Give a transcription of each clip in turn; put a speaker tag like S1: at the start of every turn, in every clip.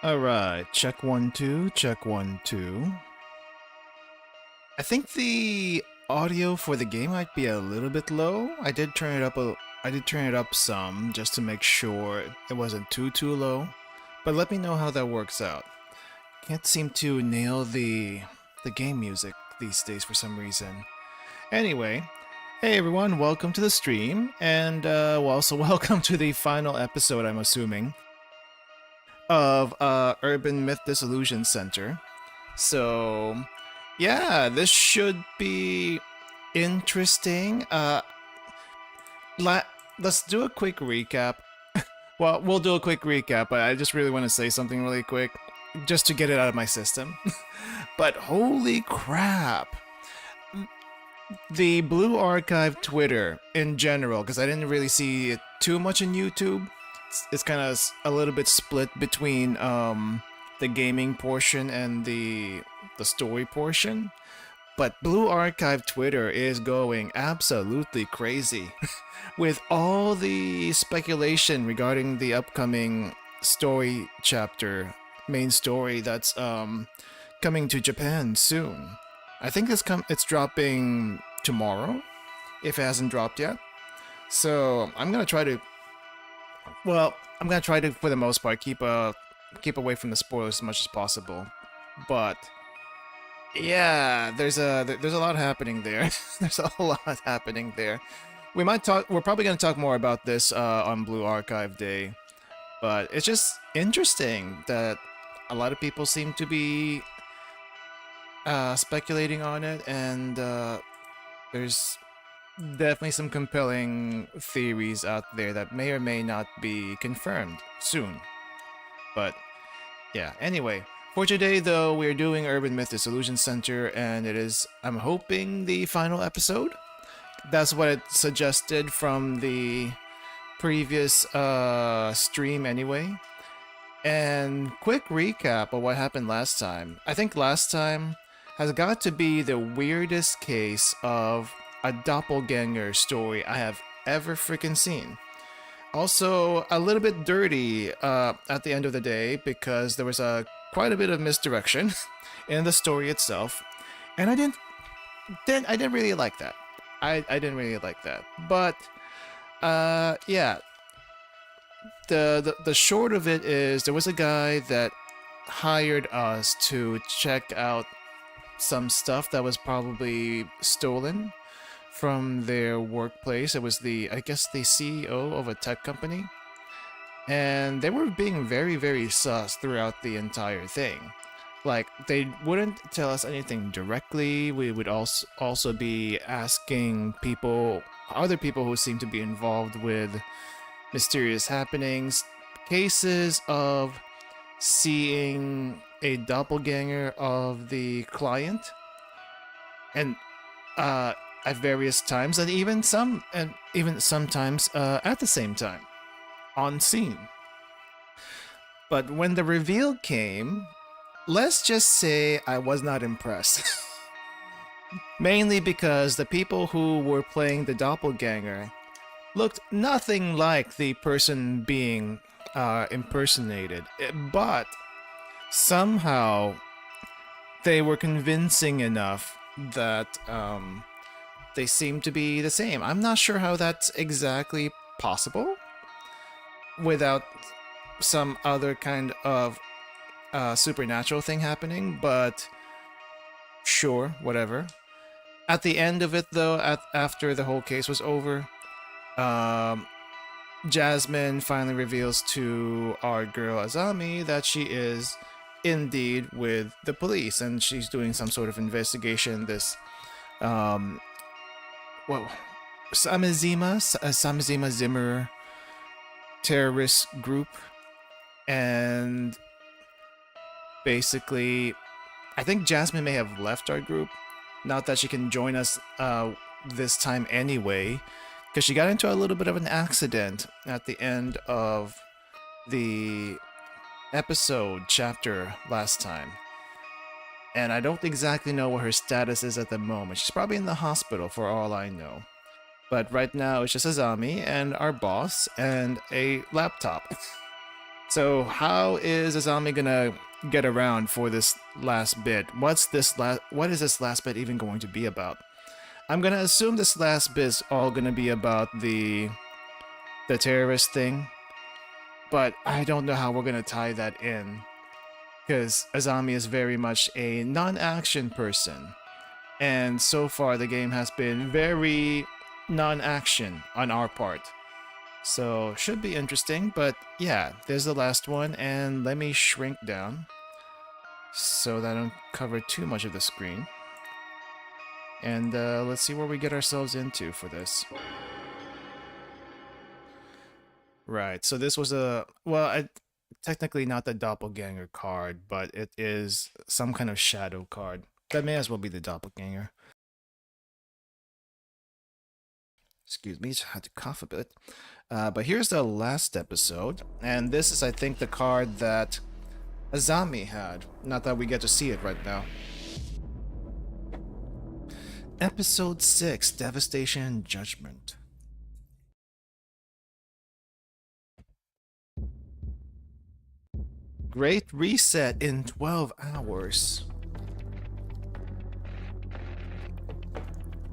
S1: Alright, check 1 2, check 1 2. I think the audio for the game might be a little bit low. I did turn it up some just to make sure it wasn't too low. But let me know how that works out. Can't seem to nail the game music these days for some reason. Anyway, hey everyone, welcome to the stream, and also welcome to the final episode, I'm assuming, of Urban Myth Dissolution Center. So, yeah, this should be interesting. Let's do a quick recap. Well, we'll do a quick recap, but I just really want to say something really quick, just to get it out of my system. But holy crap! The Blue Archive Twitter in general, because I didn't really see it too much in YouTube. It's kind of a little bit split between the gaming portion and the story portion. But Blue Archive Twitter is going absolutely crazy with all the speculation regarding the upcoming story chapter, main story that's coming to Japan soon. I think it's dropping tomorrow, if it hasn't dropped yet. So I'm gonna try to, for the most part keep away from the spoilers as much as possible. But yeah, there's a lot happening there. There's a lot happening there. We're probably gonna talk more about this on Blue Archive Day, but it's just interesting that a lot of people seem to be speculating on it, and there's definitely some compelling theories out there that may or may not be confirmed soon. But yeah, anyway, for today though, we're doing Urban Myth Dissolution Center, and it is, I'm hoping, the final episode. That's what it suggested from the previous stream anyway. And quick recap of what happened last time. I think last time has got to be the weirdest case of a doppelganger story I have ever freaking seen. Also, a little bit dirty at the end of the day, because there was quite a bit of misdirection in the story itself, and I didn't really like that. I didn't really like that. But yeah, the short of it is there was a guy that hired us to check out some stuff that was probably stolen from their workplace. It was I guess the CEO of a tech company, and they were being very, very sus throughout the entire thing. Like, they wouldn't tell us anything directly. We would also be asking other people who seem to be involved with mysterious happenings, cases of seeing a doppelganger of the client, and at various times, and even sometimes at the same time on scene. But when the reveal came, let's just say I was not impressed. Mainly because the people who were playing the doppelganger looked nothing like the person being impersonated, but somehow they were convincing enough that they seem to be the same. I'm not sure how that's exactly possible without some other kind of supernatural thing happening, but sure, whatever. At the end of it, though, after the whole case was over, Jasmine finally reveals to our girl Azami that she is indeed with the police, and she's doing some sort of investigation. This Samizima Zimmer terrorist group, and basically, I think Jasmine may have left our group. Not that she can join us this time anyway, because she got into a little bit of an accident at the end of the episode chapter last time. And I don't exactly know what her status is at the moment. She's probably in the hospital for all I know. But right now it's just Azami and our boss and a laptop. So how is Azami gonna get around for this last bit? What is this last bit even going to be about? I'm gonna assume this last bit is all gonna be about the terrorist thing, but I don't know how we're gonna tie that in, because Azami is very much a non-action person, and so far the game has been very non-action on our part. So should be interesting, but yeah, there's the last one, and let me shrink down so that I don't cover too much of the screen. And let's see where we get ourselves into for this. Right, so this was technically not the doppelganger card, but it is some kind of shadow card. That may as well be the doppelganger. Excuse me, just had to cough a bit. But here's the last episode, and this is, I think, the card that Azami had. Not that we get to see it right now. Episode 6, Devastation and Judgment. Great reset in 12 hours.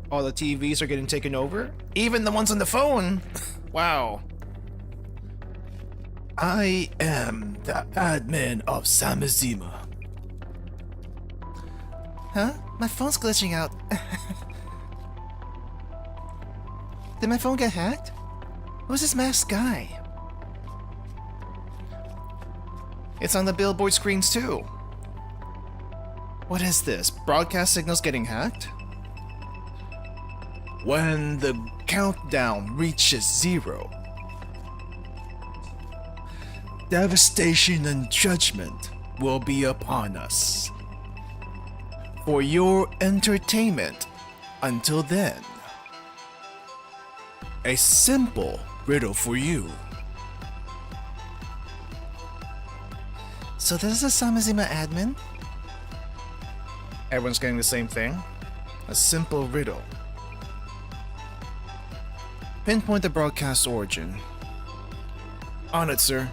S1: All the TVs are getting taken over? Even the ones on the phone? Wow. I am the admin of Samizima. Huh? My phone's glitching out. Did my phone get hacked? Who's this masked guy? It's on the billboard screens too. What is this? Broadcast signals getting hacked? When the countdown reaches 0, devastation and judgment will be upon us. For your entertainment until then, a simple riddle for you. So this is a Samizima admin? Everyone's getting the same thing? A simple riddle. Pinpoint the broadcast origin. On it, sir.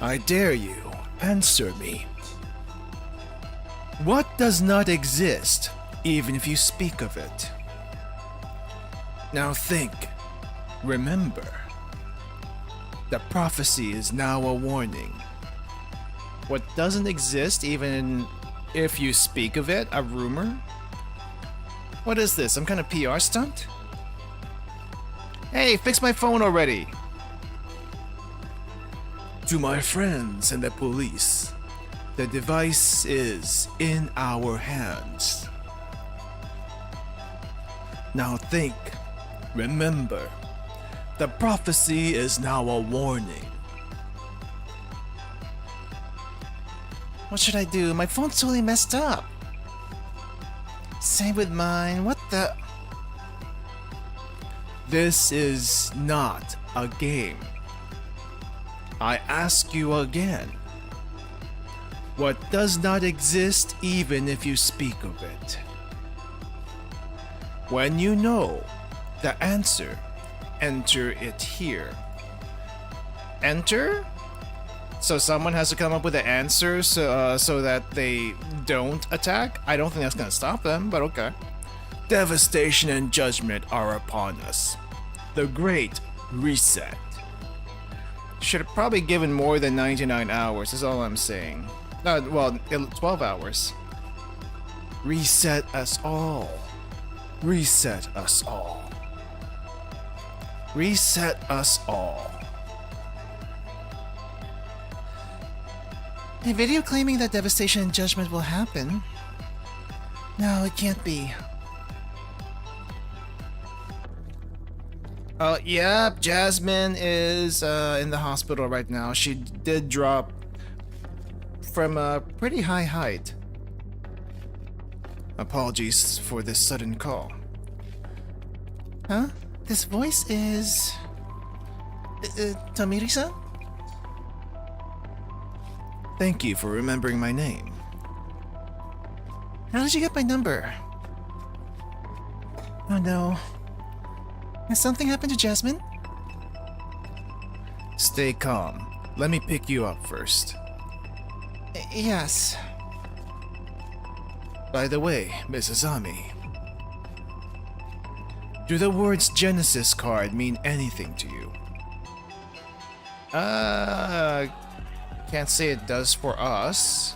S1: I dare you, answer me. What does not exist, even if you speak of it? Now think. Remember. The prophecy is now a warning. What doesn't exist, even if you speak of it? A rumor? What is this, some kind of PR stunt? Hey, fix my phone already! To my friends and the police, the device is in our hands. Now think, remember, the prophecy is now a warning. What should I do? My phone's totally messed up. Same with mine, what the... This is not a game. I ask you again. What does not exist even if you speak of it? When you know the answer, enter it here. Enter? So someone has to come up with an answer so that they don't attack? I don't think that's gonna stop them, but okay. Devastation and judgment are upon us. The Great Reset. Should have probably given more than 99 hours, is all I'm saying. 12 hours. Reset us all. Reset us all. Reset us all. A video claiming that devastation and judgment will happen? No, it can't be. Yeah, Jasmine is in the hospital right now. She did drop from a pretty high height. Apologies for this sudden call. Huh? This voice is... Tamiri-san? Thank you for remembering my name. How did you get my number? Oh no. Has something happened to Jasmine? Stay calm. Let me pick you up first.
S2: Yes.
S1: By the way, Mrs. Ami, do the words Genesis card mean anything to you? Can't say it does for us.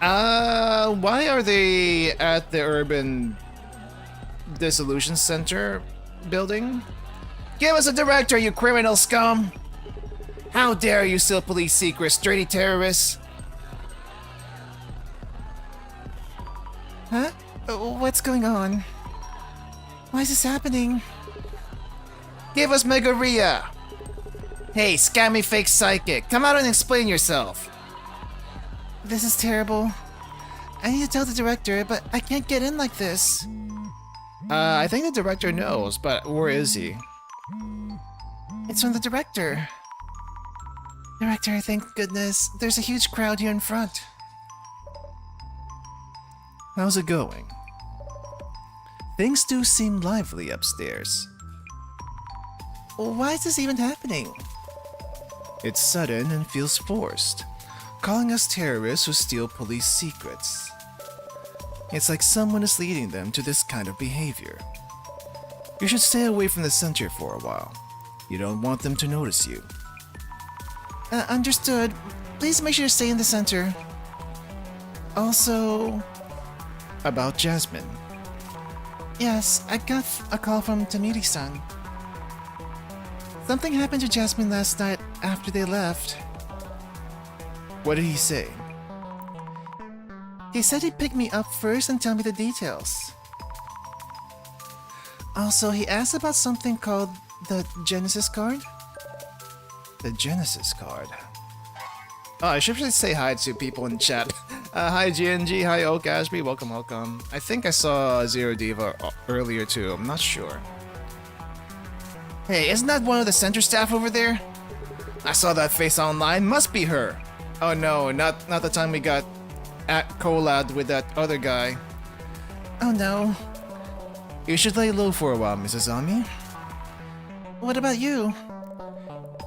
S1: Why are they at the Urban Dissolution Center building? Give us a director, you criminal scum! How dare you steal police secrets, dirty terrorists!
S2: Huh? What's going on? Why is this happening?
S1: Give us Megaria! Hey, scammy fake psychic, come out and explain yourself!
S2: This is terrible. I need to tell the director, but I can't get in like this.
S1: I think the director knows, but where is he?
S2: It's from the director. Director, thank goodness. There's a huge crowd here in front.
S1: How's it going? Things do seem lively upstairs.
S2: Why is this even happening?
S1: It's sudden and feels forced, calling us terrorists who steal police secrets. It's like someone is leading them to this kind of behavior. You should stay away from the center for a while. You don't want them to notice you.
S2: Understood. Please make sure to stay in the center. Also...
S1: About Jasmine.
S2: Yes, I got a call from Tamiri-san. Something happened to Jasmine last night after they left.
S1: What did he say?
S2: He said he'd pick me up first and tell me the details. Also, he asked about something called the Genesis card.
S1: The Genesis card. Oh, I should say hi to people in chat. Hi GNG, hi Oak Ashby, welcome, welcome. I think I saw Zero Diva earlier too, I'm not sure. Hey, isn't that one of the center staff over there? I saw that face online, must be her. Oh no, not the time we got collabed with that other guy.
S2: Oh no.
S1: You should lay low for a while, Mrs. Ami.
S2: What about you?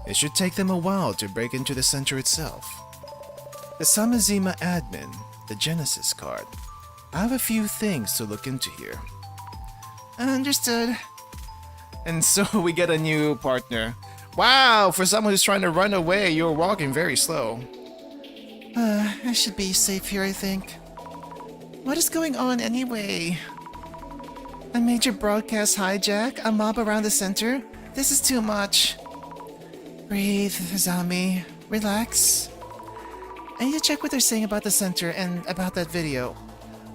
S1: It should take them a while to break into the center itself. The Samazima admin, the Genesis card. I have a few things to look into here.
S2: Understood.
S1: And so we get a new partner. Wow, for someone who's trying to run away, you're walking very slow.
S2: I should be safe here, I think. What is going on anyway? A major broadcast hijack? A mob around the center? This is too much. Breathe, Zami. Relax. I need to check what they're saying about the center and about that video.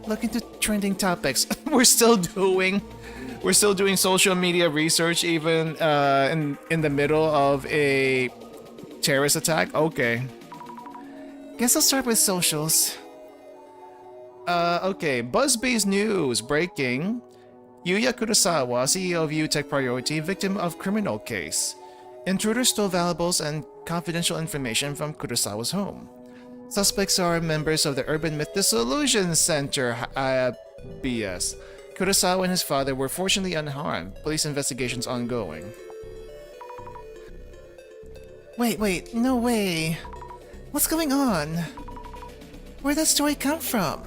S2: Look into trending topics.
S1: We're still doing social media research even in the middle of a terrorist attack? Okay.
S2: Guess I'll start with socials.
S1: Okay. BuzzBee's news breaking. Yuya Kurosawa, CEO of UTech Priority, victim of criminal case. Intruders stole valuables and confidential information from Kurosawa's home. Suspects are members of the Urban Myth Dissolution Center, BS. Kurosawa and his father were fortunately unharmed. Police investigations ongoing.
S2: Wait, no way. What's going on? Where'd that story come from?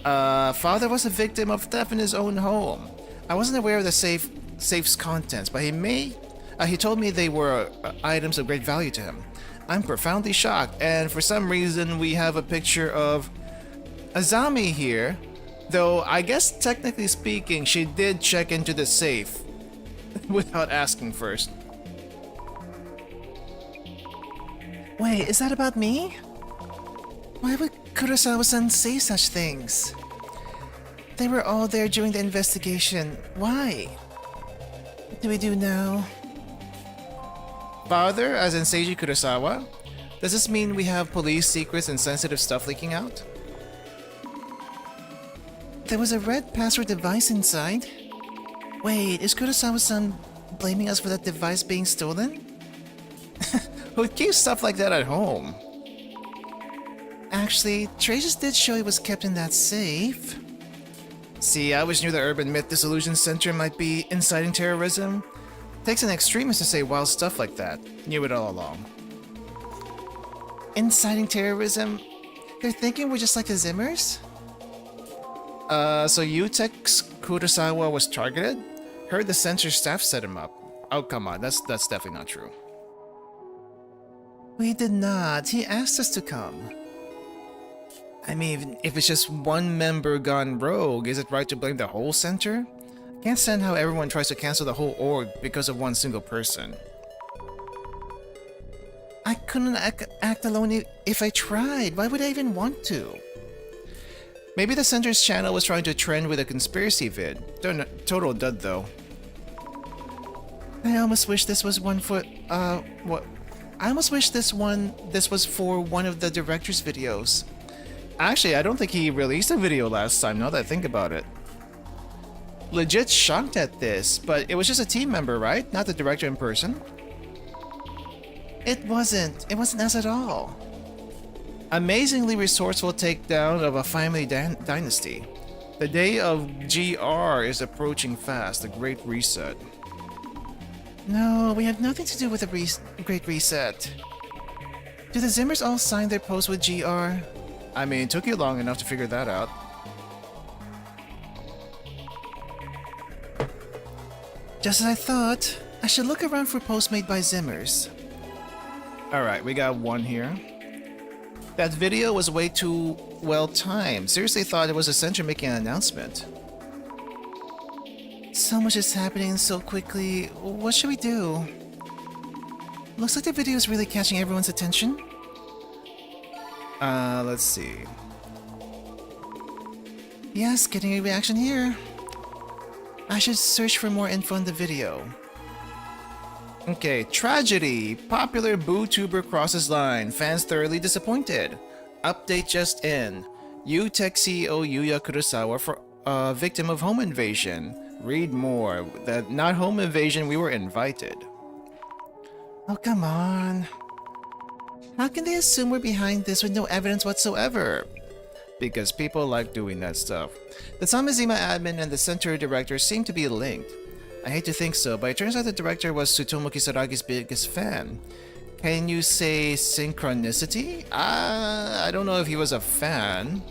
S1: Father was a victim of theft in his own home. I wasn't aware of the safe's contents, but he told me they were items of great value to him. I'm profoundly shocked, and for some reason we have a picture of Azami here, though I guess technically speaking she did check into the safe without asking first.
S2: Wait, is that about me? Why would Kurosawa-san say such things? They were all there during the investigation. Why? What do we do now?
S1: Father, as in Seiji Kurosawa? Does this mean we have police secrets and sensitive stuff leaking out?
S2: There was a red password device inside. Wait, is Kurosawa-san blaming us for that device being stolen?
S1: Who keeps stuff like that at home?
S2: Actually, traces did show it was kept in that safe.
S1: See, I always knew the Urban Myth Dissolution Center might be inciting terrorism. Takes an extremist to say wild stuff like that. Knew it all along.
S2: Inciting terrorism? They're thinking we're just like the Zimmers?
S1: So Utek's Kurosawa was targeted? Heard the censor staff set him up. Oh, come on, that's definitely not true.
S2: We did not. He asked us to come.
S1: I mean, if it's just one member gone rogue, is it right to blame the whole center? I can't stand how everyone tries to cancel the whole org because of one single person.
S2: I couldn't act alone if I tried. Why would I even want to?
S1: Maybe the center's channel was trying to trend with a conspiracy vid. Total dud though.
S2: I almost wish this was one for, what? I almost wish this was for one of the director's videos.
S1: Actually, I don't think he released a video last time, now that I think about it. Legit shocked at this, but it was just a team member, right? Not the director in person?
S2: It wasn't us at all.
S1: Amazingly resourceful takedown of a family dynasty. The day of GR is approaching fast, the Great Reset.
S2: No, we have nothing to do with the Great Reset. Do the Zimmers all sign their posts with GR?
S1: I mean, it took you long enough to figure that out.
S2: Just as I thought, I should look around for posts made by Zimmers.
S1: Alright, we got one here. That video was way too well timed. Seriously thought it was a center making an announcement.
S2: So much is happening so quickly. What should we do? Looks like the video is really catching everyone's attention.
S1: Let's see.
S2: Yes, getting a reaction here. I should search for more info on the video.
S1: Okay, tragedy. Popular vtuber crosses line. Fans thoroughly disappointed. Update just in. Utech CEO Yuya Kurosawa for victim of home invasion. Read more. That not home invasion, we were invited.
S2: Oh, come on. How can they assume we're behind this with no evidence whatsoever?
S1: Because people like doing that stuff. The Samizima admin and the center director seem to be linked. I hate to think so, but it turns out the director was Tsutomu Kisaragi's biggest fan. Can you say synchronicity? I don't know if he was a fan.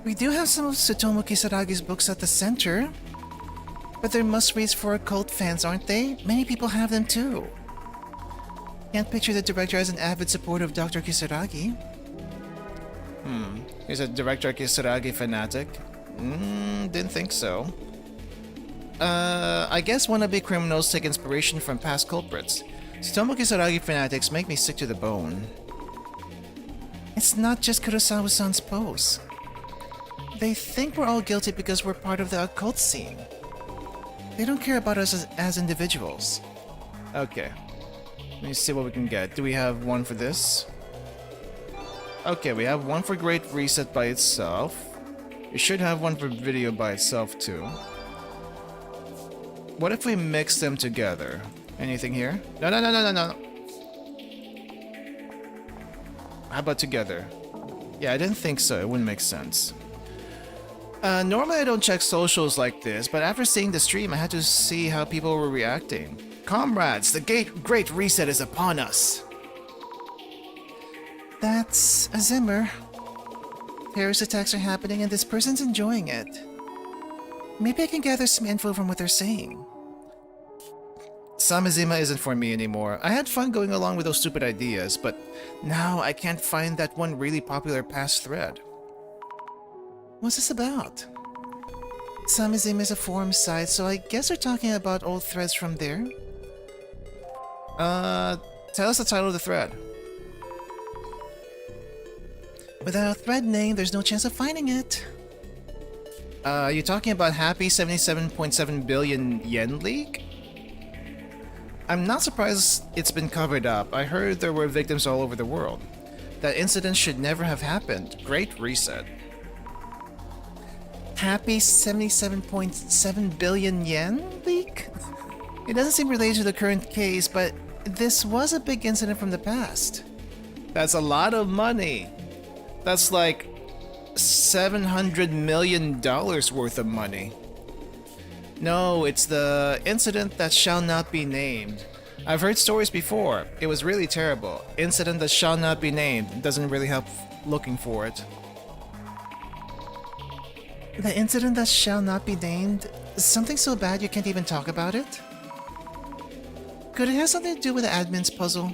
S2: We do have some of Tsutomu Kisaragi's books at the center. But they're must-reads for occult fans, aren't they? Many people have them too. Can't picture the director as an avid supporter of Dr. Kisaragi.
S1: He's a Director Kisaragi fanatic? Didn't think so. I guess wannabe criminals take inspiration from past culprits. Tsutomu Kisaragi fanatics make me sick to the bone.
S2: It's not just Kurosawa-san's posts. They think we're all guilty because we're part of the occult scene. They don't care about us as individuals.
S1: Okay. Let me see what we can get. Do we have one for this? Okay, we have one for Great Reset by itself. We should have one for video by itself too. What if we mix them together? Anything here? No. How about together? Yeah, I didn't think so. It wouldn't make sense. Normally I don't check socials like this, but after seeing the stream, I had to see how people were reacting. Comrades, the Great Reset is upon us!
S2: That's a Zimmer. Terrorist attacks are happening and this person's enjoying it. Maybe I can gather some info from what they're saying.
S1: Samizima isn't for me anymore. I had fun going along with those stupid ideas, but now I can't find that one really popular past thread.
S2: What's this about? Samizima is a forum site, so I guess we're talking about old threads from there.
S1: Tell us the title of the thread.
S2: Without a thread name, there's no chance of finding it.
S1: You talking about Happy 77.7 billion yen leak? I'm not surprised it's been covered up. I heard there were victims all over the world. That incident should never have happened. Great Reset.
S2: Happy 77.7 billion yen leak? It doesn't seem related to the current case, but this was a big incident from the past.
S1: That's a lot of money. That's like $700 million worth of money. No, it's the incident that shall not be named. I've heard stories before. It was really terrible. Incident that shall not be named. Doesn't really help looking for it.
S2: The incident that shall not be named? Something so bad you can't even talk about it? Could it have something to do with the admin's puzzle?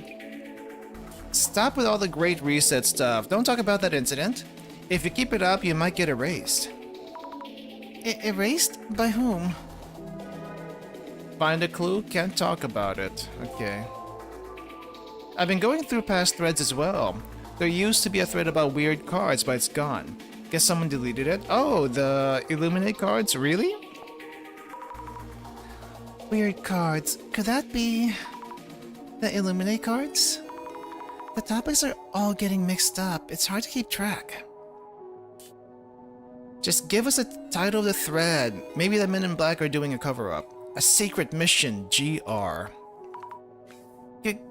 S1: Stop with all the Great Reset stuff. Don't talk about that incident. If you keep it up, you might get erased.
S2: Erased? By whom?
S1: Find a clue? Can't talk about it. Okay. I've been going through past threads as well. There used to be a thread about weird cards, but it's gone. Guess someone deleted it. Oh, the Illuminate cards? Really?
S2: Weird cards. Could that be the Illuminate cards? The topics are all getting mixed up. It's hard to keep track.
S1: Just give us a title of the thread. Maybe the Men in Black are doing a cover-up. A secret mission, GR.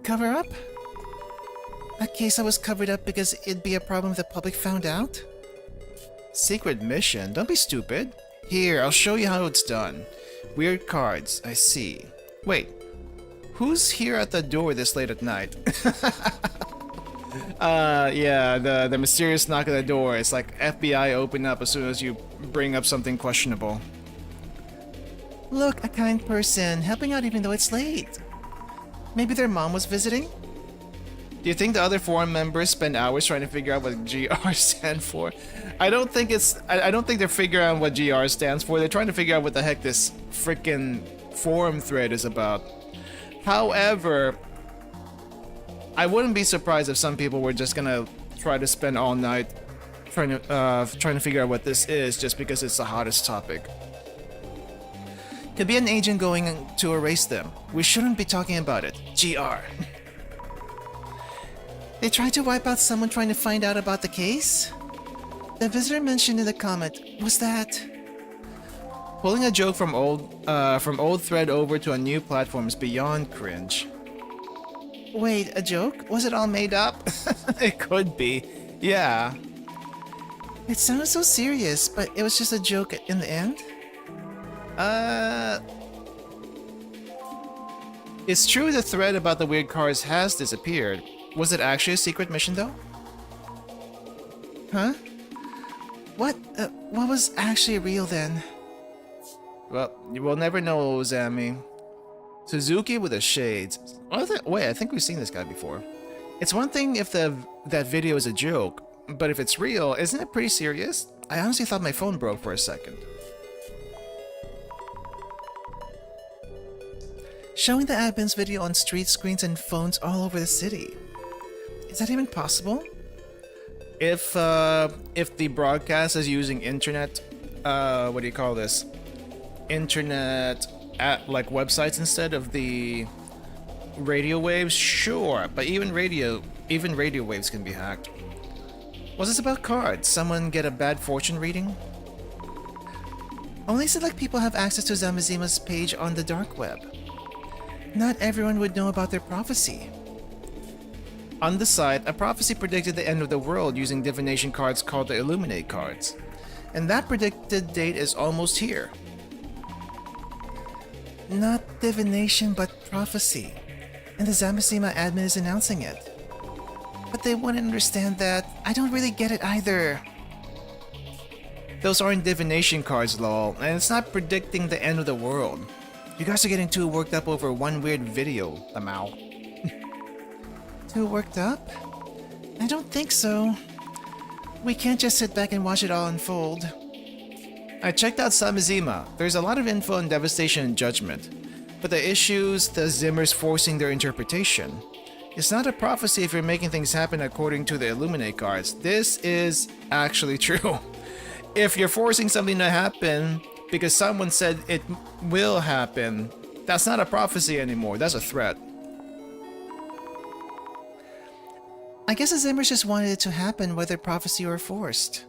S2: Cover up? A case that was covered up because it'd be a problem if the public found out?
S1: Secret mission? Don't be stupid. Here, I'll show you how it's done. Weird cards, I see. Wait, who's here at the door this late at night? Yeah, the mysterious knock at the door. It's like FBI open up as soon as you bring up something questionable.
S2: Look, a kind person, helping out even though it's late. Maybe their mom was visiting?
S1: Do you think the other forum members spend hours trying to figure out what GR stands for? I don't think they're figuring out what GR stands for. They're trying to figure out what the heck this frickin' forum thread is about. However, I wouldn't be surprised if some people were just gonna try to spend all night trying to figure out what this is just because it's the hottest topic.
S2: Could be an agent going to erase them. We shouldn't be talking about it. GR. They tried to wipe out someone trying to find out about the case? The visitor mentioned in the comment, was that...
S1: Pulling a joke from old thread over to a new platform is beyond cringe.
S2: Wait, a joke? Was it all made up?
S1: It could be. Yeah.
S2: It sounded so serious, but it was just a joke in the end?
S1: It's true the thread about the weird cards has disappeared. Was it actually a secret mission though?
S2: Huh? What was actually real then?
S1: Well, you will never know, Zami. Suzuki with the shades. Wait, I think we've seen this guy before. It's one thing if that video is a joke, but if it's real, isn't it pretty serious? I honestly thought my phone broke for a second.
S2: Showing the admin's video on street screens and phones all over the city. Is that even possible?
S1: If the broadcast is using internet, what do you call this? Internet like websites instead of the radio waves, sure, but even radio waves can be hacked. Was this about cards? Someone get a bad fortune reading?
S2: Only select people have access to Zamazima's page on the dark web. Not everyone would know about their prophecy.
S1: On the site, a prophecy predicted the end of the world using divination cards called the Illuminate cards. And that predicted date is almost here.
S2: Not divination, but prophecy. And the Zamazima admin is announcing it. But they wouldn't understand that. I don't really get it either.
S1: Those aren't divination cards, lol, and it's not predicting the end of the world. You guys are getting too worked up over one weird video, Lamau.
S2: Too worked up? I don't think so. We can't just sit back and watch it all unfold.
S1: I checked out Samizima. There's a lot of info on devastation and judgment. But the issues, the Zimmers forcing their interpretation. It's not a prophecy if you're making things happen according to the Illuminate cards. This is actually true. If you're forcing something to happen because someone said it will happen, that's not a prophecy anymore, that's a threat.
S2: I guess the Zimmers just wanted it to happen whether prophecy or forced.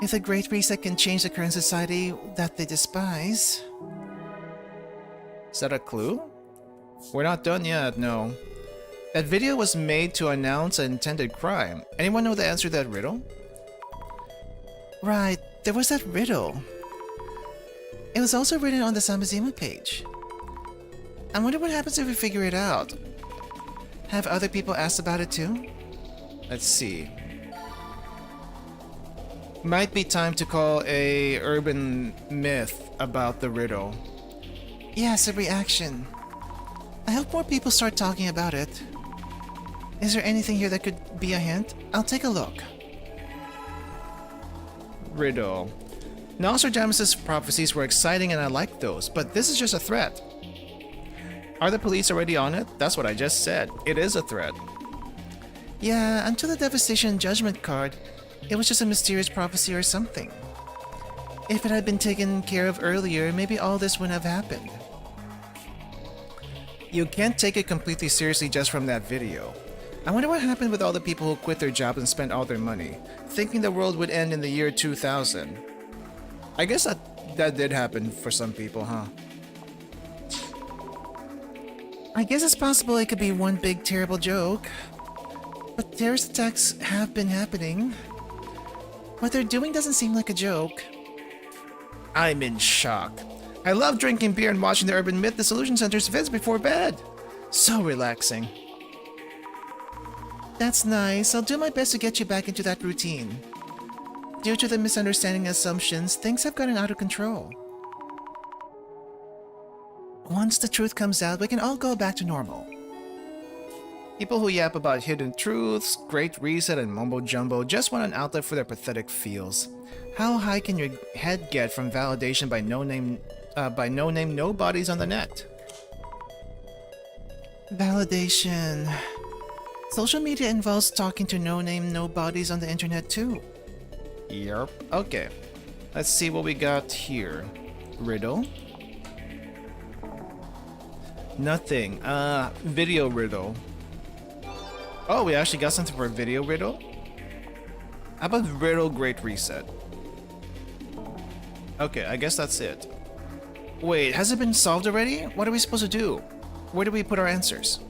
S2: If the Great Reset can change the current society that they despise...
S1: Is that a clue? We're not done yet, no. That video was made to announce an intended crime. Anyone know the answer to that riddle?
S2: Right, there was that riddle. It was also written on the Samazima page. I wonder what happens if we figure it out. Have other people asked about it too?
S1: Let's see. Might be time to call a urban myth about the riddle.
S2: Yes, a reaction. I hope more people start talking about it. Is there anything here that could be a hint? I'll take a look.
S1: Riddle. Nostradamus' prophecies were exciting and I liked those, but this is just a threat. Are the police already on it? That's what I just said. It is a threat.
S2: Yeah, until the Devastation Judgment card, it was just a mysterious prophecy or something. If it had been taken care of earlier, maybe all this wouldn't have happened.
S1: You can't take it completely seriously just from that video. I wonder what happened with all the people who quit their jobs and spent all their money, thinking the world would end in the year 2000. I guess that did happen for some people, huh?
S2: I guess it's possible it could be one big terrible joke. But terrorist attacks have been happening. What they're doing doesn't seem like a joke.
S1: I'm in shock. I love drinking beer and watching the Urban Myth Dissolution Center's vids before bed. So relaxing.
S2: That's nice. I'll do my best to get you back into that routine. Due to the misunderstanding assumptions, things have gotten out of control. Once the truth comes out, we can all go back to normal.
S1: People who yap about hidden truths, great reset, and mumbo-jumbo just want an outlet for their pathetic feels. How high can your head get from validation by no-name nobodies on the net?
S2: Validation. Social media involves talking to no-name nobodies on the internet too.
S1: Yep. Okay. Let's see what we got here. Riddle? Nothing. Video riddle. Oh, we actually got something for a video riddle? How about riddle great reset? Okay, I guess that's it. Wait, has it been solved already? What are we supposed to do? Where do we put our answers?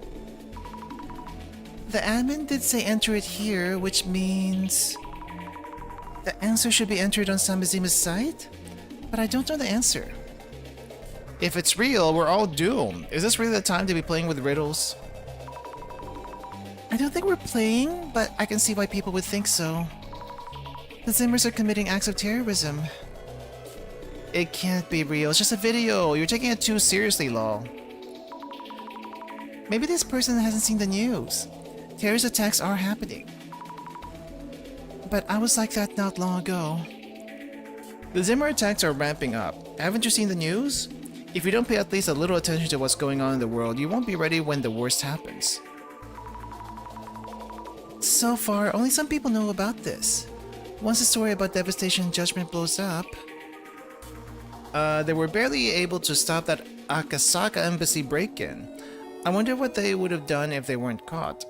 S2: The admin did say enter it here, which means the answer should be entered on Samazima's site? But I don't know the answer.
S1: If it's real, we're all doomed. Is this really the time to be playing with riddles?
S2: I don't think we're playing, but I can see why people would think so. The Zimmers are committing acts of terrorism.
S1: It can't be real. It's just a video. You're taking it too seriously, lol.
S2: Maybe this person hasn't seen the news. Terrorist attacks are happening. But I was like that not long ago.
S1: The Zimmer attacks are ramping up. Haven't you seen the news? If you don't pay at least a little attention to what's going on in the world, you won't be ready when the worst happens.
S2: So far, only some people know about this. Once the story about Devastation Judgment blows up...
S1: They were barely able to stop that Akasaka embassy break-in. I wonder what they would have done if they weren't caught.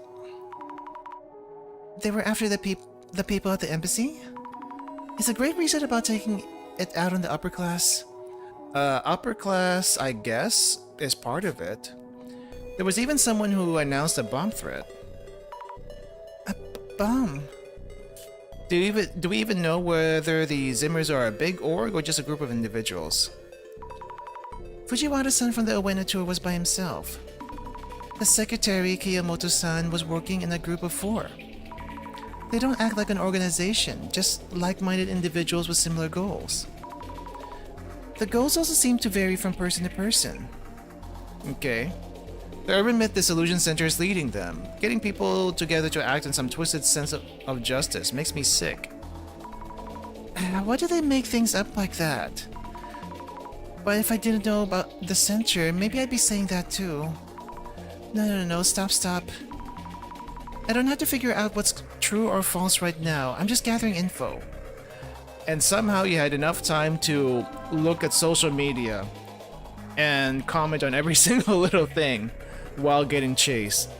S2: They were after the people at the embassy? Is a great reset about taking it out on the upper class?
S1: Upper class, I guess, is part of it. There was even someone who announced a bomb threat.
S2: A bomb?
S1: Do we even know whether the Zimmers are a big org or just a group of individuals?
S2: Fujiwara-san from the Ueno tour was by himself. The secretary, Kiyomoto-san, was working in a group of 4. They don't act like an organization, just like-minded individuals with similar goals. The goals also seem to vary from person to person.
S1: Okay. The Urban Myth Dissolution Center is leading them. Getting people together to act in some twisted sense of justice makes me sick.
S2: Why do they make things up like that? But if I didn't know about the center, maybe I'd be saying that too. No, stop. I don't have to figure out what's true or false right now. I'm just gathering info.
S1: And somehow you had enough time to look at social media and comment on every single little thing while getting chased.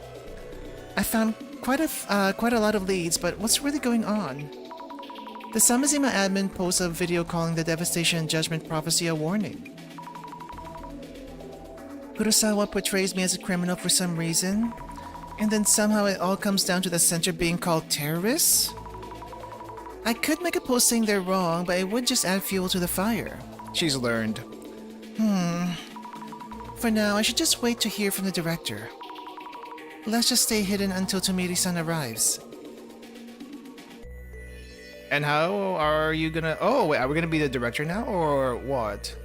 S2: I found quite a lot of leads, but what's really going on? The Samazima admin posts a video calling the Devastation Judgment Prophecy a warning. Kurosawa portrays me as a criminal for some reason, and then somehow it all comes down to the center being called terrorists? I could make a post saying they're wrong, but it would just add fuel to the fire.
S1: She's learned.
S2: For now, I should just wait to hear from the director. Let's just stay hidden until Tomiri-san arrives.
S1: And how are you gonna... Oh, wait, are we gonna be the director now, or what?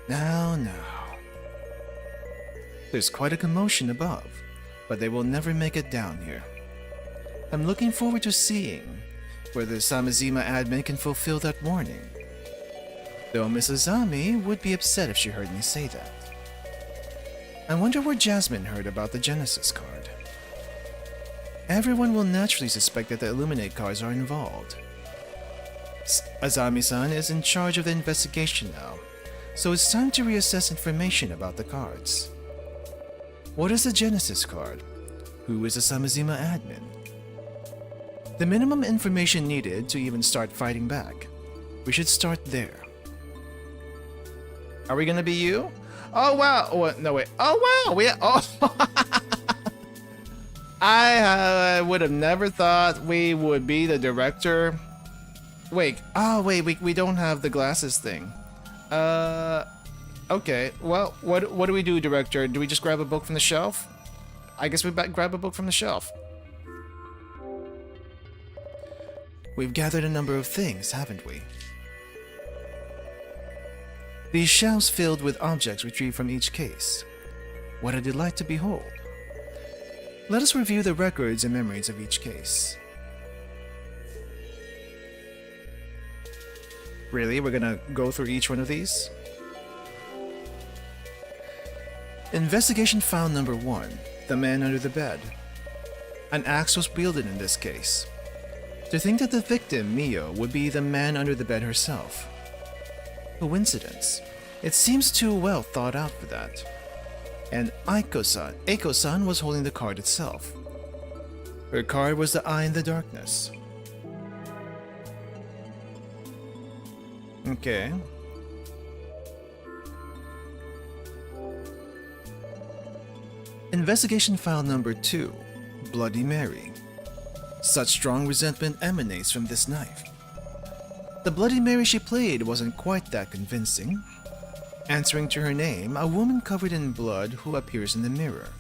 S2: No.
S1: There's quite a commotion above, but they will never make it down here. I'm looking forward to seeing whether Samazima admin can fulfill that warning. Though Miss Azami would be upset if she heard me say that. I wonder where Jasmine heard about the Genesis card. Everyone will naturally suspect that the Illuminate cards are involved. Azami-san is in charge of the investigation now, so it's time to reassess information about the cards. What is the Genesis card? Who is the Samazima admin? The minimum information needed to even start fighting back. We should start there. Are we gonna be you? Oh wow! Oh, no wait. Oh wow! I would have never thought we would be the director. Wait. Oh wait. We don't have the glasses thing. Okay. Well, what do we do, director? Do we just grab a book from the shelf? I guess we grab a book from the shelf. We've gathered a number of things, haven't we? These shelves filled with objects retrieved from each case. What a delight to behold. Let us review the records and memories of each case. Really? We're gonna go through each one of these? Investigation file number 1. The man under the bed. An axe was wielded in this case. To think that the victim, Mio, would be the man under the bed herself. Coincidence. It seems too well thought out for that. And Eiko-san was holding the card itself. Her card was the Eye in the Darkness. Okay. Investigation file number 2. Bloody Mary. Such strong resentment emanates from this knife. The Bloody Mary she played wasn't quite that convincing. Answering to her name, a woman covered in blood who appears in the mirror.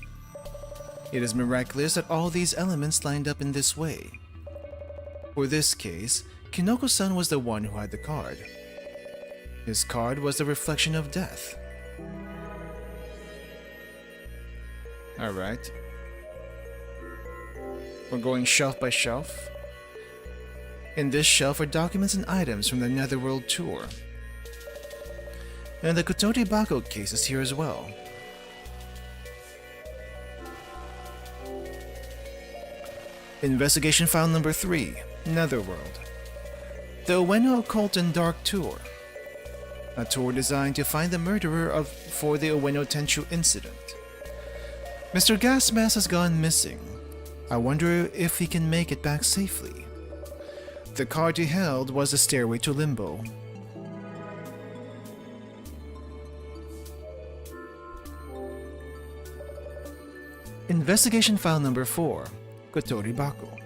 S1: It is miraculous that all these elements lined up in this way. For this case, Kinoko-san was the one who had the card. His card was the reflection of death. Alright. We're going shelf by shelf. In this shelf are documents and items from the Netherworld tour. And the Kotori Bako case is here as well. Investigation file number 3, Netherworld. The Ueno Occult and Dark Tour. A tour designed to find the murderer for the Ueno Tenchu incident. Mr. Gasmask has gone missing. I wonder if he can make it back safely. The card he held was the Stairway to Limbo. Investigation file number 4, Kotori Bako.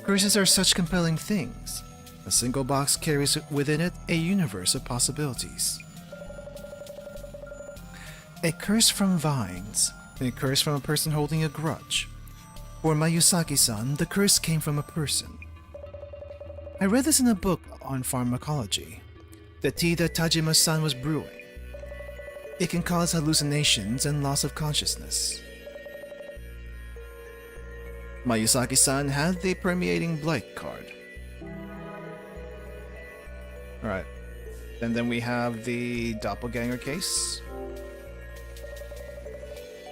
S1: Curses are such compelling things. A single box carries within it a universe of possibilities. A curse from vines. A curse from a person holding a grudge. For Mayusaki-san, the curse came from a person. I read this in a book on pharmacology. The tea that Tajima-san was brewing. It can cause hallucinations and loss of consciousness. Mayusaki-san had the Permeating Blight card. Alright. And then we have the Doppelganger case.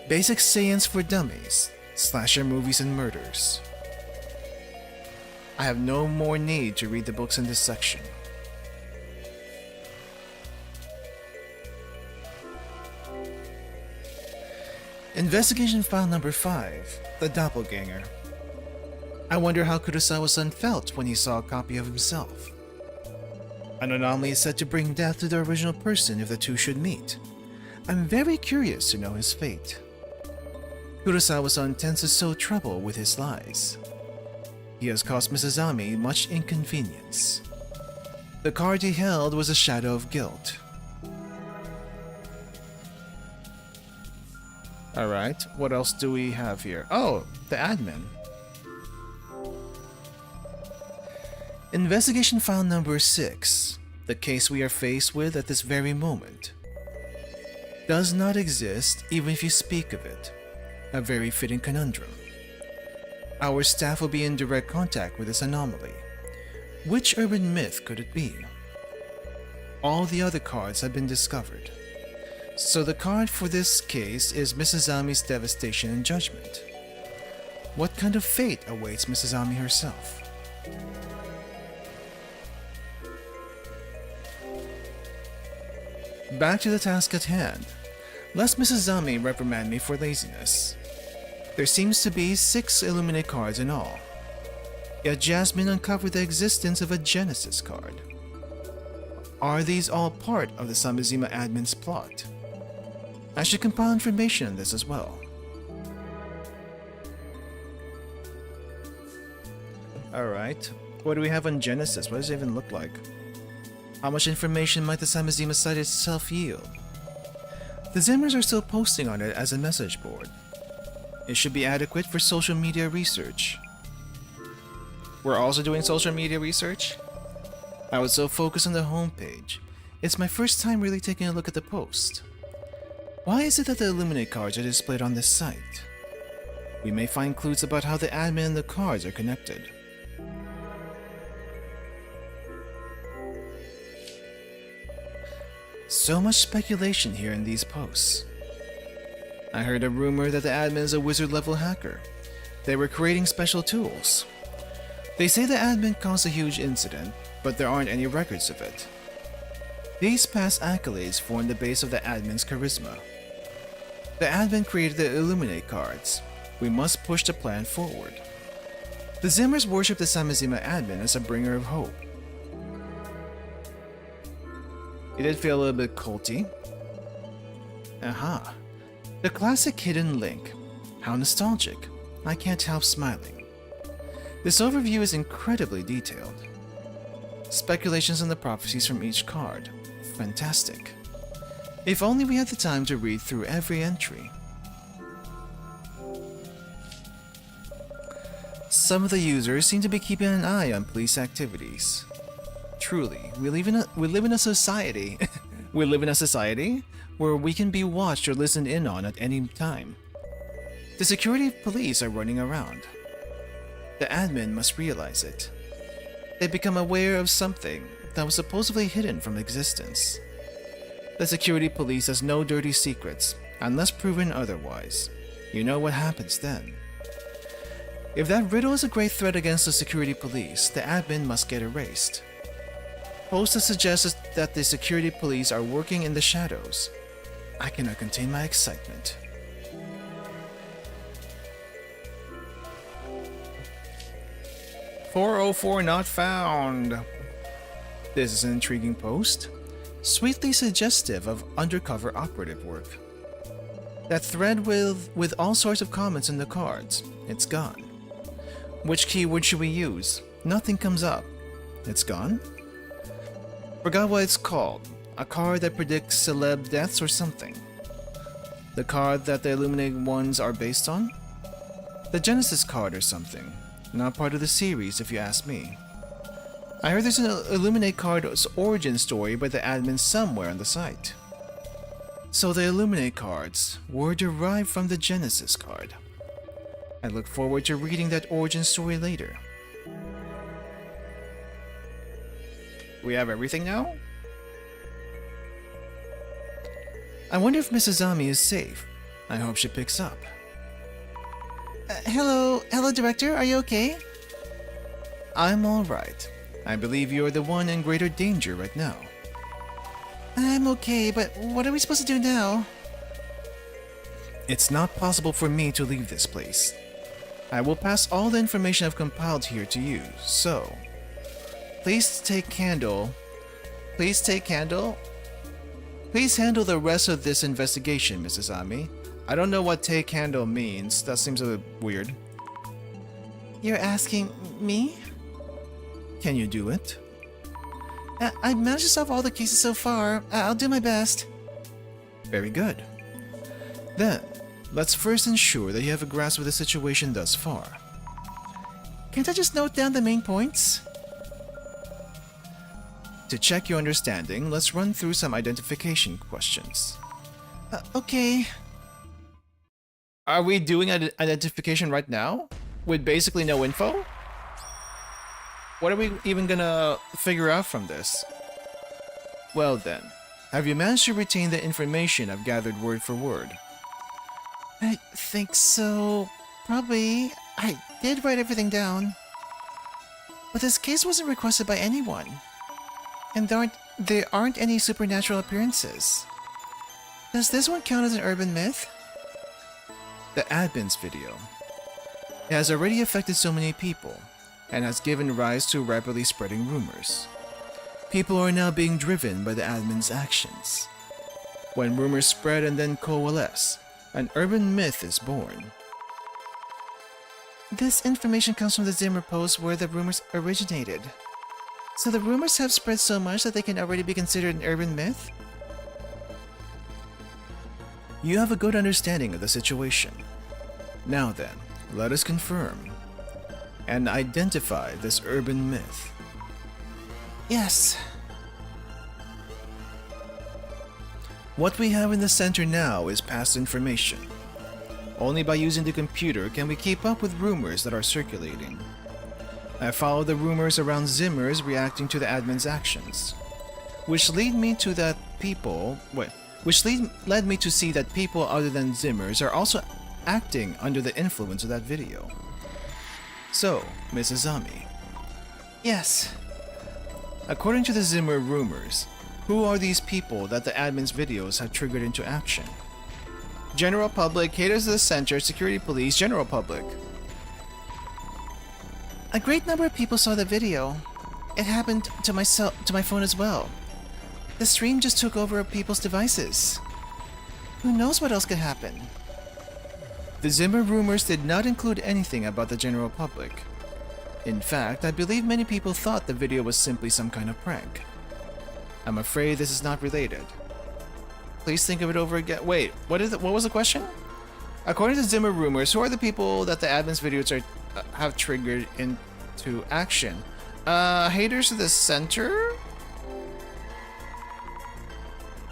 S1: Basic Science for Dummies. Slasher movies and murders. I have no more need to read the books in this section. Investigation file number 5, The Doppelganger. I wonder how Kurosawa-san felt when he saw a copy of himself. An anomaly is said to bring death to the original person if the two should meet. I'm very curious to know his fate. Kurosawa-san tends to sow trouble with his lies. He has caused Mrs. Ami much inconvenience. The card he held was a shadow of guilt. Alright, what else do we have here? Oh, the admin. Investigation file number 6. The case we are faced with at this very moment does not exist even if you speak of it. A very fitting conundrum. Our staff will be in direct contact with this anomaly. Which urban myth could it be? All the other cards have been discovered. So the card for this case is Mrs. Ami's devastation and judgment. What kind of fate awaits Mrs. Ami herself? Back to the task at hand. Lest Mrs. Ami reprimand me for laziness. There seems to be 6 Illuminate cards in all. Yet Jasmine uncovered the existence of a Genesis card. Are these all part of the Samizima admin's plot? I should compile information on this as well. Alright, what do we have on Genesis? What does it even look like? How much information might the Samizima site itself yield? The Zimmers are still posting on it as a message board. It should be adequate for social media research. We're also doing social media research? I was so focused on the homepage. It's my first time really taking a look at the post. Why is it that the Illuminate cards are displayed on this site? We may find clues about how the admin and the cards are connected. So much speculation here in these posts. I heard a rumor that the admin is a wizard-level hacker. They were creating special tools. They say the admin caused a huge incident, but there aren't any records of it. These past accolades form the base of the admin's charisma. The admin created the Illuminate cards. We must push the plan forward. The Zimmers worship the Samizima admin as a bringer of hope. It did feel a little bit culty. Aha. The classic hidden link. How nostalgic. I can't help smiling. This overview is incredibly detailed. Speculations on the prophecies from each card. Fantastic. If only we had the time to read through every entry. Some of the users seem to be keeping an eye on police activities. Truly, we live in a society where we can be watched or listened in on at any time. The security police are running around. The admin must realize it. They become aware of something that was supposedly hidden from existence. The security police has no dirty secrets, unless proven otherwise. You know what happens then. If that riddle is a great threat against the security police, the admin must get erased. Post has suggested that the security police are working in the shadows. I cannot contain my excitement. "404 not found." This is an intriguing post, sweetly suggestive of undercover operative work. That thread with all sorts of comments in the cards, it's gone. Which keyword should we use? Nothing comes up. It's gone? Forgot what it's called. A card that predicts celeb deaths or something. The card that the Illuminate ones are based on? The Genesis card or something. Not part of the series if you ask me. I heard there's an Illuminate card's origin story by the admin somewhere on the site. So the Illuminate cards were derived from the Genesis card. I look forward to reading that origin story later. We have everything now? I wonder if Mrs. Ami is safe. I hope she picks up.
S2: Hello, Director, are you okay?
S1: I'm alright. I believe you're the one in greater danger right now.
S2: I'm okay, but what are we supposed to do now?
S1: It's not possible for me to leave this place. I will pass all the information I've compiled here to you, so... Please handle the rest of this investigation, Mrs. Ami. I don't know what take handle means. That seems a bit weird.
S2: You're asking me?
S1: Can you do it?
S2: I've managed to solve all the cases so far. I'll do my best.
S1: Very good. Then, let's first ensure that you have a grasp of the situation thus far.
S2: Can't I just note down the main points?
S1: To check your understanding, let's run through some identification questions.
S2: Okay.
S1: Are we doing identification right now? With basically no info? What are we even gonna figure out from this? Well then, have you managed to retain the information I've gathered word for word?
S2: I think so. Probably. I did write everything down. But this case wasn't requested by anyone. And there aren't any supernatural appearances. Does this one count as an urban myth?
S1: The admin's video. It has already affected so many people, and has given rise to rapidly spreading rumors. People are now being driven by the admin's actions. When rumors spread and then coalesce, an urban myth is born.
S2: This information comes from the Zimmer post where the rumors originated. So the rumors have spread so much that they can already be considered an urban myth?
S1: You have a good understanding of the situation. Now then, let us confirm and identify this urban myth.
S2: Yes.
S1: What we have in the center now is past information. Only by using the computer can we keep up with rumors that are circulating. I follow the rumors around Zimmer's reacting to the admin's actions, which led me to see that people other than Zimmer's are also acting under the influence of that video. So, Mrs. Ami.
S2: Yes.
S1: According to the Zimmer rumors, who are these people that the admin's videos have triggered into action? General public, haters of the center, security police, general public.
S2: A great number of people saw the video. It happened to my phone as well. The stream just took over people's devices. Who knows what else could happen?
S1: The Zimmer rumors did not include anything about the general public. In fact, I believe many people thought the video was simply some kind of prank. I'm afraid this is not related. Please think of it over again. Wait, what was the question? According to Zimmer rumors, who are the people that the admin's videos have triggered into action? Haters of the center?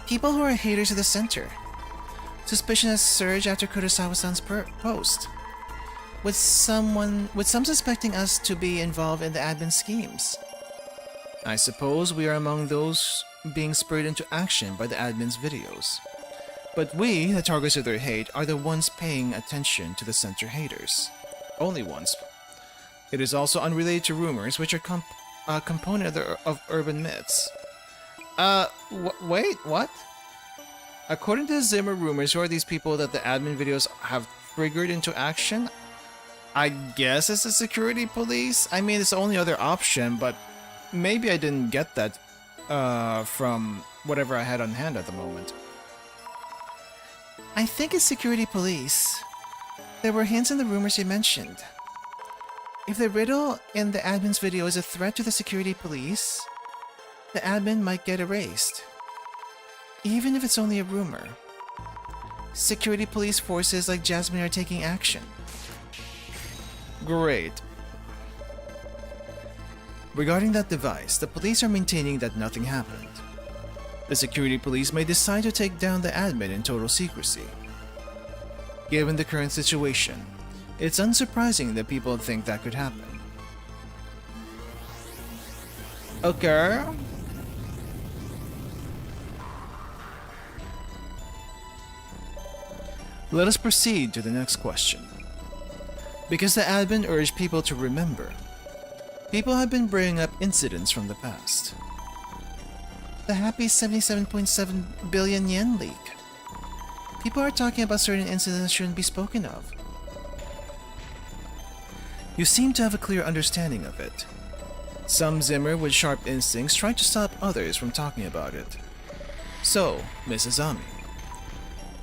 S2: People who are haters of the center. Suspicion has surged after Kurosawa-san's post, with some suspecting us to be involved in the admin schemes.
S1: I suppose we are among those being spurred into action by the admin's videos. But we, the targets of their hate, are the ones paying attention to the center haters. Only ones. It is also unrelated to rumors, which are a component of urban myths. Wait, what? According to the Zimmer rumors, who are these people that the admin videos have triggered into action? I guess it's the security police? I mean, it's the only other option, but maybe I didn't get that from whatever I had on hand at the moment.
S2: I think it's security police. There were hints in the rumors you mentioned. If the riddle in the admin's video is a threat to the security police, the admin might get erased. Even if it's only a rumor. Security police forces like Jasmine are taking action.
S1: Great. Regarding that device, the police are maintaining that nothing happened. The security police may decide to take down the admin in total secrecy. Given the current situation, it's unsurprising that people think that could happen. Okay. Let us proceed to the next question. Because the admin urged people to remember, people have been bringing up incidents from the past.
S2: The happy 77.7 billion yen leak. People are talking about certain incidents shouldn't be spoken of.
S1: You seem to have a clear understanding of it. Some Zimmer with sharp instincts try to stop others from talking about it. So, Mrs. Ami.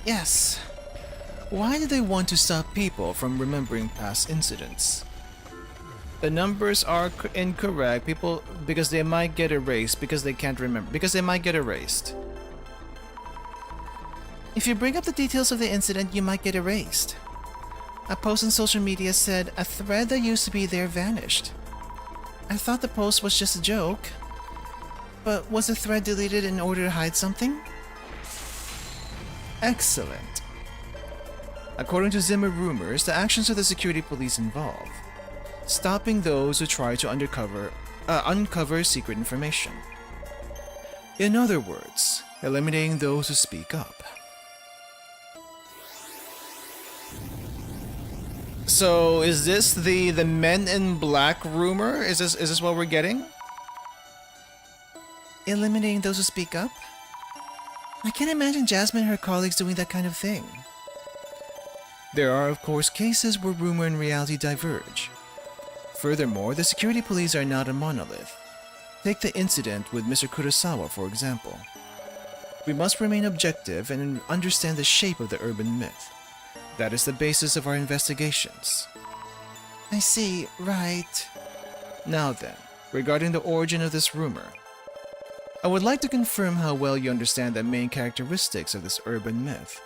S2: Yes.
S1: Why do they want to stop people from remembering past incidents? The numbers are incorrect. People, because they might get erased, because they can't remember, because they might get erased.
S2: If you bring up the details of the incident, you might get erased. A post on social media said a thread that used to be there vanished. I thought the post was just a joke. But was the thread deleted in order to hide something?
S1: Excellent. According to Zimmer rumors, the actions of the security police involve stopping those who try to uncover secret information. In other words, eliminating those who speak up. So, is this the Men in Black rumor? Is this what we're getting?
S2: Eliminating those who speak up? I can't imagine Jasmine and her colleagues doing that kind of thing.
S1: There are, of course, cases where rumor and reality diverge. Furthermore, the security police are not a monolith. Take the incident with Mr. Kurosawa, for example. We must remain objective and understand the shape of the urban myth. That is the basis of our investigations.
S2: I see, right.
S1: Now then, regarding the origin of this rumor, I would like to confirm how well you understand the main characteristics of this urban myth.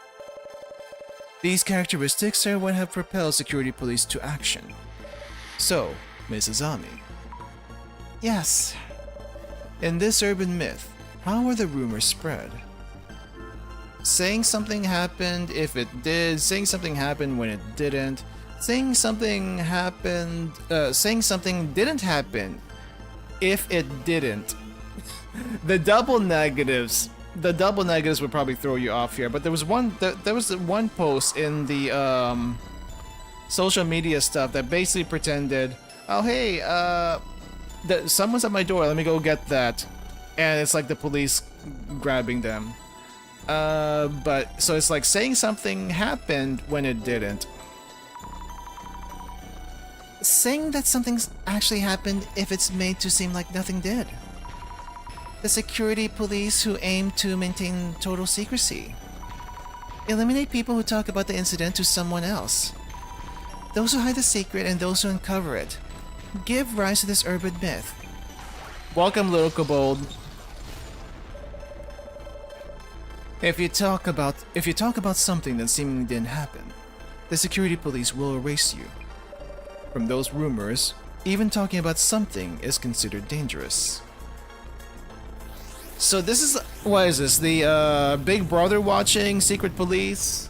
S1: These characteristics are what have propelled security police to action. So, Ms. Azami.
S2: Yes.
S1: In this urban myth, how are the rumors spread? Saying something happened if it did, saying something happened when it didn't, saying something didn't happen if it didn't. The double negatives would probably throw you off here, but there was one post in the social media stuff that basically pretended, oh hey, someone's at my door, let me go get that, and it's like the police grabbing them. But so it's like saying something happened when it didn't.
S2: Saying that something's actually happened if it's made to seem like nothing did. The security police who aim to maintain total secrecy. Eliminate people who talk about the incident to someone else. Those who hide the secret and those who uncover it. Give rise to this urban myth.
S1: Welcome, little kobold. If you talk about something that seemingly didn't happen, the security police will erase you. From those rumors, even talking about something is considered dangerous. So this is, what is this? The Big Brother watching, secret police,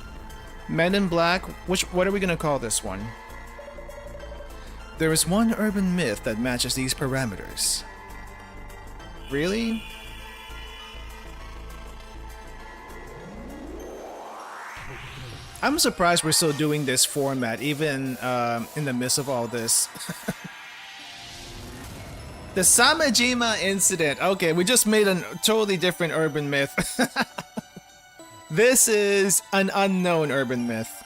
S1: Men in Black. What are we gonna call this one? There is one urban myth that matches these parameters. Really? I'm surprised we're still doing this format, even in the midst of all this. The Samejima incident. Okay, we just made a totally different urban myth. This is an unknown urban myth.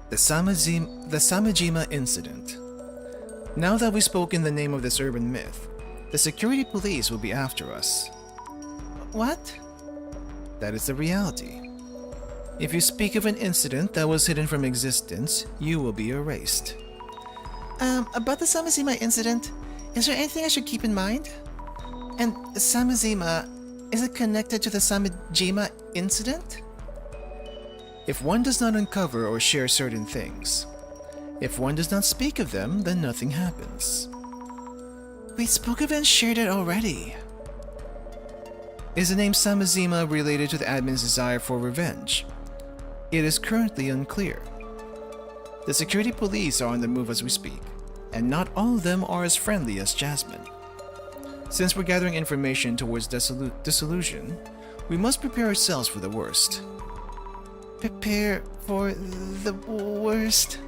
S1: The Samejima incident. Now that we've spoken the name of this urban myth, the security police will be after us.
S2: What?
S1: That is the reality. If you speak of an incident that was hidden from existence, you will be erased.
S2: About the Samejima incident, is there anything I should keep in mind? And Samejima, is it connected to the Samejima incident?
S1: If one does not uncover or share certain things, if one does not speak of them, then nothing happens.
S2: We spoke of it and shared it already.
S1: Is the name Samejima related to the admin's desire for revenge? It is currently unclear. The security police are on the move as we speak, and not all of them are as friendly as Jasmine. Since we're gathering information towards Dissolution, we must prepare ourselves for the worst.
S2: Prepare for the worst?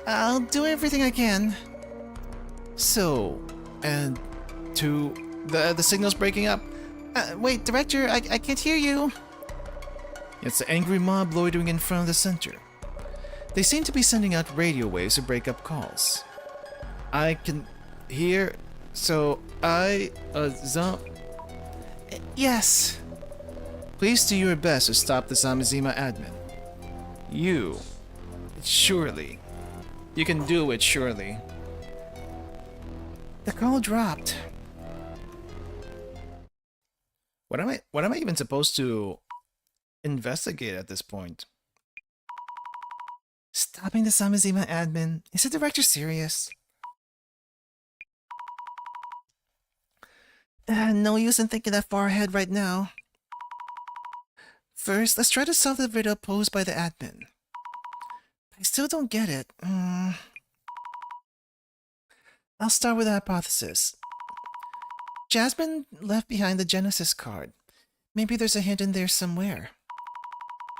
S2: I'll do everything I can.
S1: So, and to the signal's breaking up.
S2: Wait, Director, I can't hear you.
S1: It's the angry mob loitering in front of the center. They seem to be sending out radio waves to break up calls. I can hear, so
S2: Yes.
S1: Please do your best to stop the Samejima admin. You Surely. You can do it, surely.
S2: The call dropped.
S1: What am I even supposed to investigate at this point?
S2: Stopping the Samazima admin. Is the director serious? No use in thinking that far ahead right now. First, let's try to solve the riddle posed by the admin. I still don't get it. I'll start with a hypothesis. Jasmine left behind the Genesis card. Maybe there's a hint in there somewhere.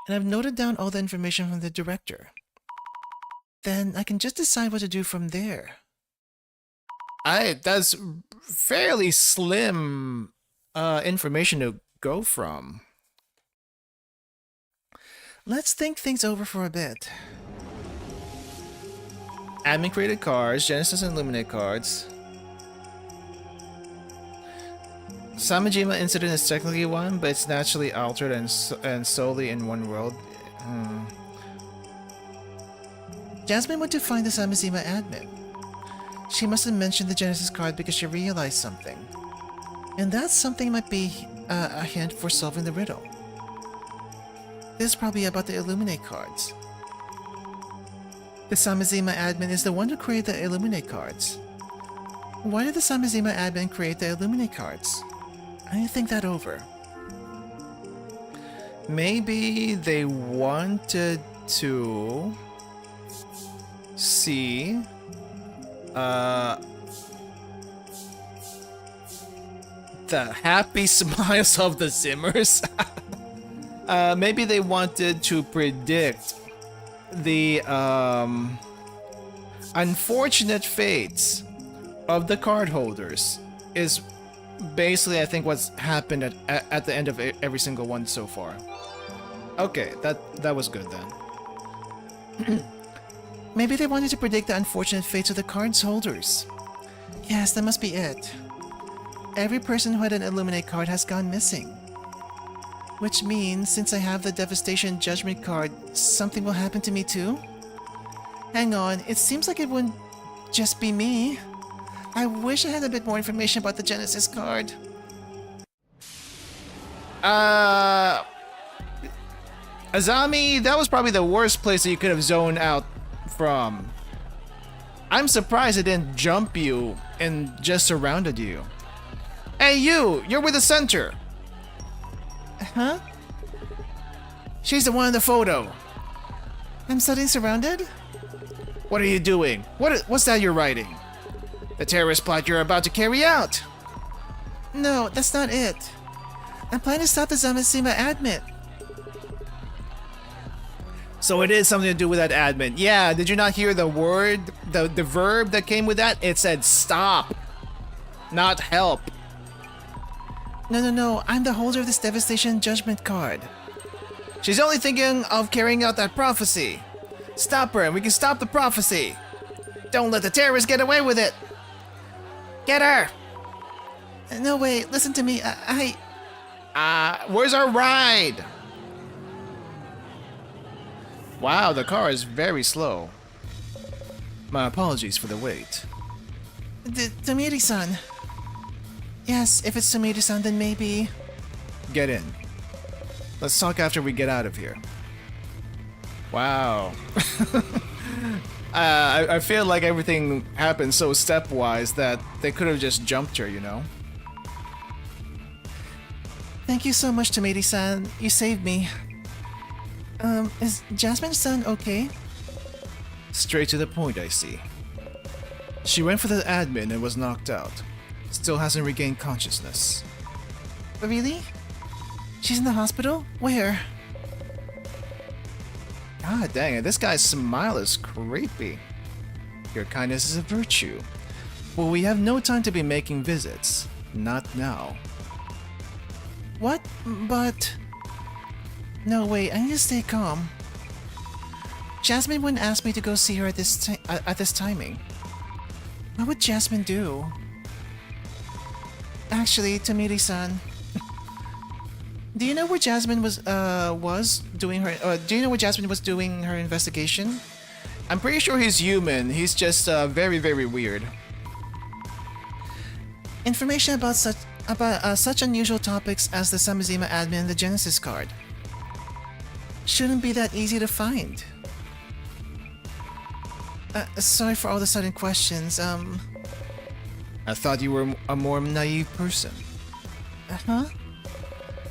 S2: And I've noted down all the information from the director. Then I can just decide what to do from there.
S1: That's fairly slim information to go from.
S2: Let's think things over for a bit.
S1: Admin created cards, Genesis and Illuminate cards. Samajima incident is technically one, but it's naturally altered and solely in one world.
S2: Jasmine went to find the Samazima admin. She must have mentioned the Genesis card because she realized something. And that something might be a hint for solving the riddle. This is probably about the Illuminate cards. The Samazima admin is the one who created the Illuminate cards. Why did the Samazima admin create the Illuminate cards? I need to think that over.
S1: Maybe they wanted to see the happy smiles of the Zimmers. Maybe they wanted to predict the unfortunate fates of the card holders. Is basically, I think, what's happened at the end of every single one so far. Okay, that was good then.
S2: Maybe they wanted to predict the unfortunate fates of the cards holders. Yes, that must be it. Every person who had an Illuminate card has gone missing. Which means, since I have the Devastation Judgment card, something will happen to me too? Hang on, it seems like it wouldn't just be me. I wish I had a bit more information about the Genesis card.
S1: Azami, that was probably the worst place that you could have zoned out from. I'm surprised it didn't jump you and just surrounded you. Hey you're with the center.
S2: Huh?
S1: She's the one in the photo.
S2: I'm suddenly surrounded?
S1: What are you doing? What's that you're writing? The terrorist plot you're about to carry out.
S2: No, that's not it. I'm planning to stop the Zamazima admin.
S1: So it is something to do with that admin. Yeah, did you not hear the word, the verb that came with that? It said stop, not help.
S2: No, I'm the holder of this Devastation Judgment card.
S1: She's only thinking of carrying out that prophecy. Stop her and we can stop the prophecy. Don't let the terrorists get away with it. Get her!
S2: No, wait, listen to me,
S1: Where's our ride? Wow, the car is very slow. My apologies for the wait.
S2: Tamiri-san. Yes, if it's Tamiri-san, then maybe...
S1: Get in. Let's talk after we get out of here. Wow. I feel like everything happened so stepwise that they could have just jumped her, you know?
S2: Thank you so much, Tamiri-san. You saved me. Is Jasmine-san okay?
S1: Straight to the point, I see. She went for the admin and was knocked out. Still hasn't regained consciousness.
S2: Really? She's in the hospital? Where?
S1: God dang it, this guy's smile is creepy. Your kindness is a virtue. But we have no time to be making visits. Not now.
S2: What? But... No, wait, I need to stay calm. Jasmine wouldn't ask me to go see her at this timing. What would Jasmine do? Actually, Tamiri-san, do you know where Jasmine was doing her investigation?
S1: I'm pretty sure he's human. He's just very, very weird.
S2: Information about such unusual topics as the Samizima admin and the Genesis card. Shouldn't be that easy to find. Sorry for all the sudden questions,
S1: I thought you were a more naive person.
S2: Huh?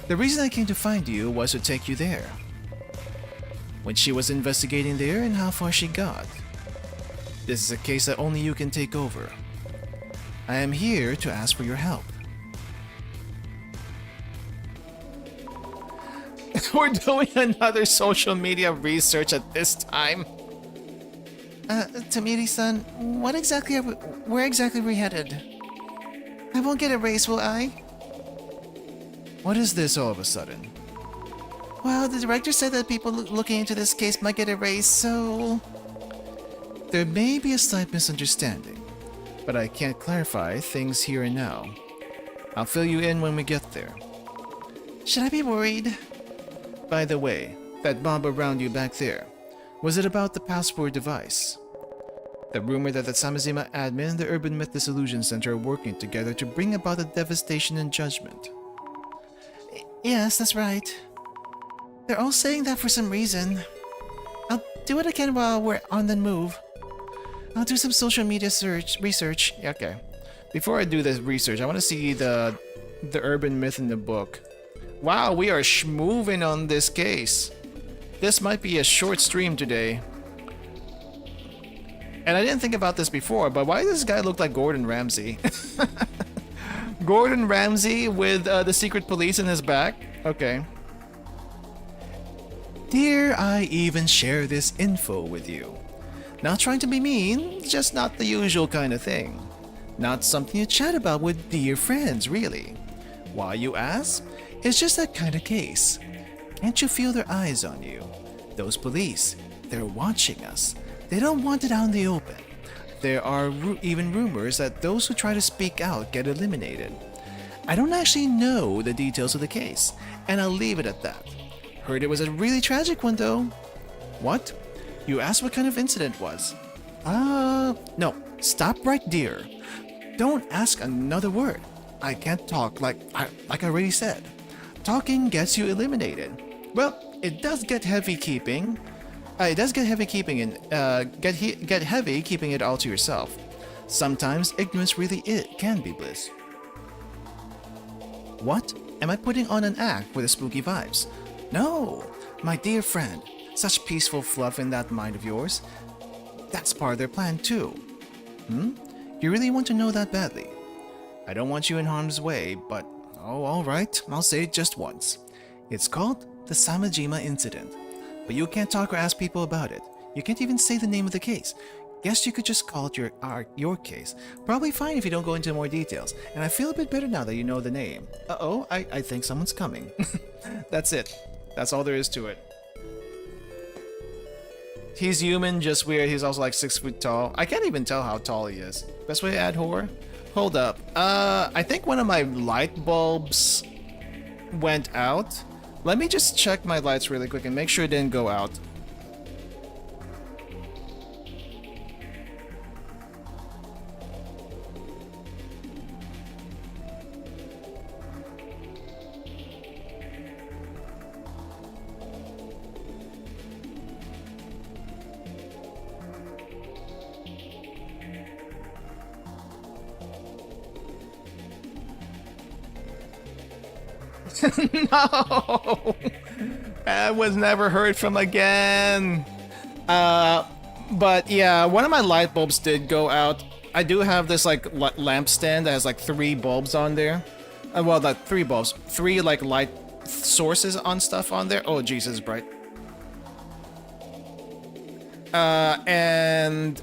S1: The reason I came to find you was to take you there. When she was investigating there and how far she got. This is a case that only you can take over. I am here to ask for your help. We're doing another social media research at this time.
S2: Tamiri-san, where exactly are we headed? I won't get erased, will I?
S1: What is this all of a sudden?
S2: Well, the director said that people looking into this case might get erased, so...
S1: There may be a slight misunderstanding, but I can't clarify things here and now. I'll fill you in when we get there.
S2: Should I be worried?
S1: By the way, that mob around you back there, was it about the password device? The rumor that the Samizima admin and the Urban Myth Dissolution Center are working together to bring about a devastation and judgment.
S2: Yes, that's right. They're all saying that for some reason. I'll do what I can while we're on the move. I'll do some social media research.
S1: Yeah, okay. Before I do this research, I want to see the urban myth in the book. Wow, we are schmoving on this case. This might be a short stream today. And I didn't think about this before, but why does this guy look like Gordon Ramsay? Gordon Ramsay with the secret police in his back? Okay. Dare I even share this info with you? Not trying to be mean, just not the usual kind of thing. Not something you chat about with dear friends, really. Why, you ask? It's just that kind of case. Can't you feel their eyes on you? Those police, they're watching us. They don't want it out in the open. There are even rumors that those who try to speak out get eliminated. I don't actually know the details of the case, and I'll leave it at that. Heard it was a really tragic one, though. What? You asked what kind of incident was? No. Stop right there. Don't ask another word. I can't talk like I already said. Talking gets you eliminated. Well, it does get heavy keeping. It does get heavy keeping get heavy keeping it all to yourself. Sometimes ignorance really can be bliss. What? Am I putting on an act with the spooky vibes? No, my dear friend. Such peaceful fluff in that mind of yours. That's part of their plan too. You really want to know that badly? I don't want you in harm's way, but oh, alright, I'll say it just once. It's called the Samijima incident. But you can't talk or ask people about it. You can't even say the name of the case. Guess you could just call it your case. Probably fine if you don't go into more details. And I feel a bit better now that you know the name. Uh-oh, I think someone's coming. That's it. That's all there is to it. He's human, just weird. He's also like 6 foot tall. I can't even tell how tall he is. Best way to add horror? Hold up. I think one of my light bulbs went out. Let me just check my lights really quick and make sure it didn't go out. No! I was never heard from again. But yeah, one of my light bulbs did go out. I do have this like lamp stand that has like 3 bulbs on there. Well, not 3 bulbs, 3 like light sources on stuff on there. Oh, Jesus, bright. And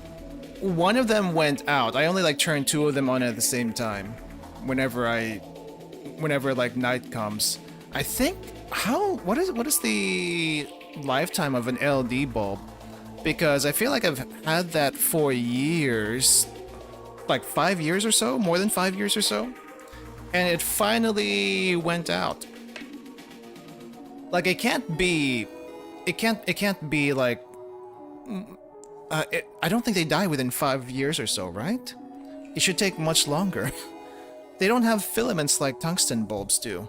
S1: one of them went out. I only like turned 2 of them on at the same time. Whenever like night comes. I think what is the lifetime of an LED bulb? Because I feel like I've had that for years, like 5 years or so, more than 5 years or so, and it finally went out. Like it can't be like I don't think they die within 5 years or so, right? It should take much longer. They don't have filaments like tungsten bulbs do.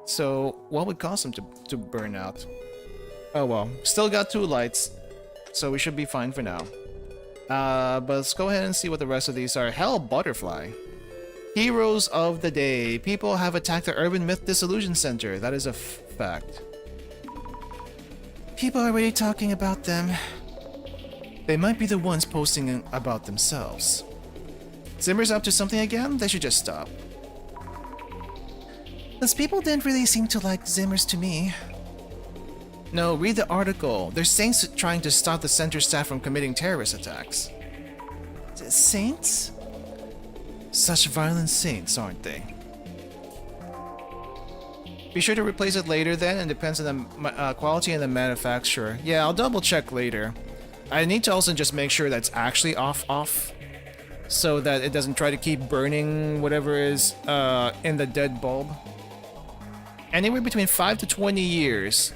S1: So, what would cause them to burn out? Oh well, still got 2 lights, so we should be fine for now. But let's go ahead and see what the rest of these are. Hell, Butterfly. Heroes of the day. People have attacked the Urban Myth Dissolution Center. That is a fact.
S2: People are already talking about them.
S1: They might be the ones posting about themselves. Zimmer's up to something again? They should just stop.
S2: Those people didn't really seem to like Zimmers to me.
S1: No, read the article. They're saints trying to stop the center staff from committing terrorist attacks.
S2: Saints?
S1: Such violent saints, aren't they? Be sure to replace it later then, and depends on the quality and the manufacturer. Yeah, I'll double check later. I need to also just make sure that's actually off, so that it doesn't try to keep burning whatever is in the dead bulb. Anywhere between 5 to 20 years.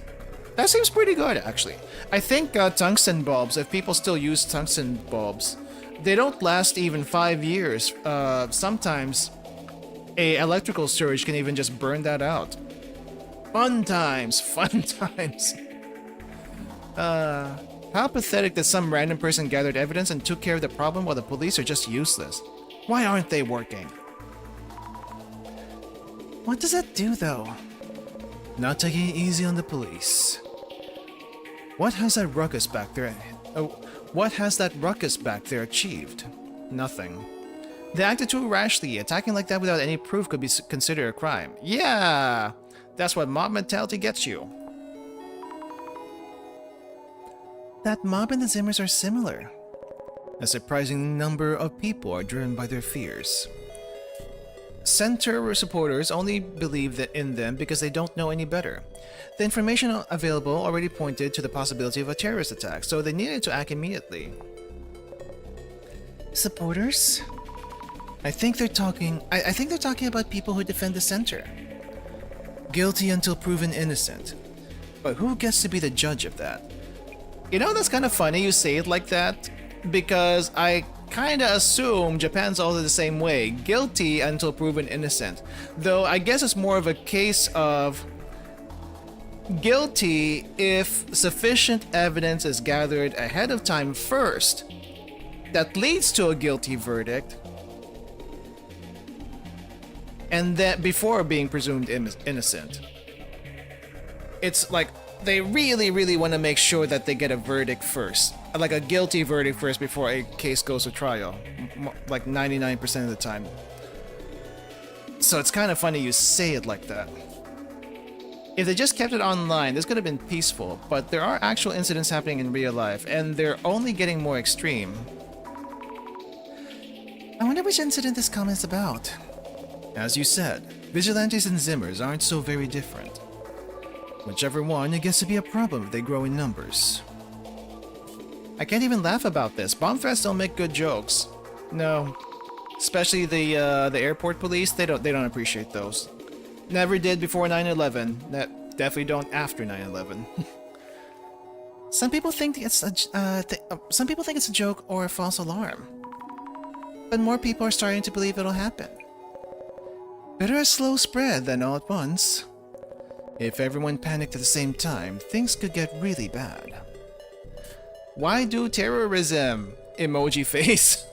S1: That seems pretty good, actually. I think tungsten bulbs, if people still use tungsten bulbs, they don't last even 5 years. Sometimes a electrical surge can even just burn that out. Fun times, fun times. How pathetic that some random person gathered evidence and took care of the problem while the police are just useless. Why aren't they working?
S2: What does that do, though?
S1: Not taking it easy on the police. What has that ruckus back there? Oh, what has that ruckus back there achieved? Nothing. They acted too rashly. Attacking like that without any proof could be considered a crime. Yeah, that's what mob mentality gets you.
S2: That mob and the Zimmers are similar.
S1: A surprising number of people are driven by their fears. Center supporters only believe in them because they don't know any better. The information available already pointed to the possibility of a terrorist attack, so they needed to act immediately.
S2: Supporters?
S1: I think they're talking about people who defend the center. Guilty until proven innocent. But who gets to be the judge of that? You know, that's kind of funny you say it like that, because I kinda assume Japan's all the same way. Guilty until proven innocent. Though I guess it's more of a case of guilty if sufficient evidence is gathered ahead of time first that leads to a guilty verdict, and that before being presumed innocent. It's like they really want to make sure that they get a verdict first, like a guilty verdict first before a case goes to trial, like 99% of the time. So it's kind of funny you say it like that. If they just kept it online, this could have been peaceful, but there are actual incidents happening in real life, and they're only getting more extreme.
S2: I wonder which incident this comment is about.
S1: As you said, vigilantes and Zimmers aren't so very different. Whichever one, it gets to be a problem if they grow in numbers. I can't even laugh about this. Bomb threats don't make good jokes. No. Especially the airport police, they don't appreciate those. Never did before 9/11. Definitely don't after 9/11.
S2: Some people think it's a joke or a false alarm. But more people are starting to believe it'll happen.
S1: Better a slow spread than all at once. If everyone panicked at the same time, things could get really bad. Why do terrorism? Emoji face.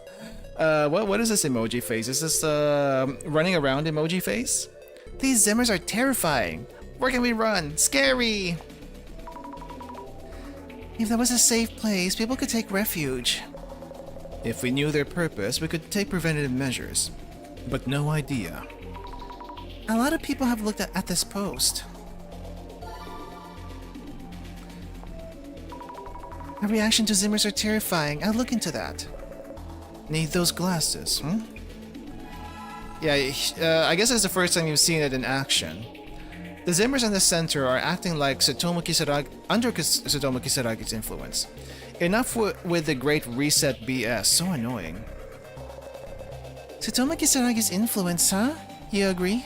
S1: What is this emoji face? Is this running around emoji face?
S2: These Zimmers are terrifying. Where can we run? Scary! If there was a safe place, people could take refuge.
S1: If we knew their purpose, we could take preventative measures. But no idea.
S2: A lot of people have looked at this post. A reaction to Zimmers are terrifying. I'll look into that.
S1: Need those glasses, hmm? Yeah, I guess it's the first time you've seen it in action. The Zimmers in the center are acting like under Tsutomu Kisaragi's influence. Enough with the Great Reset BS, so annoying.
S2: Tsutomu Kisaragi's influence, huh? You agree?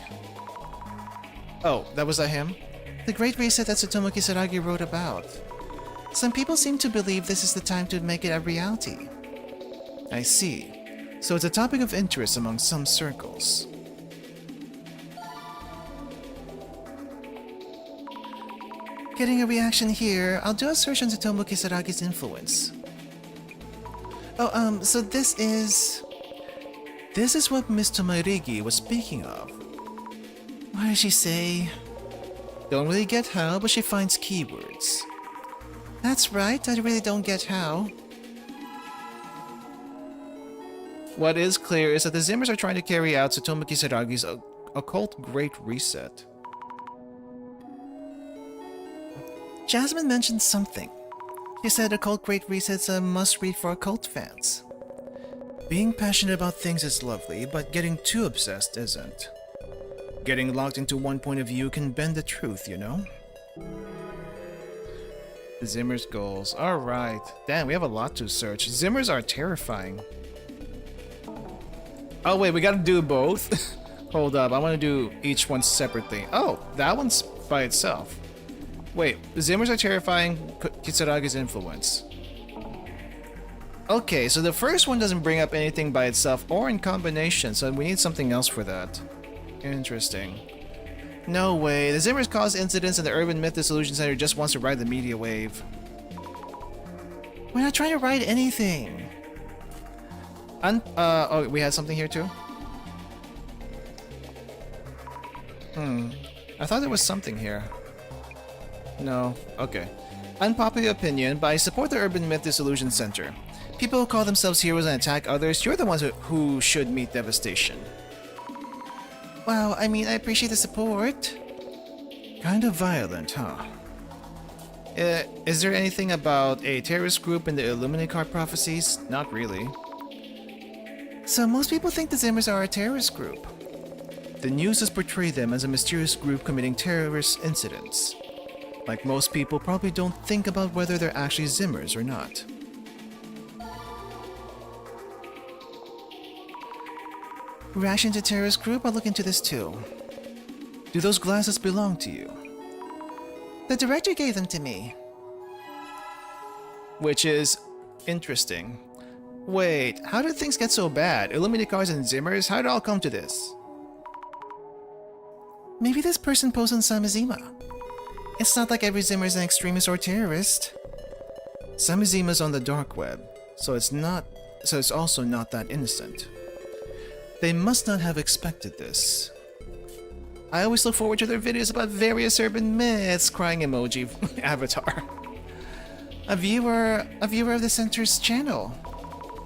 S1: Oh, that was him?
S2: The Great Reset that Tsutomu Kisaragi wrote about. Some people seem to believe this is the time to make it a reality.
S1: I see. So it's a topic of interest among some circles.
S2: Getting a reaction here, I'll do a search on Tsutomu Kisaragi's influence. Oh, so this is what Miss Tomarigi was speaking of. What did she say? Don't really get how, but she finds keywords. That's right, I really don't get how.
S1: What is clear is that the Zimmers are trying to carry out Tsutomu Kisaragi's occult Great Reset.
S2: Jasmine mentioned something. She said Occult Great Reset's a must-read for occult fans.
S1: Being passionate about things is lovely, but getting too obsessed isn't. Getting locked into one point of view can bend the truth, you know? The Zimmer's goals. Alright. Damn, we have a lot to search. Zimmers are terrifying. Oh wait, we gotta do both? Hold up, I wanna do each one separately. Oh, that one's by itself. Wait, the Zimmers are terrifying, Kisaragi's influence. Okay, so the first one doesn't bring up anything by itself or in combination, so we need something else for that. Interesting. No way, the Zimmers cause incidents and the Urban Myth Dissolution Center just wants to ride the media wave.
S2: We're not trying to ride anything.
S1: Oh, we had something here too? I thought there was something here. No, okay. Unpopular opinion, but I support the Urban Myth Dissolution Center. People who call themselves heroes and attack others, you're the ones who should meet devastation.
S2: Well, I mean, I appreciate the support.
S1: Kind of violent, huh? Is there anything about a terrorist group in the Illuminati card prophecies? Not really.
S2: So most people think the Zimmers are a terrorist group.
S1: The news has portrayed them as a mysterious group committing terrorist incidents. Like most people probably don't think about whether they're actually Zimmers or not.
S2: Reaction to terrorist group? I'll look into this too.
S1: Do those glasses belong to you?
S2: The director gave them to me.
S1: Which is interesting. Wait, how did things get so bad? Illuminati cars and Zimmers? How did it all come to this?
S2: Maybe this person posed on Samizima. It's not like every Zimmer is an extremist or terrorist.
S1: Samizima's on the dark web, so it's also not that innocent. They must not have expected this. I always look forward to their videos about various urban myths, crying emoji avatar.
S2: A viewer of the center's channel.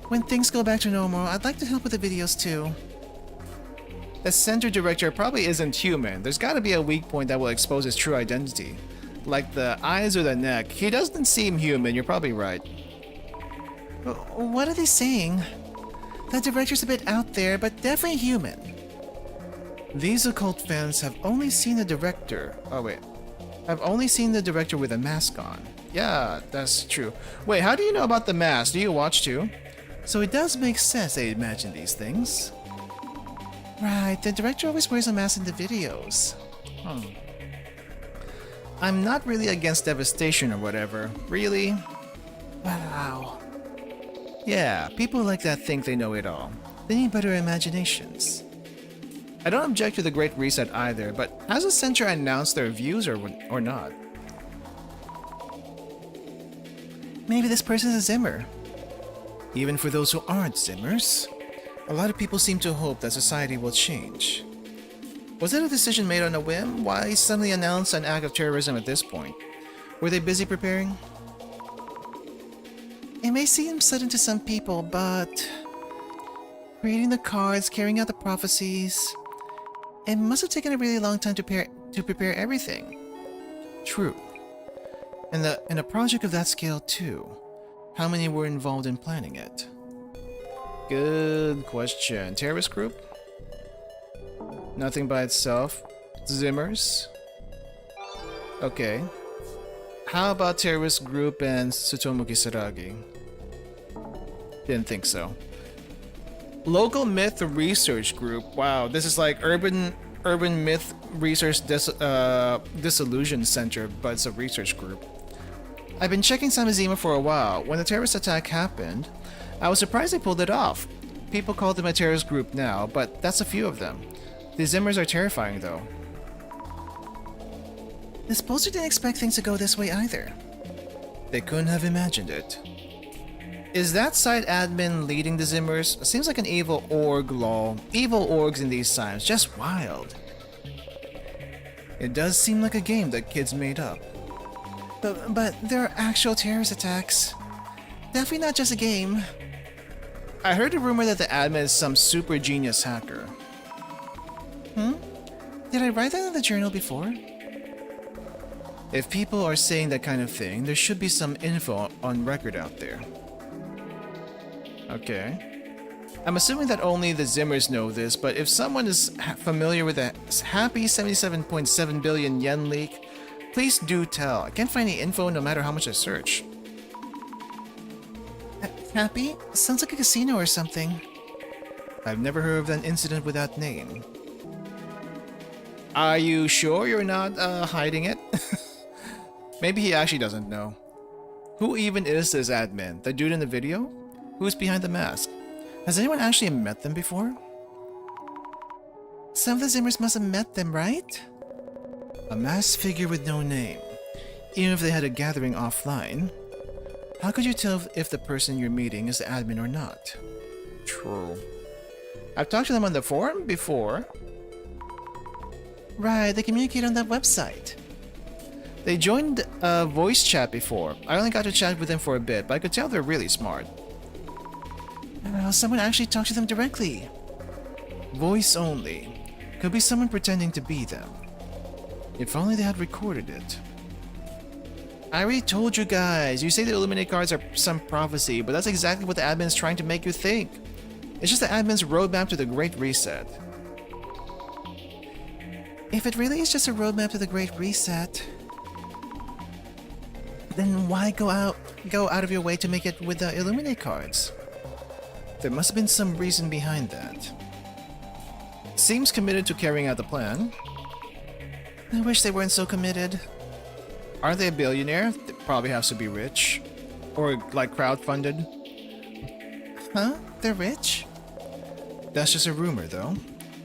S2: When things go back to normal, I'd like to help with the videos too.
S1: The center director probably isn't human. There's gotta be a weak point that will expose his true identity. Like the eyes or the neck. He doesn't seem human, you're probably right.
S2: What are they saying? The director's a bit out there, but definitely human.
S1: These occult fans have only seen the director. Oh wait. I've only seen the director with a mask on. Yeah, that's true. Wait, how do you know about the mask? Do you watch too? So it does make sense they imagine these things.
S2: Right, the director always wears a mask in the videos.
S1: I'm not really against devastation or whatever. Really?
S2: Wow.
S1: Yeah, people like that think they know it all. They need better imaginations. I don't object to the Great Reset either, but has the center announced their views or not?
S2: Maybe this person's a Zimmer.
S1: Even for those who aren't Zimmers, a lot of people seem to hope that society will change. Was it a decision made on a whim? Why suddenly announce an act of terrorism at this point? Were they busy preparing?
S2: It may seem sudden to some people, but creating the cards, carrying out the prophecies, it must have taken a really long time to prepare everything.
S1: True. And a project of that scale too. How many were involved in planning it? Good question. Terrorist group? Nothing by itself. Zimmers? Okay. How about terrorist group and Tsutomu Kisaragi? Didn't think so. Local myth research group. Wow, this is like urban myth research dissolution center, but it's a research group. I've been checking Samizima for a while. When the terrorist attack happened, I was surprised they pulled it off. People call them a terrorist group now, but that's a few of them. The Zimmers are terrifying, though.
S2: This poster didn't expect things to go this way either.
S1: They couldn't have imagined it. Is that site admin leading the Zimmers? Seems like an evil org, lol. Evil orgs in these times, just wild. It does seem like a game that kids made up.
S2: But there are actual terrorist attacks. Definitely not just a game.
S1: I heard a rumor that the admin is some super genius hacker.
S2: Did I write that in the journal before?
S1: If people are saying that kind of thing, there should be some info on record out there. Okay. I'm assuming that only the Zimmers know this, but if someone is familiar with the happy 77.7 billion yen leak, please do tell. I can't find any info no matter how much I search.
S2: Happy? Sounds like a casino or something.
S1: I've never heard of an incident with that name. Are you sure you're not hiding it? Maybe he actually doesn't know. Who even is this admin? The dude in the video? Who's behind the mask? Has anyone actually met them before?
S2: Some of the Zimmers must have met them, right?
S1: A masked figure with no name. Even if they had a gathering offline, how could you tell if the person you're meeting is the admin or not? True. I've talked to them on the forum before.
S2: Right, they communicate on that website.
S1: They joined a voice chat before. I only got to chat with them for a bit, but I could tell they're really smart.
S2: Someone actually talked to them directly.
S1: Voice only. Could be someone pretending to be them. If only they had recorded it. I already told you guys, you say the Illuminate cards are some prophecy, but that's exactly what the admin is trying to make you think. It's just the admin's roadmap to the Great Reset.
S2: If it really is just a roadmap to the Great Reset, then why go out of your way to make it with the Illuminate cards?
S1: There must have been some reason behind that. Seems committed to carrying out the plan.
S2: I wish they weren't so committed.
S1: Aren't they a billionaire? They probably have to be rich. Or like crowdfunded.
S2: Huh? They're rich?
S1: That's just a rumor though.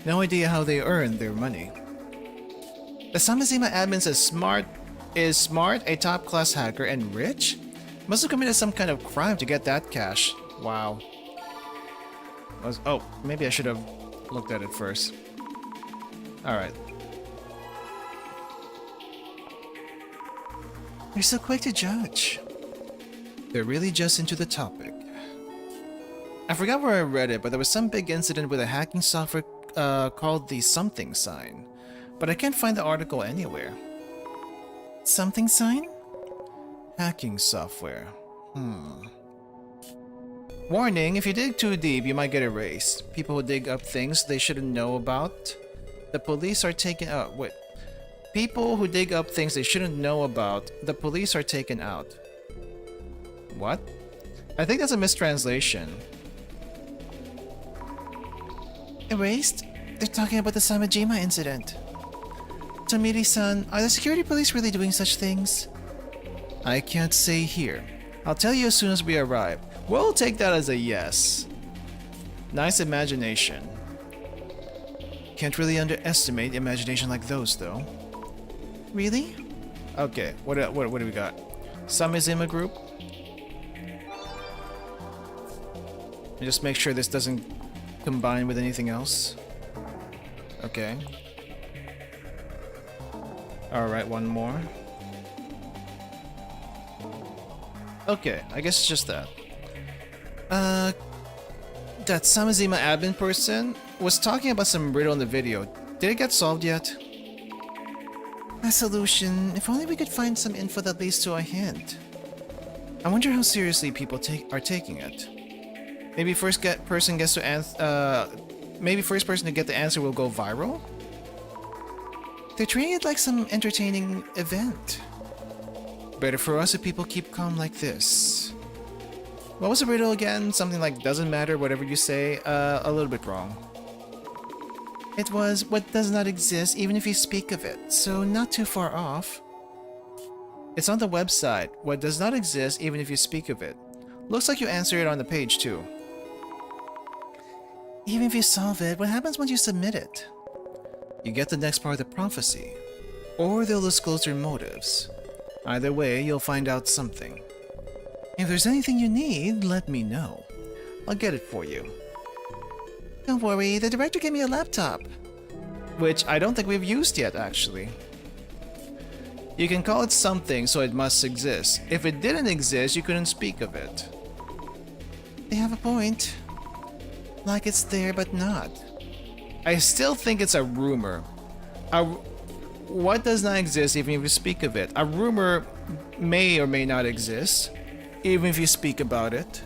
S1: No idea how they earn their money. The Samizima admin is smart, a top-class hacker, and rich? Must have committed some kind of crime to get that cash. Wow. Oh, maybe I should have looked at it first. Alright.
S2: You're so quick to judge.
S1: They're really just into the topic. I forgot where I read it, but there was some big incident with a hacking software called the something sign. But I can't find the article anywhere.
S2: Something sign?
S1: Hacking software. Warning, if you dig too deep, you might get erased. People who dig up things they shouldn't know about. The police are taken out. Wait. People who dig up things they shouldn't know about. The police are taken out. What? I think that's a mistranslation.
S2: Erased? They're talking about the Samajima incident. Tomiri-san, are the security police really doing such things?
S1: I can't say here. I'll tell you as soon as we arrive. We'll take that as a yes. Nice imagination. Can't really underestimate imagination like those, though.
S2: Really?
S1: Okay, what do we got? Samizima group? Just make sure this doesn't combine with anything else. Okay. Alright, one more. Okay, I guess it's just that. That Samizima admin person was talking about some riddle in the video. Did it get solved yet?
S2: Dissolution. If only we could find some info that leads to a hint.
S1: I wonder how seriously people are taking it. Maybe first person to get the answer will go viral?
S2: They're treating it like some entertaining event.
S1: Better for us if people keep calm like this. What was the riddle again? Something like doesn't matter whatever you say. A little bit wrong.
S2: It was what does not exist even if you speak of it, so not too far off.
S1: It's on the website. What does not exist even if you speak of it. Looks like you answer it on the page too.
S2: Even if you solve it, what happens once you submit it?
S1: You get the next part of the prophecy. Or they'll disclose their motives. Either way, you'll find out something.
S2: If there's anything you need,
S1: Let me know. I'll get it for you.
S2: don't worry, the director gave me a laptop.
S1: Which I don't think we've used yet, actually. You can call it something, so it must exist. If it didn't exist, you couldn't speak of it.
S2: They have a point. Like it's there, but not.
S1: I still think it's a rumor. What does not exist even if you speak of it? A rumor may or may not exist, even if you speak about it.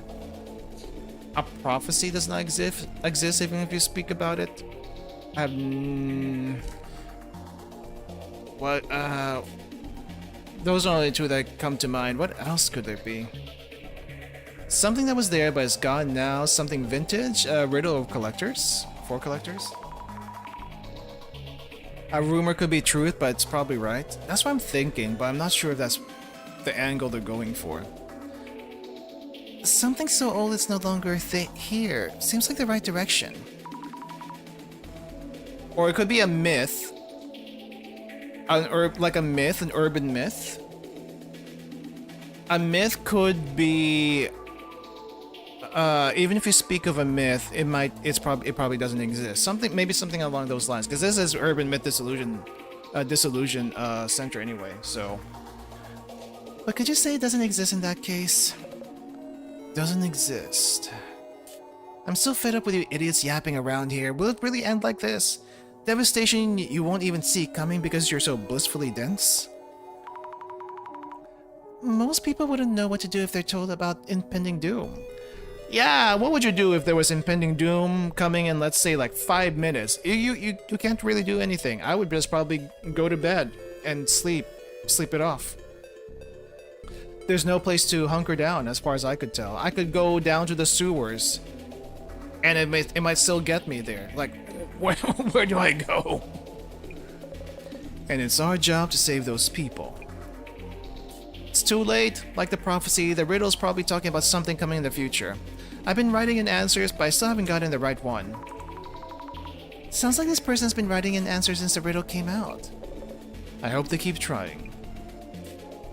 S1: A prophecy does not exist even if you speak about it. Those are only two that come to mind. What else could there be? Something that was there but is gone now. Something vintage. A riddle of collectors. For collectors. A rumor could be truth, but it's probably right. That's what I'm thinking, but I'm not sure if that's the angle they're going for.
S2: Something so old it's no longer here. Seems like the right direction.
S1: Or it could be a myth. Like a myth, an urban myth. A myth could be... even if you speak of a myth, it probably doesn't exist. Maybe something along those lines, because this is urban myth dissolution center anyway. So,
S2: But could you say it doesn't exist in that case?
S1: doesn't exist.
S2: I'm so fed up with you idiots yapping around here. Will it really end like this? Devastation you won't even see coming because you're so blissfully dense? Most people wouldn't know what to do if they're told about impending doom.
S1: Yeah, what would you do if there was impending doom coming in, let's say, like 5 minutes? You can't really do anything. I would just probably go to bed and sleep it off. There's no place to hunker down, as far as I could tell. I could go down to the sewers, and it might still get me there. Like, where do I go? And it's our job to save those people. It's too late. Like the prophecy, the riddle's probably talking about something coming in the future. I've been writing in answers, but I still haven't gotten the right one.
S2: Sounds like this person's been writing in answers since the riddle came out.
S1: I hope they keep trying.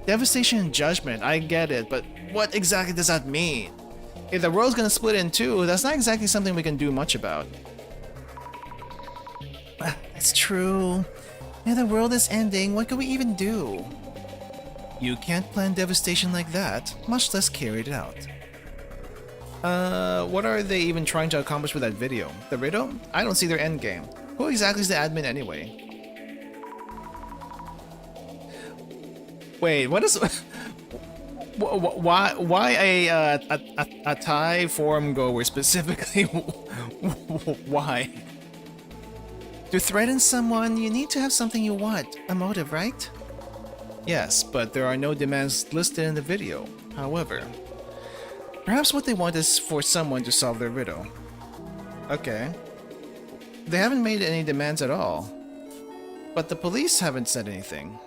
S1: Devastation and judgment, I get it, but what exactly does that mean? If the world's gonna split in two, that's not exactly something we can do much about.
S2: It's true. If the world is ending, what could we even do?
S1: You can't plan devastation like that, much less carry it out. What are they even trying to accomplish with that video? The riddle? I don't see their endgame. Who exactly is the admin anyway? Wait, what is... Why a Thai forum goer specifically? Why?
S2: To threaten someone, you need to have something you want. A motive, right?
S1: Yes, but there are no demands listed in the video. However, perhaps what they want is for someone to solve their riddle. Okay. They haven't made any demands at all. But the police haven't said anything.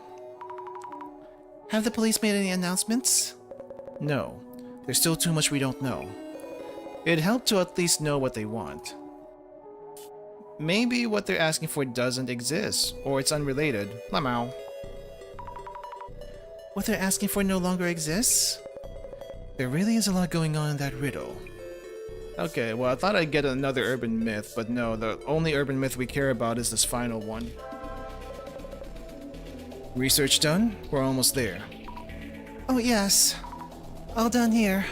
S2: Have the police made any announcements?
S1: No. There's still too much we don't know. It'd help to at least know what they want. Maybe what they're asking for doesn't exist, or it's unrelated. Lamau.
S2: What they're asking for no longer exists?
S1: There really is a lot going on in that riddle. Okay, well I thought I'd get another urban myth, but no, the only urban myth we care about is this final one. Research done? We're almost there.
S2: Oh yes. All done here.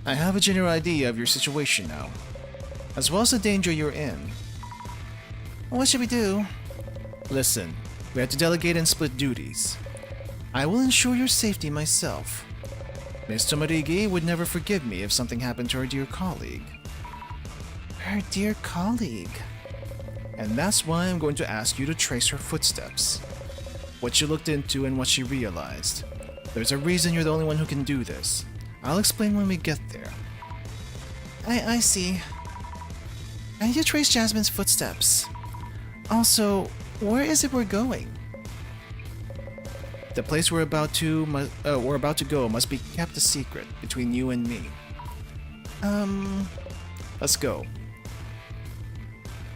S1: I have a general idea of your situation now, as well as the danger you're in.
S2: What should we do?
S1: Listen, we have to delegate and split duties. I will ensure your safety myself. Miss Tomarigi would never forgive me if something happened to her dear colleague.
S2: Her dear colleague.
S1: And that's why I'm going to ask you to trace her footsteps. What she looked into and what she realized. There's a reason you're the only one who can do this. I'll explain when we get there.
S2: I see. I need to trace Jasmine's footsteps. Also, where is it we're going?
S1: The place we're about to go must be kept a secret between you and me. Let's go.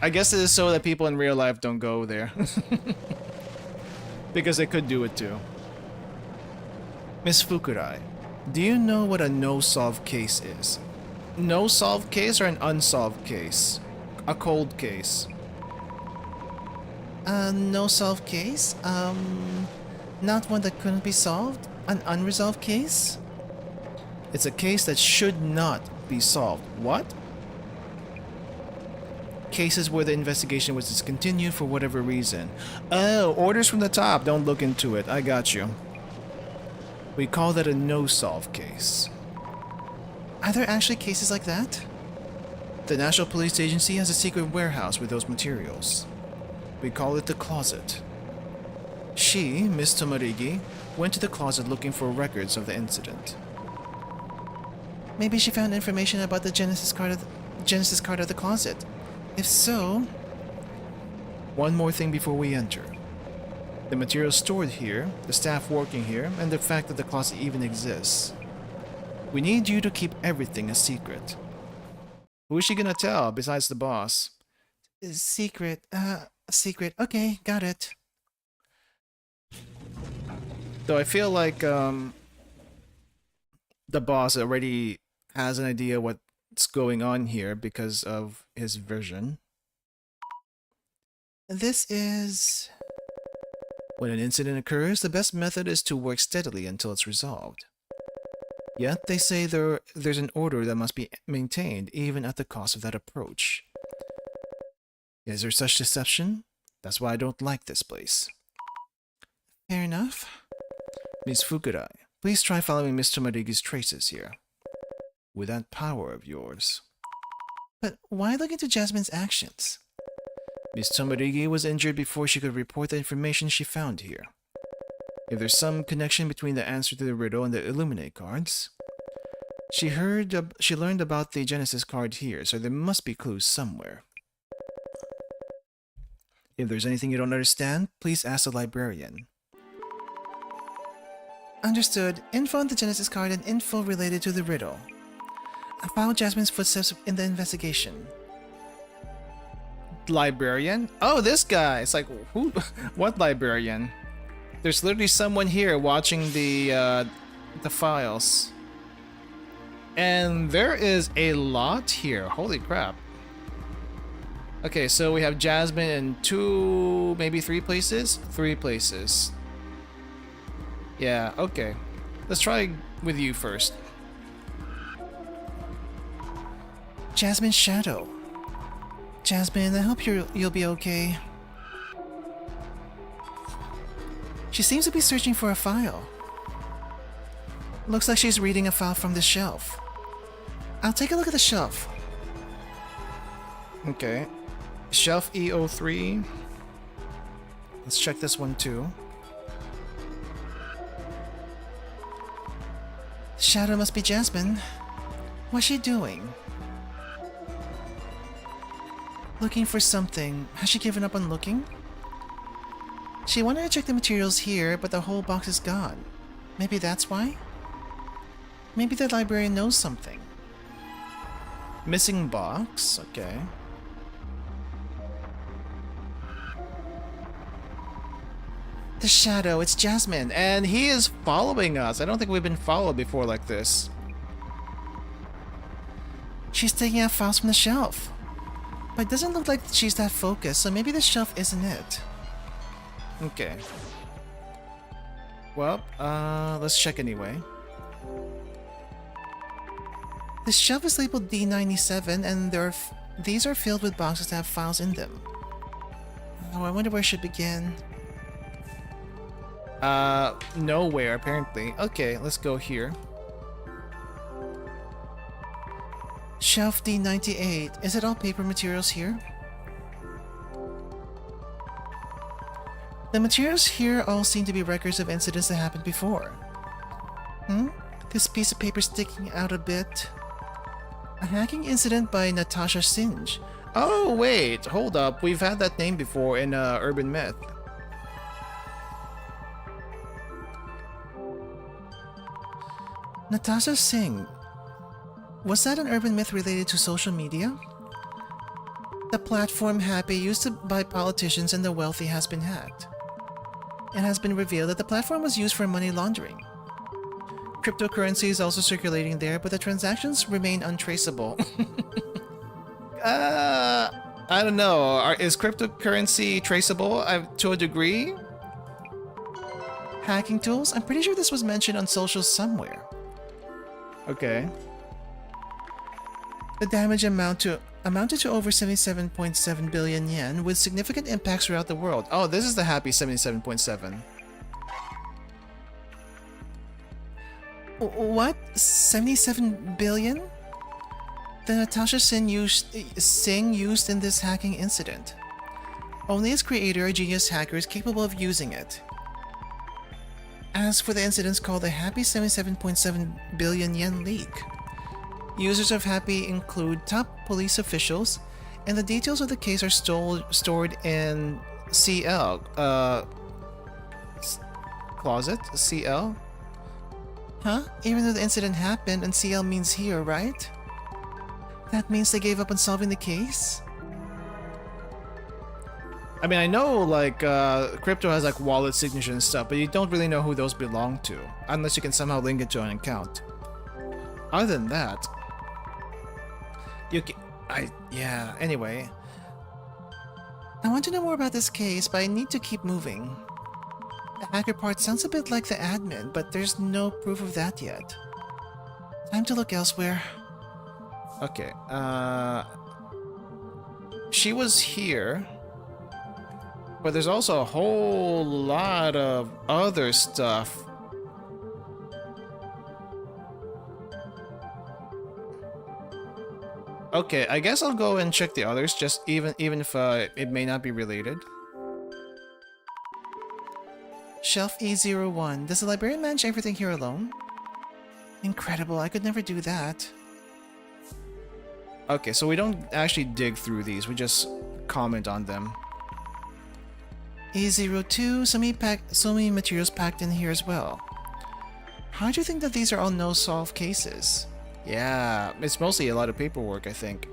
S1: I guess it is so that people in real life don't go there. Because they could do it too. Miss Fukurai, do you know what a no-solve case is? No-solve case or an unsolved case? A cold case?
S2: No solved case? Not one that couldn't be solved? An unresolved case?
S1: It's a case that should not be solved. What? Cases where the investigation was discontinued for whatever reason. Oh, orders from the top. Don't look into it. I got you. We call that a no-solve case.
S2: Are there actually cases like that?
S1: The National Police Agency has a secret warehouse with those materials. We call it the closet. She, Miss Tomarigi, went to the closet looking for records of the incident.
S2: Maybe she found information about the Genesis card of the closet. If so...
S1: One more thing before we enter. The materials stored here, the staff working here, and the fact that the closet even exists. We need you to keep everything a secret. Who is she gonna tell besides the boss?
S2: Secret. Secret. Okay, got it.
S1: Though I feel like the boss already has an idea what's going on here because of his vision.
S2: This is...
S1: When an incident occurs, the best method is to work steadily until it's resolved. Yet, they say there's an order that must be maintained even at the cost of that approach. Is there such deception? That's why I don't like this place.
S2: Fair enough.
S1: Miss Fukurai, please try following Miss Tomarigi's traces here. With that power of yours.
S2: But why look into Jasmine's actions?
S1: Miss Tomarigi was injured before she could report the information she found here. If there's some connection between the answer to the riddle and the Illuminate cards, she learned about the Genesis card here, so there must be clues somewhere. If there's anything you don't understand, please ask the librarian.
S2: Understood. Info on the Genesis card and info related to the riddle. I followed Jasmine's footsteps in the investigation.
S1: Librarian? Oh, this guy! It's like, who? What librarian? There's literally someone here watching the files. And there is a lot here. Holy crap. Okay, so we have Jasmine in 2, maybe 3 places? 3 places. Yeah, okay. Let's try with you first.
S2: Jasmine's shadow. Jasmine, I hope you'll be okay. She seems to be searching for a file. Looks like she's reading a file from the shelf. I'll take a look at the shelf.
S1: Okay. Shelf E03. Let's check this one too.
S2: Shadow must be Jasmine. What's she doing? Looking for something. Has she given up on looking? She wanted to check the materials here, but the whole box is gone. Maybe that's why? Maybe the librarian knows something.
S1: Missing box, okay.
S2: The shadow, it's Jasmine.
S1: And he is following us. I don't think we've been followed before like this.
S2: She's taking out files from the shelf. But it doesn't look like she's that focused, so maybe the shelf isn't it.
S1: Okay. Well, let's check anyway.
S2: The shelf is labeled D97, and these are filled with boxes that have files in them. Oh, I wonder where I should begin.
S1: Nowhere, apparently. Okay, let's go here.
S2: Shelf D98. Is it all paper materials here? The materials here all seem to be records of incidents that happened before. This piece of paper sticking out a bit. A hacking incident by Natasha Singe.
S1: Oh, wait, hold up. We've had that name before in Urban Myth.
S2: Natasha Singh. Was that an urban myth related to social media? The platform Happy used by politicians and the wealthy has been hacked. It has been revealed that the platform was used for money laundering. Cryptocurrency is also circulating there, but the transactions remain untraceable.
S1: I don't know. Is cryptocurrency traceable to a degree?
S2: Hacking tools? I'm pretty sure this was mentioned on social somewhere.
S1: Okay.
S2: The damage amounted to over 77.7 billion yen, with significant impacts throughout the world.
S1: Oh, this is the happy 77.7.
S2: What? 77 billion? The Natasha Singh used in this hacking incident. Only its creator, a genius hacker, is capable of using it. As for the incidents called the Happy 77.7 billion yen leak, users of Happy include top police officials, and the details of the case are stored in CL. Closet? CL? Huh? Even though the incident happened and CL means here, right? That means they gave up on solving the case?
S1: I mean, I know, like, crypto has, like, wallet signature and stuff, but you don't really know who those belong to, unless you can somehow link it to an account. Other than that, yeah, anyway.
S2: I want to know more about this case, but I need to keep moving. The hacker part sounds a bit like the admin, but there's no proof of that yet. Time to look elsewhere.
S1: Okay, she was here, but there's also a whole lot of other stuff. Okay, I guess I'll go and check the others, just even if it may not be related.
S2: Shelf E01. Does the librarian manage everything here alone? Incredible, I could never do that.
S1: Okay, so we don't actually dig through these, we just comment on them.
S2: E02, so many materials packed in here as well. How do you think that these are all no-solve cases?
S1: Yeah, it's mostly a lot of paperwork, I think.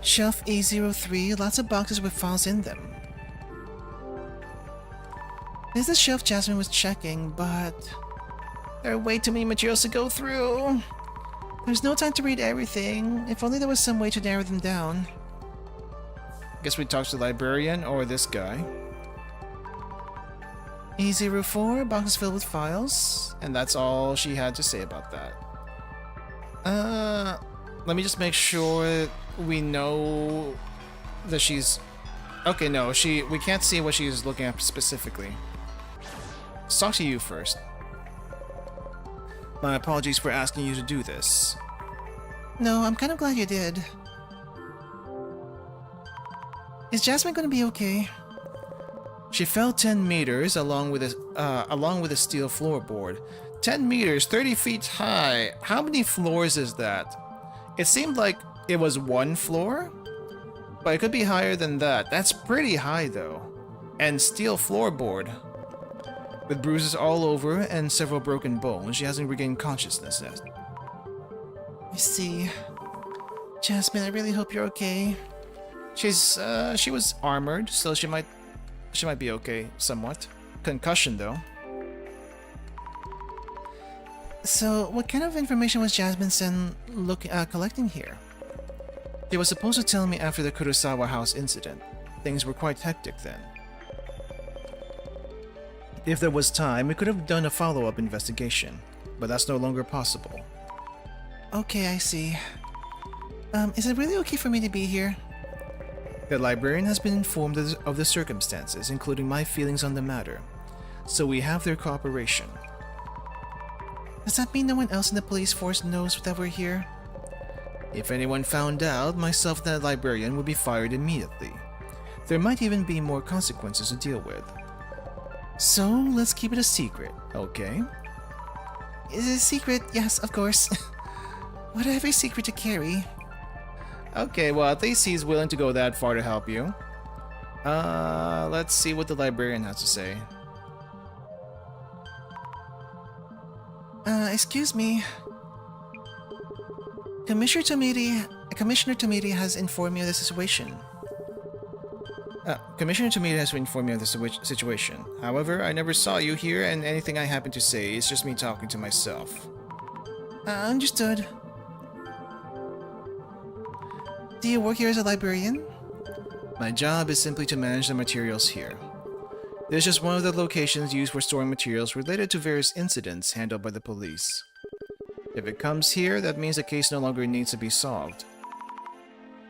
S2: Shelf A03, lots of boxes with files in them. This is the shelf Jasmine was checking, but there are way too many materials to go through. There's no time to read everything. If only there was some way to narrow them down.
S1: Guess we talk to the librarian or this guy.
S2: E04, boxes filled with files.
S1: And that's all she had to say about that. Let me just make sure we know that she's... Okay, no, we can't see what she's looking at specifically. Let's talk to you first. My apologies for asking you to do this.
S2: No, I'm kind of glad you did. Is Jasmine gonna be okay?
S1: She fell 10 meters along with a steel floorboard. 10 meters, 30 feet high. How many floors is that? It seemed like it was one floor, but it could be higher than that. That's pretty high though. And steel floorboard. With bruises all over and several broken bones, she hasn't regained consciousness yet.
S2: I see. Jasmine, I really hope you're okay.
S1: She was armored, so she might be okay, somewhat. Concussion, though.
S2: So, what kind of information was Jasmine collecting here?
S1: They were supposed to tell me after the Kurosawa house incident. Things were quite hectic then. If there was time, we could have done a follow-up investigation, but that's no longer possible.
S2: Okay, I see. Is it really okay for me to be here?
S1: The librarian has been informed of the circumstances, including my feelings on the matter, so we have their cooperation.
S2: Does that mean no one else in the police force knows that we're here?
S1: If anyone found out, myself and the librarian would be fired immediately. There might even be more consequences to deal with. So, let's keep it a secret, okay?
S2: Is it a secret? Yes, of course. What a heavy secret to carry.
S1: Okay, well, at least he's willing to go that far to help you. Let's see what the librarian has to say.
S2: Excuse me. Commissioner Tomiri has informed me of the situation.
S1: Commissioner Tomita has informed me of the situation. However, I never saw you here, and anything I happen to say is just me talking to myself.
S2: Understood. Do you work here as a librarian?
S1: My job is simply to manage the materials here. This is just one of the locations used for storing materials related to various incidents handled by the police. If it comes here, that means the case no longer needs to be solved.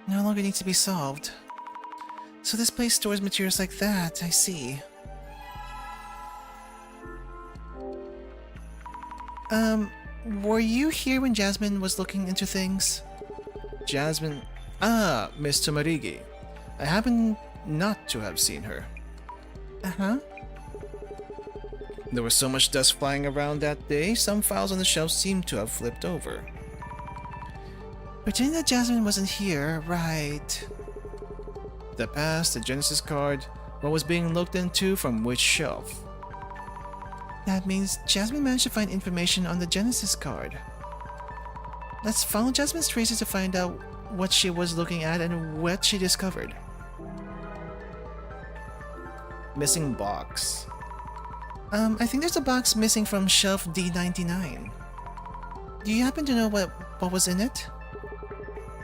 S2: No longer needs to be solved. So this place stores materials like that, I see. Were you here when Jasmine was looking into things?
S1: Jasmine? Ah, Miss Tomarigi. I happen not to have seen her.
S2: Uh-huh.
S1: There was so much dust flying around that day, some files on the shelf seemed to have flipped over.
S2: Pretending that Jasmine wasn't here, right.
S1: The past, the Genesis card, what was being looked into from which shelf.
S2: That means Jasmine managed to find information on the Genesis card. Let's follow Jasmine's traces to find out what she was looking at and what she discovered.
S1: Missing box.
S2: I think there's a box missing from shelf D99. Do you happen to know what was in it?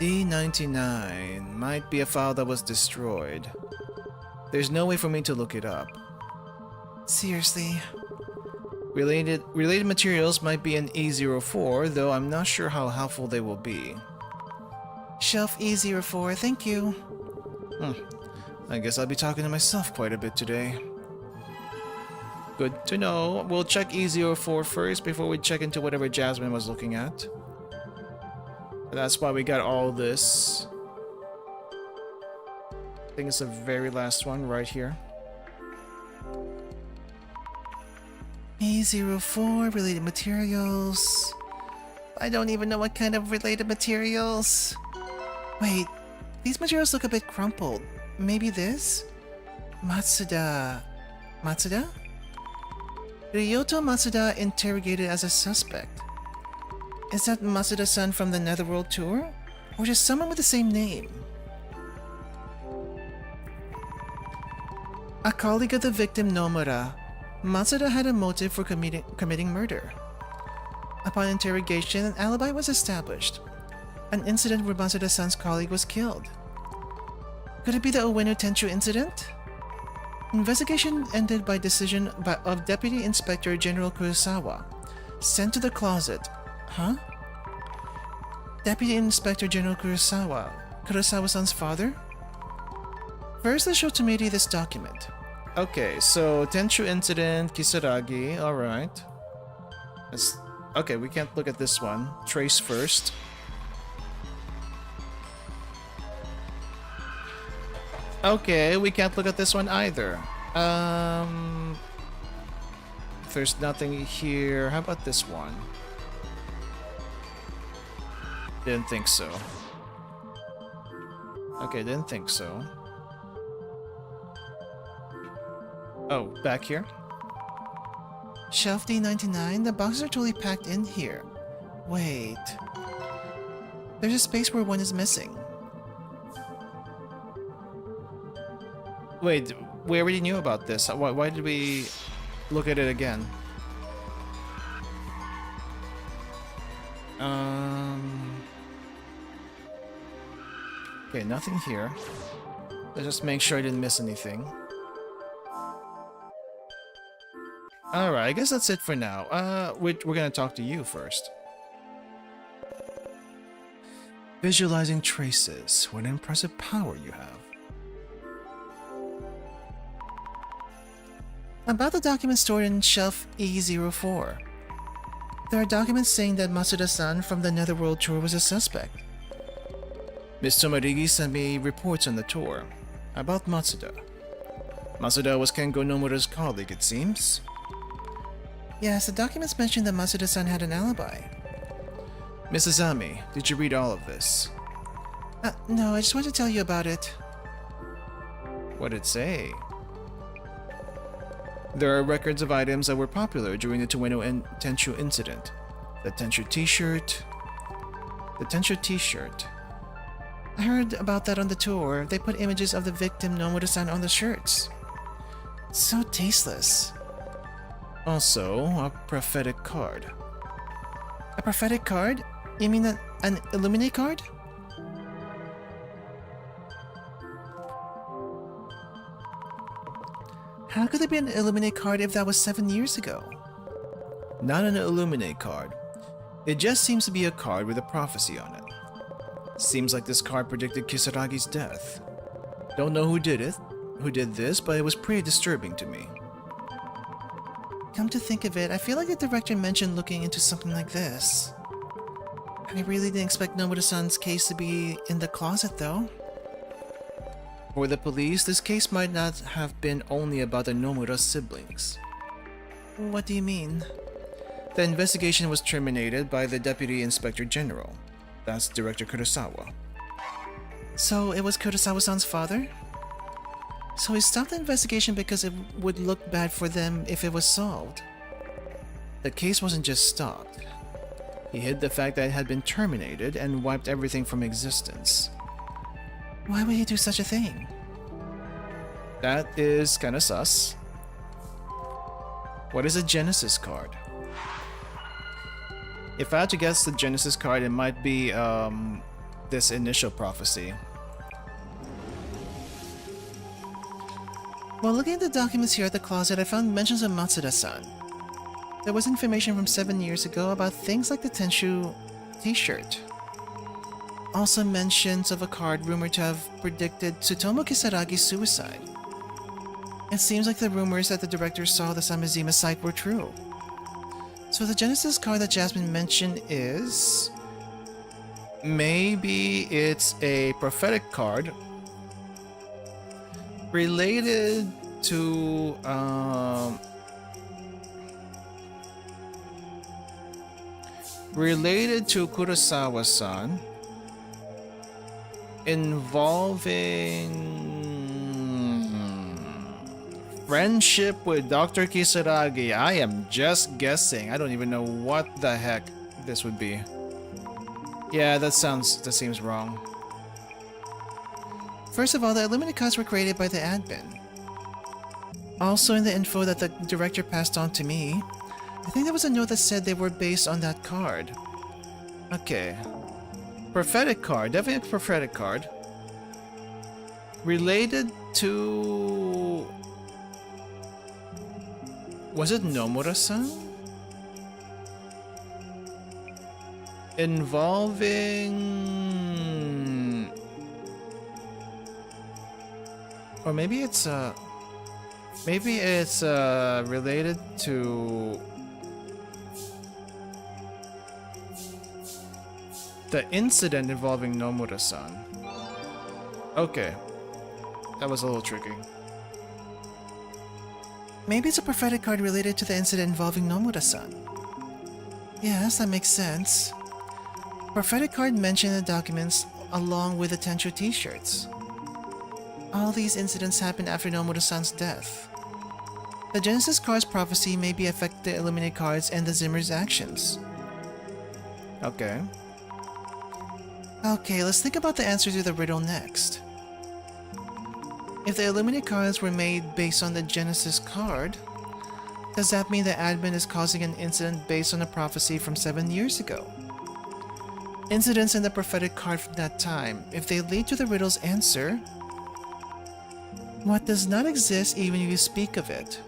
S1: D99 might be a file that was destroyed. There's no way for me to look it up.
S2: Seriously.
S1: Related materials might be in E04, though I'm not sure how helpful they will be.
S2: Shelf E04, thank you.
S1: I guess I'll be talking to myself quite a bit today. Good to know. We'll check E04 first before we check into whatever Jasmine was looking at. That's why we got all this. I think it's the very last one right here.
S2: E04, related materials. I don't even know what kind of related materials. Wait, these materials look a bit crumpled. Maybe this? Matsuda. Matsuda? Ryoto Matsuda interrogated as a suspect. Is that Matsuda-san from the Netherworld tour? Or just someone with the same name? A colleague of the victim Nomura, Matsuda had a motive for committing murder. Upon interrogation, an alibi was established. An incident where Matsuda-san's colleague was killed. Could it be the Ueno Tenchu incident? Investigation ended by decision of Deputy Inspector General Kurosawa. Sent to the closet. Huh? Deputy Inspector General Kurosawa. Kurosawa-san's father? First, let's show Tomiri this document.
S1: Okay, so Tenchu incident, Kisaragi, alright. Okay, we can't look at this one. Trace first. Okay, we can't look at this one either. If there's nothing here, how about this one? Didn't think so. Okay, didn't think so. Oh, back here?
S2: Shelf D99, the boxes are totally packed in here. Wait. There's a space where one is missing.
S1: Wait, we already knew about this. Why did we look at it again? Okay, nothing here. Let's just make sure I didn't miss anything. Alright, I guess that's it for now. We're gonna talk to you first. Visualizing traces. What an impressive power you have.
S2: About the document stored in shelf E04. There are documents saying that Matsuda-san from the Netherworld tour was a suspect.
S1: Miss Tomarigi sent me reports on the tour. About Matsuda. Matsuda was Kengo Nomura's colleague, it seems.
S2: Yes, the documents mention that Matsuda-san had an alibi.
S1: Mrs. Ami, did you read all of this?
S2: No, I just want to tell you about it.
S1: What'd it say? There are records of items that were popular during the Tueno and Tenchu incident. The Tenchu t-shirt. The Tenchu t-shirt.
S2: I heard about that on the tour. They put images of the victim Nomura-san on the shirts. So tasteless.
S1: Also, a prophetic card.
S2: A prophetic card? You mean an Illuminate card? How could there be an Illuminate card if that was 7 years ago?
S1: Not an Illuminate card. It just seems to be a card with a prophecy on it. Seems like this card predicted Kisaragi's death. Don't know who did this, but it was pretty disturbing to me.
S2: Come to think of it, I feel like the director mentioned looking into something like this. I really didn't expect Nomura-san's case to be in the closet though.
S1: For the police, this case might not have been only about the Nomura siblings.
S2: What do you mean?
S1: The investigation was terminated by the Deputy Inspector General. That's Director Kurosawa.
S2: So it was Kurosawa-san's father? So he stopped the investigation because it would look bad for them if it was solved.
S1: The case wasn't just stopped. He hid the fact that it had been terminated and wiped everything from existence.
S2: Why would he do such a thing?
S1: That is kinda sus. What is a Genesis card? If I had to guess the Genesis card, it might be this initial prophecy.
S2: While looking at the documents here at the closet, I found mentions of Matsuda-san. There was information from 7 years ago about things like the Tenchu t-shirt. Also mentions of a card rumored to have predicted Tsutomu Kisaragi's suicide. It seems like the rumors that the director saw the Samizima site were true. So the Genesis card that Jasmine mentioned is...
S1: maybe it's a prophetic card related to Kurosawa-san, involving friendship with Dr. Kisaragi. I am just guessing. I don't even know what the heck this would be. Yeah, that seems wrong.
S2: First of all, the Illuminate cards were created by the admin. Also in the info that the director passed on to me, I think there was a note that said they were based on that card.
S1: Okay. Prophetic card, definitely a prophetic card. Related to... was it Nomura-san? Involving... or maybe it's related to the incident involving Nomura-san. Okay. That was a little tricky.
S2: Maybe it's a prophetic card related to the incident involving Nomura-san. Yes, that makes sense. Prophetic card mentioned in the documents along with the Tenchu t-shirts. All these incidents happened after Nomura-san's death. The Genesis card's prophecy maybe affect the Illuminate cards and the Zimmer's actions.
S1: Okay.
S2: Okay, let's think about the answer to the riddle next. If the Illuminate cards were made based on the Genesis card, does that mean the admin is causing an incident based on a prophecy from 7 years ago? Incidents in the prophetic card from that time, if they lead to the riddle's answer, what does not exist even if you speak of it?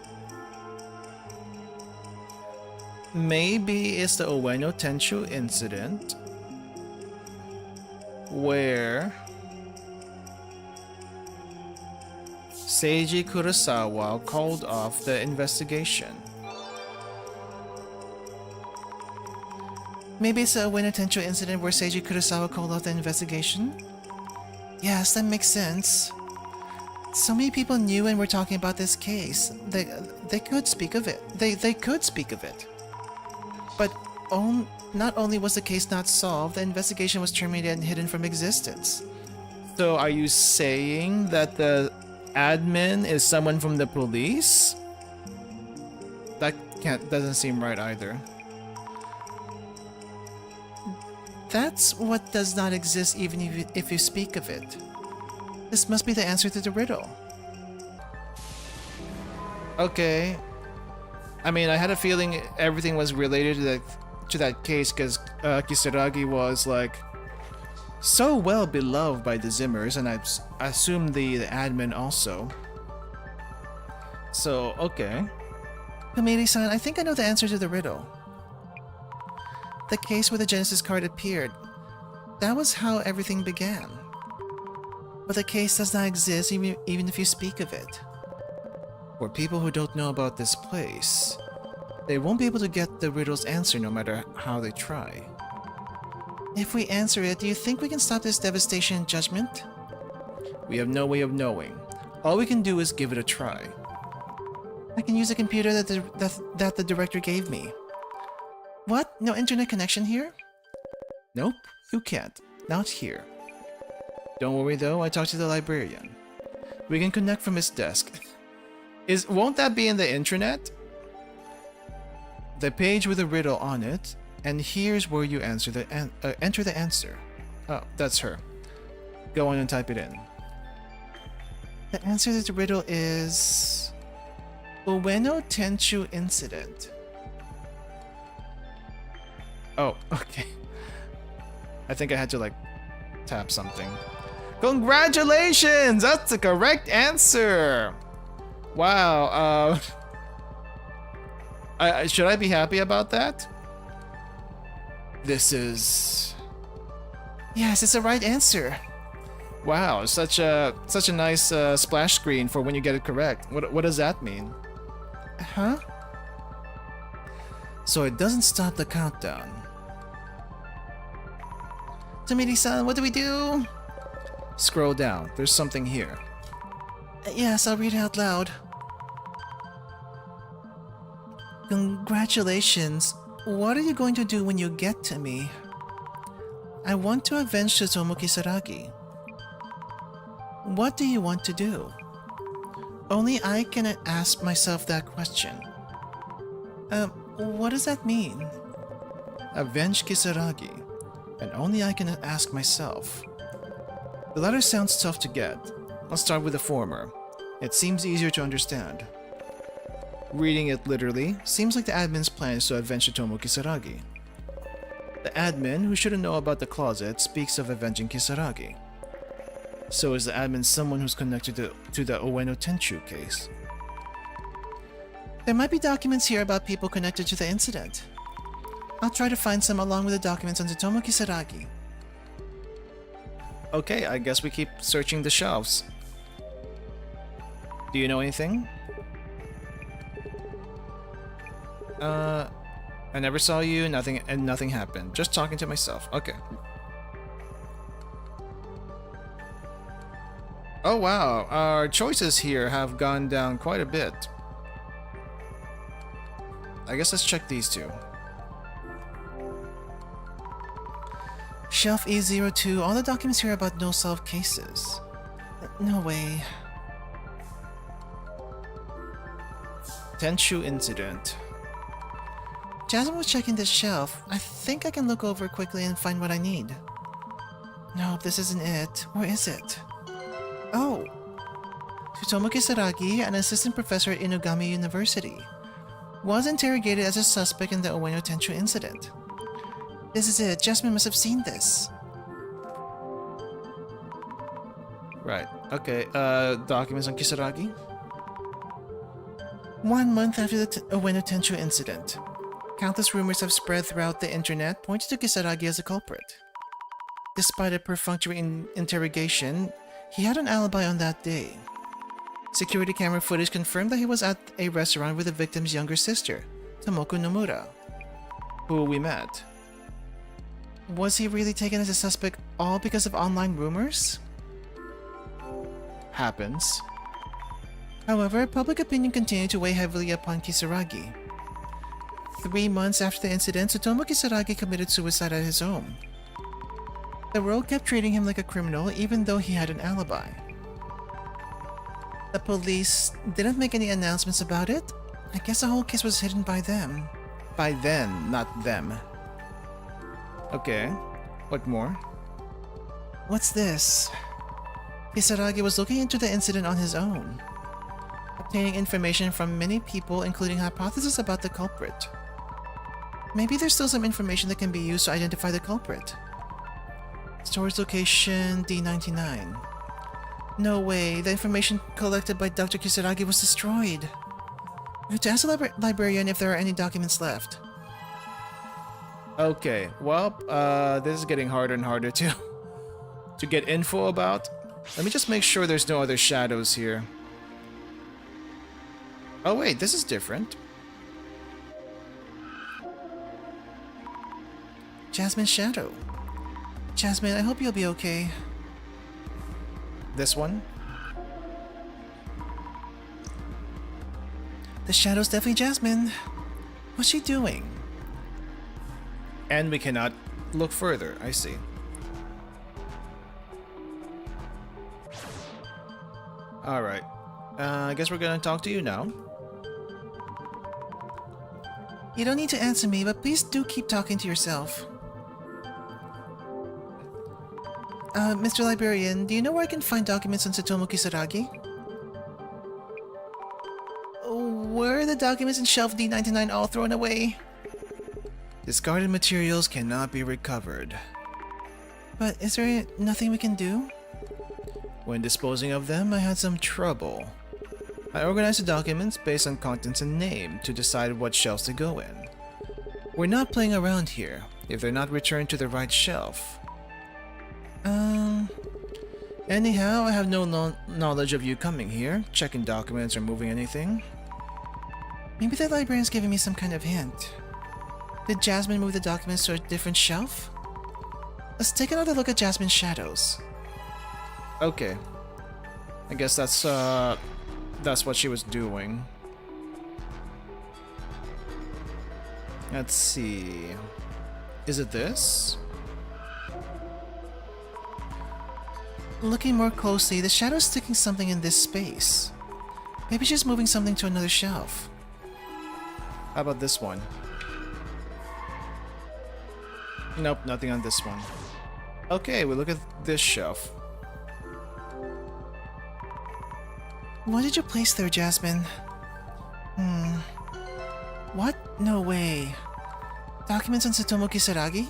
S1: Maybe it's the Ueno Tenchu incident where Seiji Kurosawa called off the investigation.
S2: Maybe it's a Ueno Tenchu incident where Seiji Kurosawa called off the investigation? Yes, that makes sense. So many people knew and were talking about this case. They could speak of it. They could speak of it. But not only was the case not solved, the investigation was terminated and hidden from existence.
S1: So are you saying that the admin is someone from the police? That doesn't seem right either.
S2: That's what does not exist even if you speak of it. This must be the answer to the riddle.
S1: Okay. I mean, I had a feeling everything was related to that case because Kisaragi was like so well beloved by the Zimmers, and I assume the admin also. So, okay.
S2: Komiri-san, I think I know the answer to the riddle. The case where the Genesis card appeared. That was how everything began. But the case does not exist even if you speak of it.
S1: For people who don't know about this place, they won't be able to get the riddle's answer no matter how they try.
S2: If we answer it, do you think we can stop this devastation and judgment?
S1: We have no way of knowing. All we can do is give it a try.
S2: I can use a computer that the director gave me. What? No internet connection here?
S1: Nope, you can't. Not here. Don't worry though, I talked to the librarian. We can connect from his desk. Won't that be in the intranet? The page with a riddle on it, and here's where you enter the answer. Oh, that's her. Go on and type it in.
S2: The answer to the riddle is Ueno Tenchu incident.
S1: Oh, okay. I think I had to like tap something. Congratulations! That's the correct answer! Wow, should I be happy about that? This is...
S2: Yes, it's the right answer.
S1: Wow, such a nice splash screen for when you get it correct. What does that mean?
S2: Huh?
S1: So it doesn't stop the countdown.
S2: Tomiri-san, what do we do?
S1: Scroll down. There's something here.
S2: Yes, I'll read it out loud. Congratulations. What are you going to do when you get to me? I want to avenge Tsutomu Kisaragi. What do you want to do? Only I can ask myself that question. What does that mean?
S1: Avenge Kisaragi. And only I can ask myself. The latter sounds tough to get. I'll start with the former. It seems easier to understand. Reading it literally, seems like the admin's plan is to avenge Tsutomu Kisaragi. The admin, who shouldn't know about the closet, speaks of avenging Kisaragi. So is the admin someone who's connected to the Ueno Tenchu case?
S2: There might be documents here about people connected to the incident. I'll try to find some along with the documents on Tsutomu Kisaragi.
S1: Okay, I guess we keep searching the shelves. Do you know anything? I never saw you, nothing happened. Just talking to myself. Okay. Oh wow, our choices here have gone down quite a bit. I guess let's check these two.
S2: Shelf E02, all the documents here are about no solved cases. No way.
S1: Tenchu incident.
S2: Jasmine was checking this shelf. I think I can look over quickly and find what I need. No, this isn't it. Where is it? Oh! Tsutomu Kisaragi, an assistant professor at Inugami University, was interrogated as a suspect in the Ueno Tenchu incident. This is it. Jasmine must have seen this.
S1: Right. Okay. Documents on Kisaragi?
S2: 1 month after the Ueno Tenchu incident, countless rumors have spread throughout the internet pointing to Kisaragi as a culprit. Despite a perfunctory interrogation, he had an alibi on that day. Security camera footage confirmed that he was at a restaurant with the victim's younger sister, Tomoko Nomura,
S1: Who we met.
S2: Was he really taken as a suspect all because of online rumors?
S1: Happens.
S2: However, public opinion continued to weigh heavily upon Kisaragi. 3 months after the incident, Tsutomu Kisaragi committed suicide at his home. The world kept treating him like a criminal even though he had an alibi. The police didn't make any announcements about it. I guess the whole case was hidden by them.
S1: By then, not them. Okay, what more?
S2: What's this? Kisaragi was looking into the incident on his own, obtaining information from many people, including hypotheses about the culprit. Maybe there's still some information that can be used to identify the culprit. Storage location D99. No way, the information collected by Dr. Kisaragi was destroyed. We have to ask the librarian if there are any documents left.
S1: Okay, well, this is getting harder and harder to get info about. Let me just make sure there's no other shadows here. Oh wait, this is different.
S2: Jasmine's shadow. Jasmine, I hope you'll be okay.
S1: This one?
S2: The shadow's definitely Jasmine. What's she doing?
S1: And we cannot look further, I see. Alright. I guess we're gonna talk to you now.
S2: You don't need to answer me, but please do keep talking to yourself. Mr. Librarian, do you know where I can find documents on Tsutomu Kisaragi? Where are the documents in shelf D99 all thrown away?
S1: Discarded materials cannot be recovered.
S2: But is there nothing we can do?
S1: When disposing of them, I had some trouble. I organized the documents based on contents and name to decide what shelves to go in. We're not playing around here, if they're not returned to the right shelf. Anyhow, I have no knowledge of you coming here, checking documents or moving anything.
S2: Maybe the librarian's giving me some kind of hint. Did Jasmine move the documents to a different shelf? Let's take another look at Jasmine's shadows.
S1: Okay. I guess that's what she was doing. Let's see. Is it this?
S2: Looking more closely, the shadow's sticking something in this space. Maybe she's moving something to another shelf.
S1: How about this one? Nope, nothing on this one. Okay, we look at this shelf.
S2: What did you place there, Jasmine? What? No way. Documents on Tsutomu Kisaragi?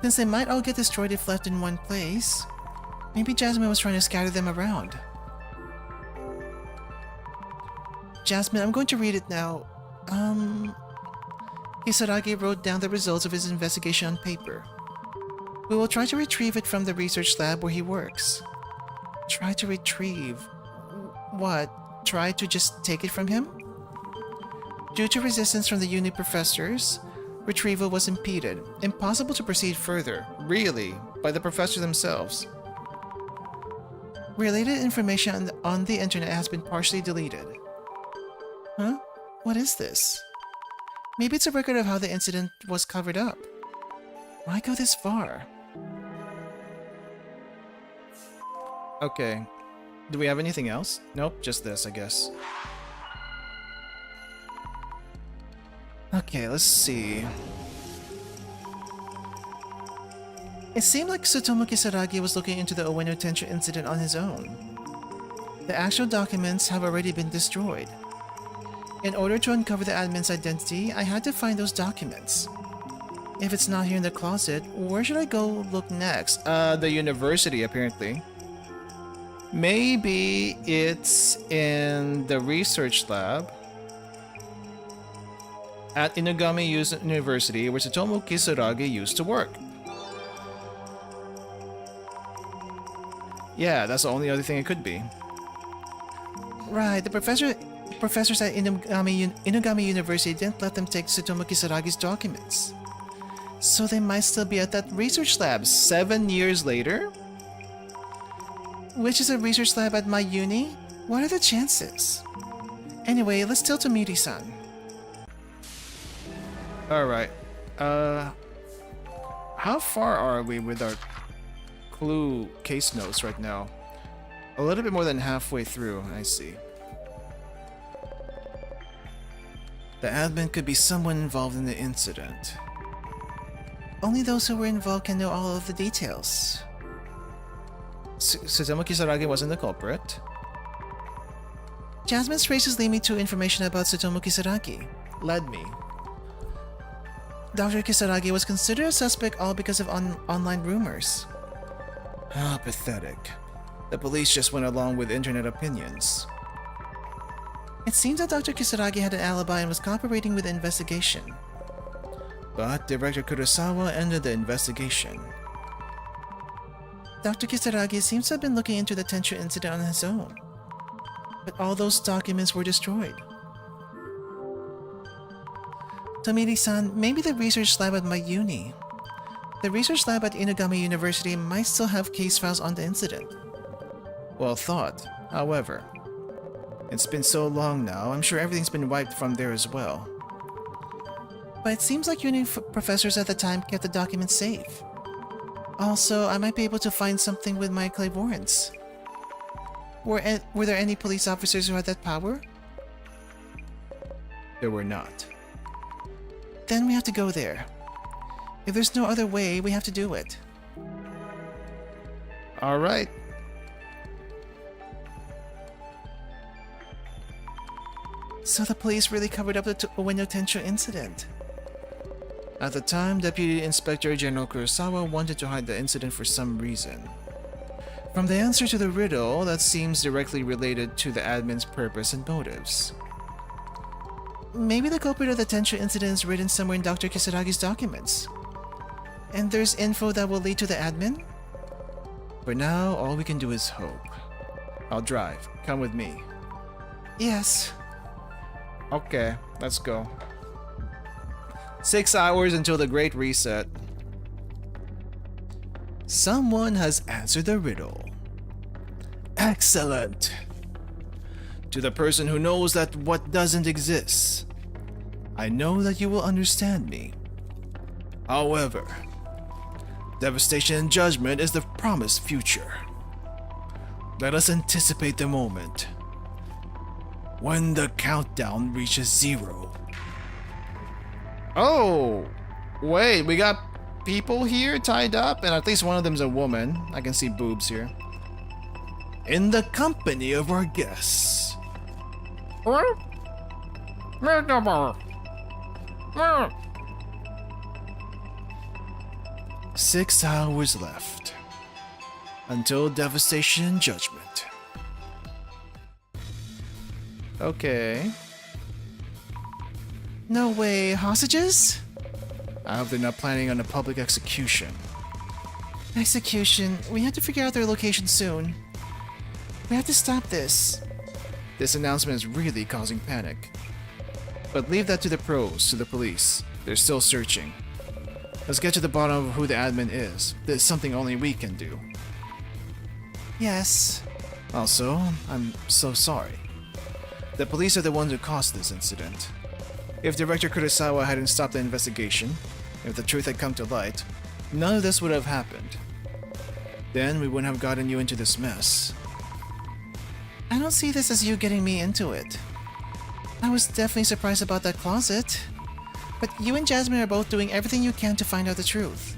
S2: Since they might all get destroyed if left in one place, maybe Jasmine was trying to scatter them around. Jasmine, I'm going to read it now. Kisaragi wrote down the results of his investigation on paper. We will try to retrieve it from the research lab where he works. Try to retrieve... What? Try to just take it from him? Due to resistance from the uni professors, retrieval was impeded. Impossible to proceed further.
S1: Really? By the professors themselves?
S2: Related information on the internet has been partially deleted. Huh? What is this? Maybe it's a record of how the incident was covered up. Why go this far?
S1: Okay. Do we have anything else? Nope, just this, I guess. Okay, let's see.
S2: It seemed like Tsutomu Kisaragi was looking into the Ueno Tenchu incident on his own. The actual documents have already been destroyed. In order to uncover the admin's identity, I had to find those documents. If it's not here in the closet, where should I go look next?
S1: The university, apparently. Maybe it's in the research lab at Inugami University, where Tsutomu Kisaragi used to work. Yeah, that's the only other thing it could be.
S2: Right, the professors at Inugami University didn't let them take Tsutomu Kisaragi's documents. So they might still be at that research lab 7 years later? Which is a research lab at my uni? What are the chances? Anyway, let's tell to Miri-san.
S1: Alright. How far are we with our clue case notes right now? A little bit more than halfway through, I see.
S2: The admin could be someone involved in the incident. Only those who were involved can know all of the details.
S1: Suzumu Kisaragi wasn't the culprit.
S2: Jasmine's phrases lead me to information about Tsutomu Kisaragi.
S1: Led me.
S2: Dr. Kisaragi was considered a suspect all because of online rumors.
S1: Ah, pathetic. The police just went along with internet opinions.
S2: It seems that Dr. Kisaragi had an alibi and was cooperating with the investigation.
S1: But Director Kurosawa ended the investigation.
S2: Dr. Kisaragi seems to have been looking into the Tenchu incident on his own. But all those documents were destroyed. Tomiri-san, maybe the research lab at my uni. The research lab at Inugami University might still have case files on the incident.
S1: Well thought. However, it's been so long now, I'm sure everything's been wiped from there as well.
S2: But it seems like uni professors at the time kept the documents safe. Also, I might be able to find something with my clairvoyance. Were there any police officers who had that power?
S1: There were not.
S2: Then we have to go there. If there's no other way, we have to do it.
S1: Alright.
S2: So the police really covered up the Ueno Tencho incident.
S1: At the time, Deputy Inspector General Kurosawa wanted to hide the incident for some reason. From the answer to the riddle, that seems directly related to the admin's purpose and motives.
S2: Maybe the culprit of the Tencho incident is written somewhere in Dr. Kisaragi's documents. And there's info that will lead to the admin?
S1: For now, all we can do is hope. I'll drive. Come with me.
S2: Yes.
S1: Okay, let's go. 6 hours until the Great Reset. Someone has answered the riddle. Excellent. To the person who knows that what doesn't exist, I know that you will understand me. However, devastation and judgment is the promised future. Let us anticipate the moment when the countdown reaches 0. Oh, wait, we got people here tied up, and at least one of them's a woman. I can see boobs here. In the company of our guests. 6 hours left until devastation and judgment. Okay.
S2: No way, hostages?
S1: I hope they're not planning on a public execution.
S2: Execution. We have to figure out their location soon. We have to stop this.
S1: This announcement is really causing panic. But leave that to the pros, to the police. They're still searching. Let's get to the bottom of who the admin is. There's something only we can do.
S2: Yes.
S1: Also, I'm so sorry. The police are the ones who caused this incident. If Director Kurosawa hadn't stopped the investigation, if the truth had come to light, none of this would have happened. Then we wouldn't have gotten you into this mess.
S2: I don't see this as you getting me into it. I was definitely surprised about that closet. But you and Jasmine are both doing everything you can to find out the truth.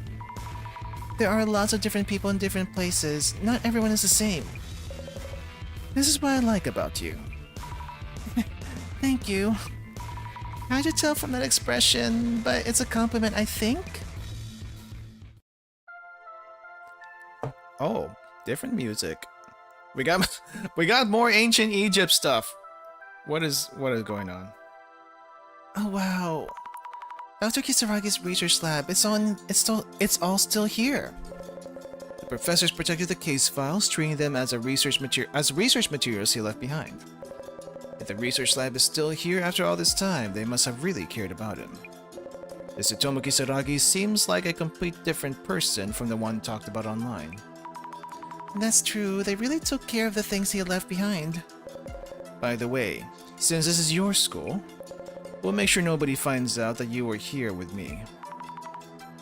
S2: There are lots of different people in different places. Not everyone is the same. This is what I like about you. Thank you. How'd you tell from that expression? But it's a compliment, I think?
S1: Oh, different music. We got more ancient Egypt stuff. What is going on?
S2: Oh wow. Dr. Kisaragi's research lab, it's all still here.
S1: The professors protected the case files, treating them as research materials he left behind. If the research lab is still here after all this time, they must have really cared about him. This Tsutomu Kisaragi seems like a complete different person from the one talked about online.
S2: That's true, they really took care of the things he had left behind.
S1: By the way, since this is your school, We'll make sure nobody finds out that you were here with me.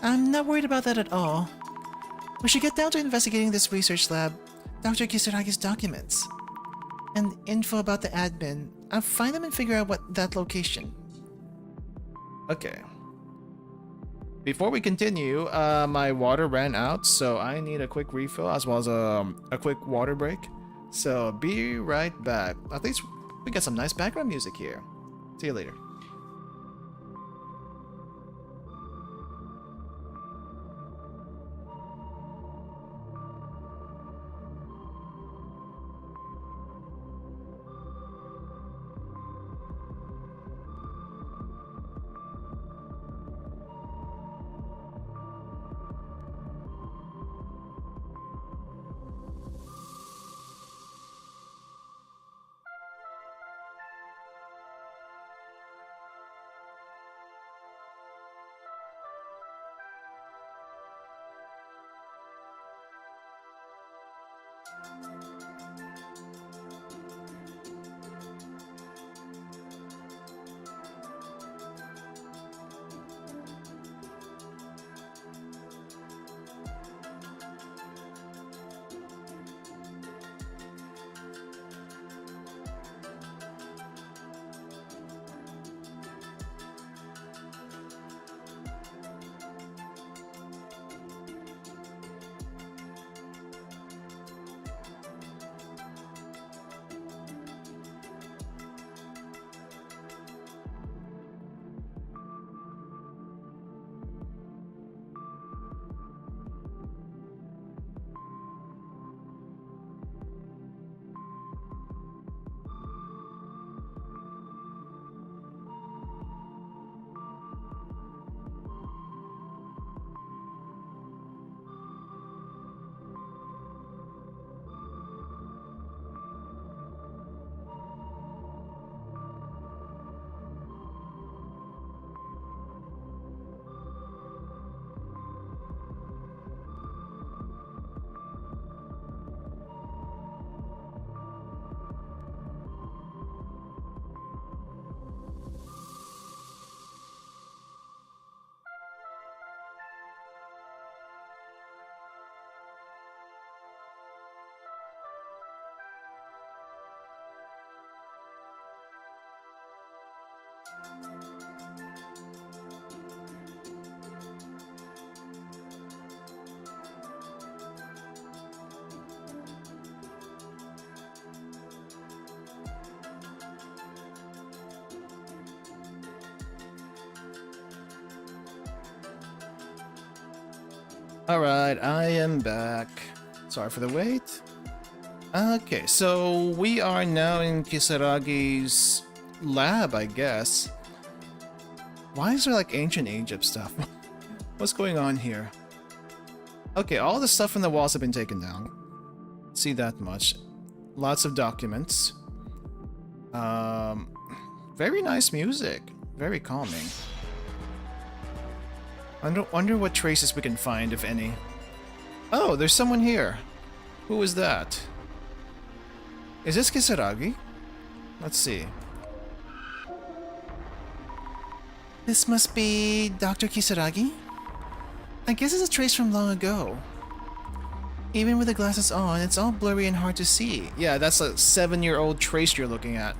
S2: I'm not worried about that at all. We should get down to investigating this research lab, Dr. Kisaragi's documents, and info about the admin. I'll find them and figure out what that location.
S1: Okay. Before we continue, my water ran out, so I need a quick refill as well as a quick water break. So be right back. At least we got some nice background music here. See you later. Alright, I am back. Sorry for the wait. Okay, so we are now in Kisaragi's lab, I guess. Why is there like ancient Egypt stuff? What's going on here? Okay, all the stuff from the walls have been taken down. See that much. Lots of documents. Very nice music. Very calming. Wonder what traces we can find, if any. Oh, there's someone here. Who is that? Is this Kisaragi? Let's see.
S2: This must be Dr. Kisaragi? I guess it's a trace from long ago. Even with the glasses on, it's all blurry and hard to see.
S1: Yeah, that's a 7-year-old trace you're looking at.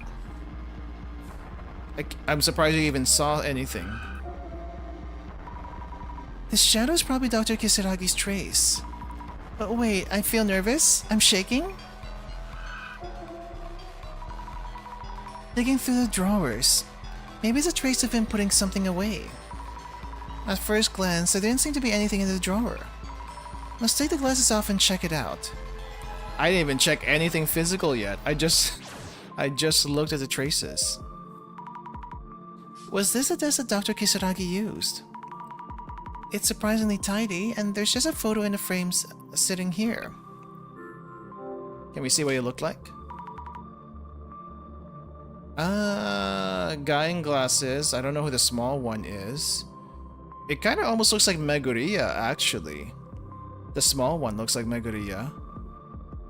S1: I'm surprised you even saw anything.
S2: The shadow is probably Dr. Kisaragi's trace. But wait, I feel nervous? I'm shaking? Digging through the drawers. Maybe it's a trace of him putting something away. At first glance, there didn't seem to be anything in the drawer. Let's take the glasses off and check it out.
S1: I didn't even check anything physical yet. I just looked at the traces.
S2: Was this a desk that Dr. Kisaragi used? It's surprisingly tidy, and there's just a photo in the frames sitting here.
S1: Can we see what he looked like? Guy in glasses. I don't know who the small one is. It kind of almost looks like Meguriya, actually. The small one looks like Meguriya.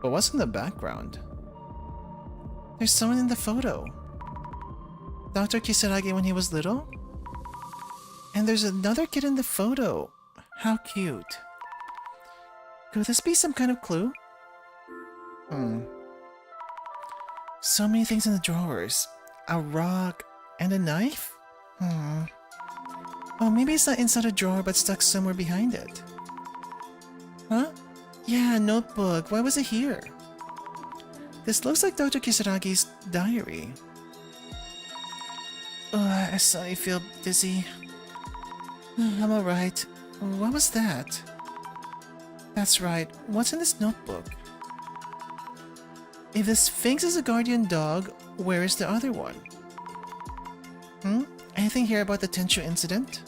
S1: But what's in the background?
S2: There's someone in the photo. Dr. Kisaragi when he was little? And there's another kid in the photo. How cute. Could this be some kind of clue? So many things in the drawers. A rock and a knife? Oh, maybe it's not inside a drawer but stuck somewhere behind it. Huh? Yeah, a notebook. Why was it here? This looks like Dr. Kisaragi's diary. I suddenly feel dizzy. I'm alright. What was that? That's right. What's in this notebook? If the Sphinx is a guardian dog, where is the other one? Anything here about the Tenshu incident?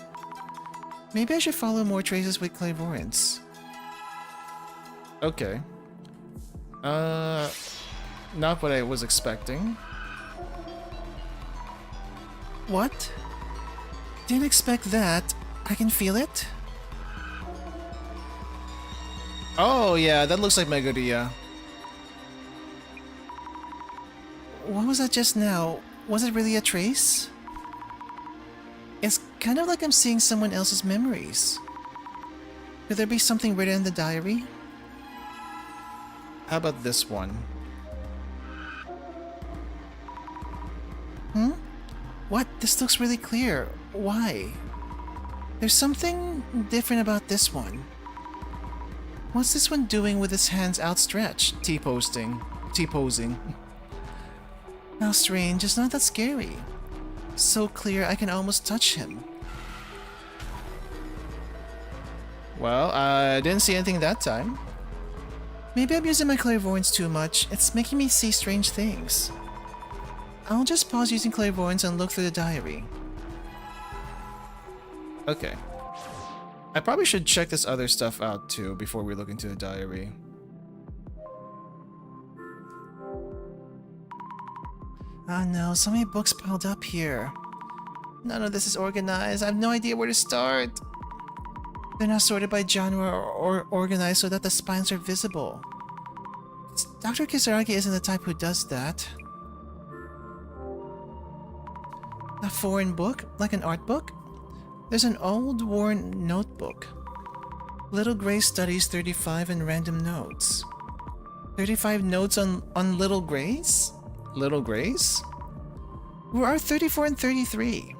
S2: Maybe I should follow more traces with clairvoyance.
S1: Okay. Not what I was expecting.
S2: What? Didn't expect that. I can feel it.
S1: Oh yeah, that looks like Megodia.
S2: What was that just now? Was it really a trace? It's kind of like I'm seeing someone else's memories. Could there be something written in the diary?
S1: How about this one?
S2: What? This looks really clear. Why? There's something different about this one. What's this one doing with his hands outstretched?
S1: T-posing.
S2: How strange, it's not that scary. So clear I can almost touch him.
S1: Well, I didn't see anything that time.
S2: Maybe I'm using my clairvoyance too much. It's making me see strange things. I'll just pause using clairvoyance and look through the diary.
S1: Okay. I probably should check this other stuff out too before we look into the diary.
S2: Oh no, so many books piled up here. None of this is organized. I have no idea where to start. They're not sorted by genre or organized so that the spines are visible. Dr. Kisaragi isn't the type who does that. A foreign book? Like an art book? There's an old worn notebook. Little Gray Studies 35 and random notes. 35 notes on Little Grays?
S1: Little Grays?
S2: Where are 34 and 33?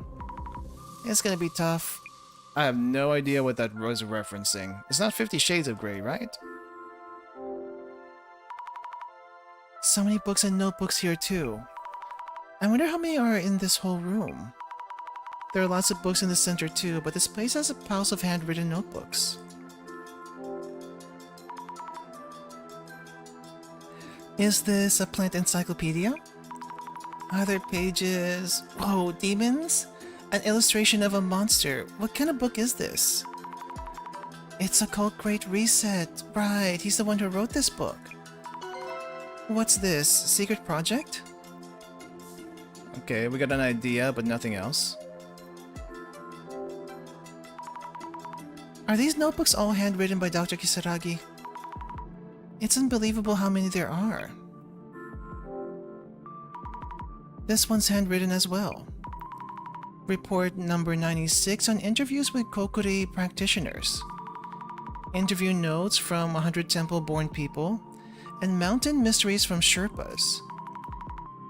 S2: It's gonna be tough.
S1: I have no idea what that was referencing. It's not 50 Shades of Grey, right?
S2: So many books and notebooks here too. I wonder how many are in this whole room. There are lots of books in the center too, but this place has a pile of handwritten notebooks. Is this a plant encyclopedia? Are there pages? Whoa, demons? An illustration of a monster. What kind of book is this? It's a Cult Great Reset. Right, he's the one who wrote this book. What's this? Secret project?
S1: Okay, we got an idea, but nothing else.
S2: Are these notebooks all handwritten by Dr. Kisaragi? It's unbelievable how many there are. This one's handwritten as well. Report number 96 on interviews with Kokuri practitioners. Interview notes from 100 temple-born people, and mountain mysteries from Sherpas.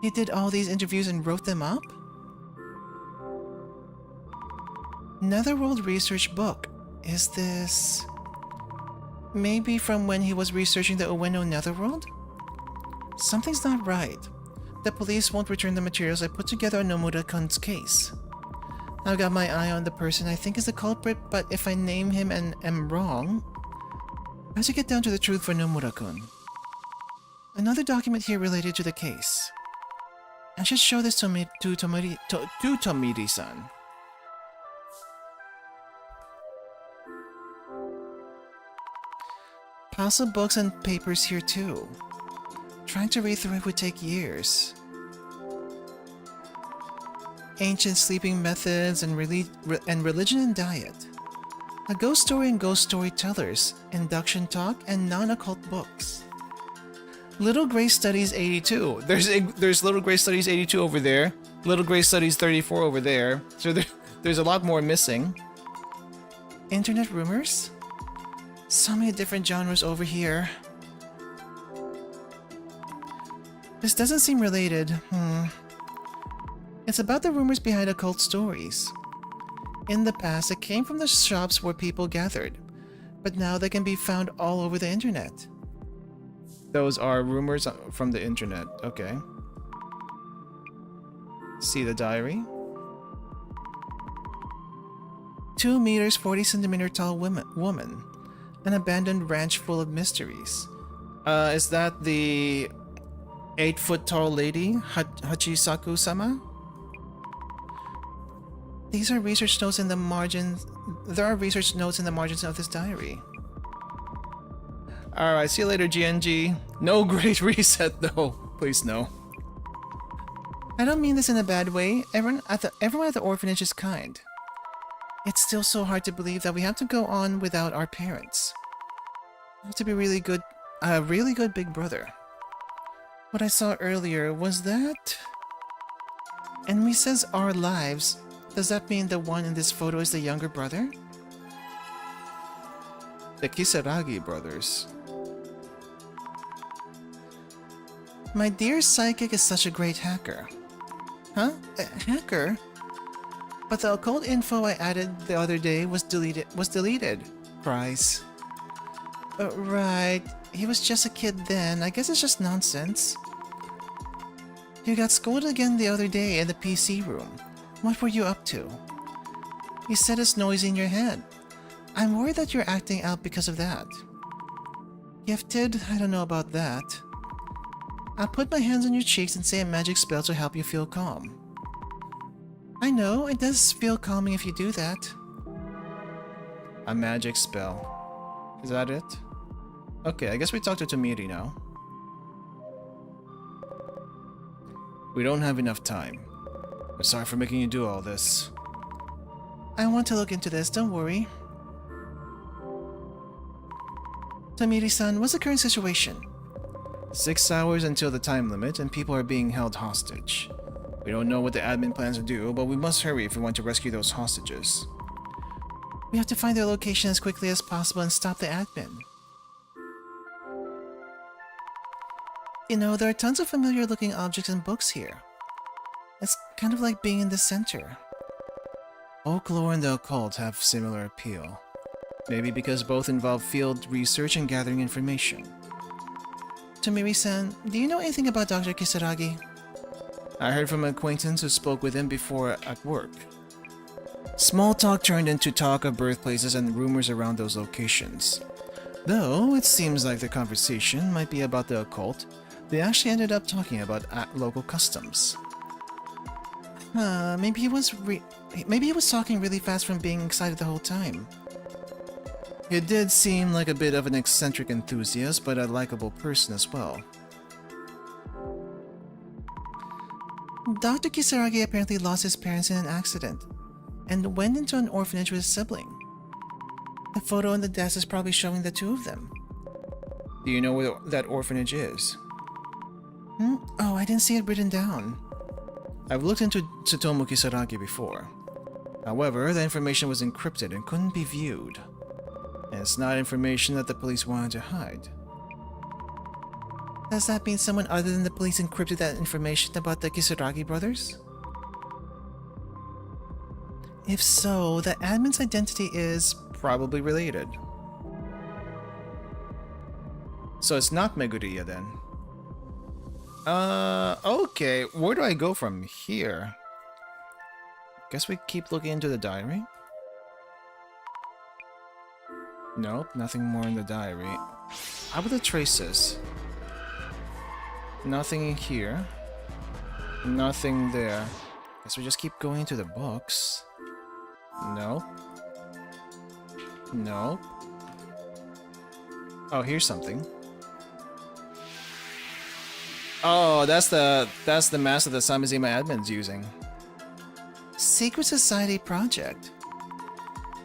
S2: He did all these interviews and wrote them up? Netherworld research book. Is this... maybe from when he was researching the Ueno Netherworld? Something's not right. The police won't return the materials I put together on Nomura-kun's case. I've got my eye on the person I think is the culprit, but if I name him and am wrong... I have to get down to the truth for Nomura-kun. Another document here related to the case. I should show this to Tomiri-san. Piles of books and papers here too. Trying to read through it would take years. Ancient sleeping methods and religion and diet. A ghost story and ghost storytellers, induction talk, and non-occult books.
S1: Little Gray Studies 82. There's Little Gray Studies 82 over there. Little Gray Studies 34 over there. So there's a lot more missing.
S2: Internet rumors? So many different genres over here. This doesn't seem related. It's about the rumors behind occult stories. In the past, it came from the shops where people gathered, but now they can be found all over the internet.
S1: Those are rumors from the internet. Okay. See the diary.
S2: 2 meters 40 centimeter tall woman. An abandoned ranch full of mysteries.
S1: Is that the 8-foot tall lady, Hachisaku-sama?
S2: These are research notes in the margins. There are research notes in the margins of this diary.
S1: Alright, see you later, GNG. No great reset, though. Please, no.
S2: I don't mean this in a bad way. Everyone at the orphanage is kind. It's still so hard to believe that we have to go on without our parents. We have to be a really good big brother. What I saw earlier was that... Enemy says our lives. Does that mean the one in this photo is the younger brother?
S1: The Kisaragi brothers.
S2: My dear psychic is such a great hacker. Huh? A hacker? But the occult info I added the other day was deleted. Cries. Right. He was just a kid then. I guess it's just nonsense. You got scolded again the other day in the PC room. What were you up to? You said it's noisy in your head. I'm worried that you're acting out because of that. Gifted? I don't know about that. I'll put my hands on your cheeks and say a magic spell to help you feel calm. I know, it does feel calming if you do that.
S1: A magic spell. Is that it? Okay, I guess we talk to Tomiri now. We don't have enough time. I'm sorry for making you do all this.
S2: I want to look into this, don't worry. Tomiri-san, what's the current situation?
S1: 6 hours until the time limit, and people are being held hostage. We don't know what the admin plans to do, but we must hurry if we want to rescue those hostages.
S2: We have to find their location as quickly as possible and stop the admin. You know, there are tons of familiar-looking objects and books here. It's kind of like being in the center.
S1: Folklore and the occult have similar appeal. Maybe because both involve field research and gathering information.
S2: Tomiri-san, do you know anything about Dr. Kisaragi?
S1: I heard from an acquaintance who spoke with him before at work. Small talk turned into talk of birthplaces and rumors around those locations. Though it seems like the conversation might be about the occult, they actually ended up talking about local customs.
S2: Maybe he was talking really fast from being excited the whole time.
S1: It did seem like a bit of an eccentric enthusiast, but a likable person as well.
S2: Dr. Kisaragi apparently lost his parents in an accident, and went into an orphanage with his sibling. The photo on the desk is probably showing the two of them.
S1: Do you know where that orphanage is?
S2: Oh, I didn't see it written down.
S1: I've looked into Tsutomu Kisaragi before. However, the information was encrypted and couldn't be viewed. And it's not information that the police wanted to hide.
S2: Does that mean someone other than the police encrypted that information about the Kisaragi brothers? If so, the admin's identity is
S1: probably related. So it's not Meguriya then. Okay, where do I go from here? Guess we keep looking into the diary? Nope, nothing more in the diary. How about the traces? Nothing here. Nothing there. Guess we just keep going into the books. Nope. Nope. Oh, here's something. Oh, that's the mask that the Samizima admin's using.
S2: Secret Society project.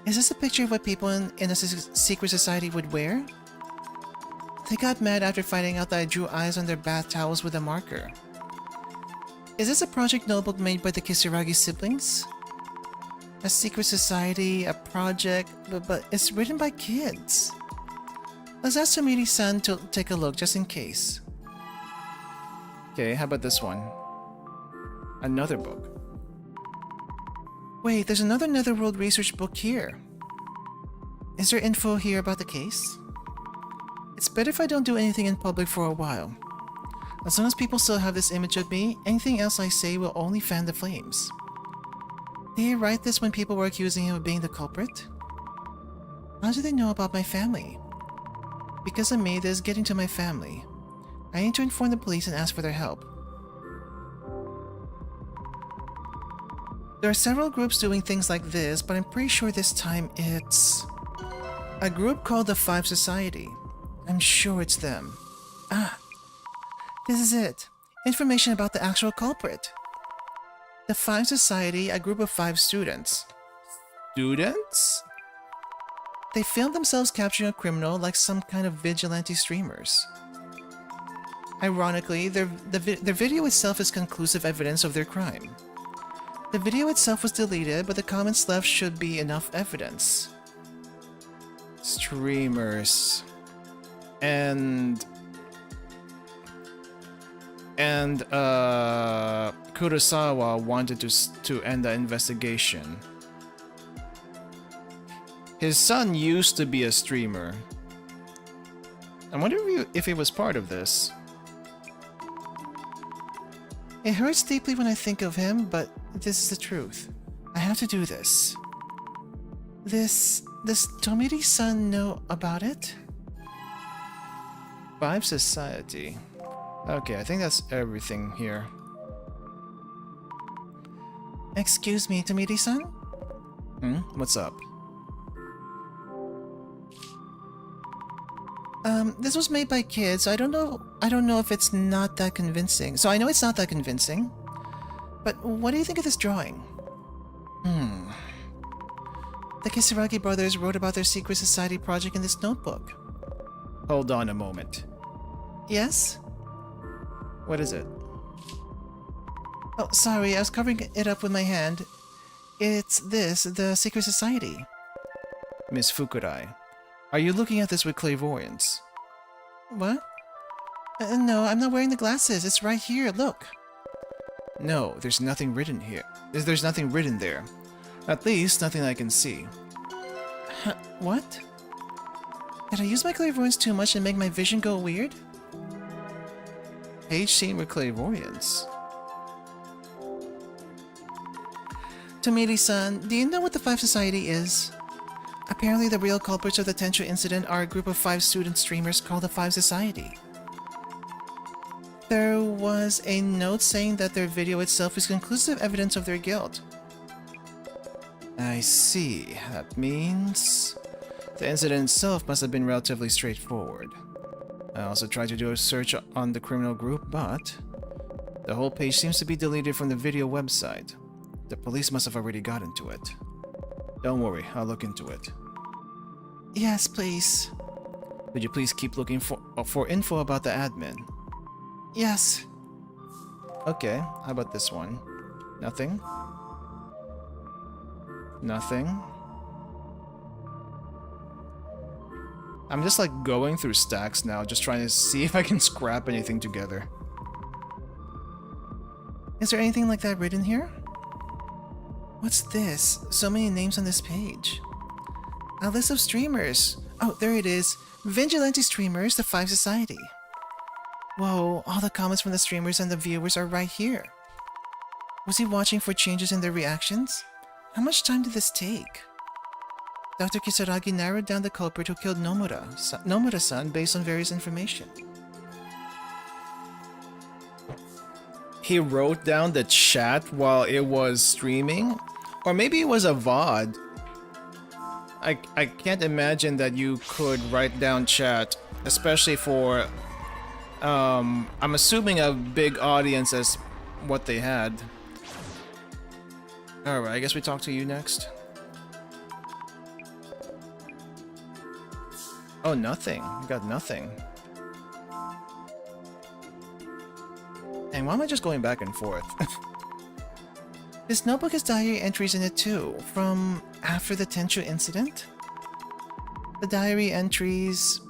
S2: Is this a picture of what people in a secret society would wear? They got mad after finding out that I drew eyes on their bath towels with a marker. Is this a project notebook made by the Kisaragi siblings? A secret society, a project, but it's written by kids. Let's ask Tomiri-san to take a look just in case.
S1: Okay, how about this one? Another book.
S2: Wait, there's another Netherworld research book here. Is there info here about the case? It's better if I don't do anything in public for a while. As long as people still have this image of me, anything else I say will only fan the flames. Did he write this when people were accusing him of being the culprit? How do they know about my family? Because of me, this is getting to my family. I need to inform the police and ask for their help. There are several groups doing things like this, but I'm pretty sure this time it's a group called the Five Society. I'm sure it's them. Ah, this is it. Information about the actual culprit. The Five Society, a group of 5 students.
S1: Students?
S2: They filmed themselves capturing a criminal like some kind of vigilante streamers. Ironically, their video itself is conclusive evidence of their crime. The video itself was deleted, but the comments left should be enough evidence.
S1: Streamers. And Kurosawa wanted to end the investigation. His son used to be a streamer. I wonder if he was part of this.
S2: It hurts deeply when I think of him, but this is the truth. I have to do this. Does Tomiri-san know about it?
S1: Five Society. Okay, I think that's everything here.
S2: Excuse me, Tomiri-san?
S1: What's up?
S2: This was made by kids, so I don't know if it's not that convincing. So I know it's not that convincing. But what do you think of this drawing? The Kisaragi brothers wrote about their secret society project in this notebook.
S1: Hold on a moment.
S2: Yes?
S1: What is it?
S2: Oh, sorry, I was covering it up with my hand. It's this, the secret society.
S1: Miss Fukurai, are you looking at this with clairvoyance?
S2: What? No, I'm not wearing the glasses. It's right here, look.
S1: No, there's nothing written here. There's nothing written there. At least, nothing I can see.
S2: What? Did I use my clairvoyance too much and make my vision go weird?
S1: Page seen with clairvoyance.
S2: Tomiri-san, do you know what the Five Society is? Apparently the real culprits of the Tenchu incident are a group of 5 student streamers called the Five Society. There was a note saying that their video itself is conclusive evidence of their guilt.
S1: I see. That means the incident itself must have been relatively straightforward. I also tried to do a search on the criminal group, but the whole page seems to be deleted from the video website. The police must have already gotten to it. Don't worry, I'll look into it.
S2: Yes, please.
S1: Could you please keep looking for info about the admin?
S2: Yes.
S1: Okay, how about this one? Nothing? Nothing? I'm just like going through stacks now, just trying to see if I can scrap anything together.
S2: Is there anything like that written here? What's this? So many names on this page. A list of streamers. Oh, there it is. Vigilante streamers, the Five Society. Whoa, all the comments from the streamers and the viewers are right here. Was he watching for changes in their reactions? How much time did this take? Dr. Kisaragi narrowed down the culprit who killed Nomura-san based on various information.
S1: He wrote down the chat while it was streaming? Or maybe it was a VOD. I can't imagine that you could write down chat, especially for, I'm assuming a big audience as what they had. Alright, I guess we talk to you next. Oh, nothing. We got nothing. And why am I just going back and forth?
S2: This notebook has diary entries in it too, from after the Tenchu incident. The diary entries...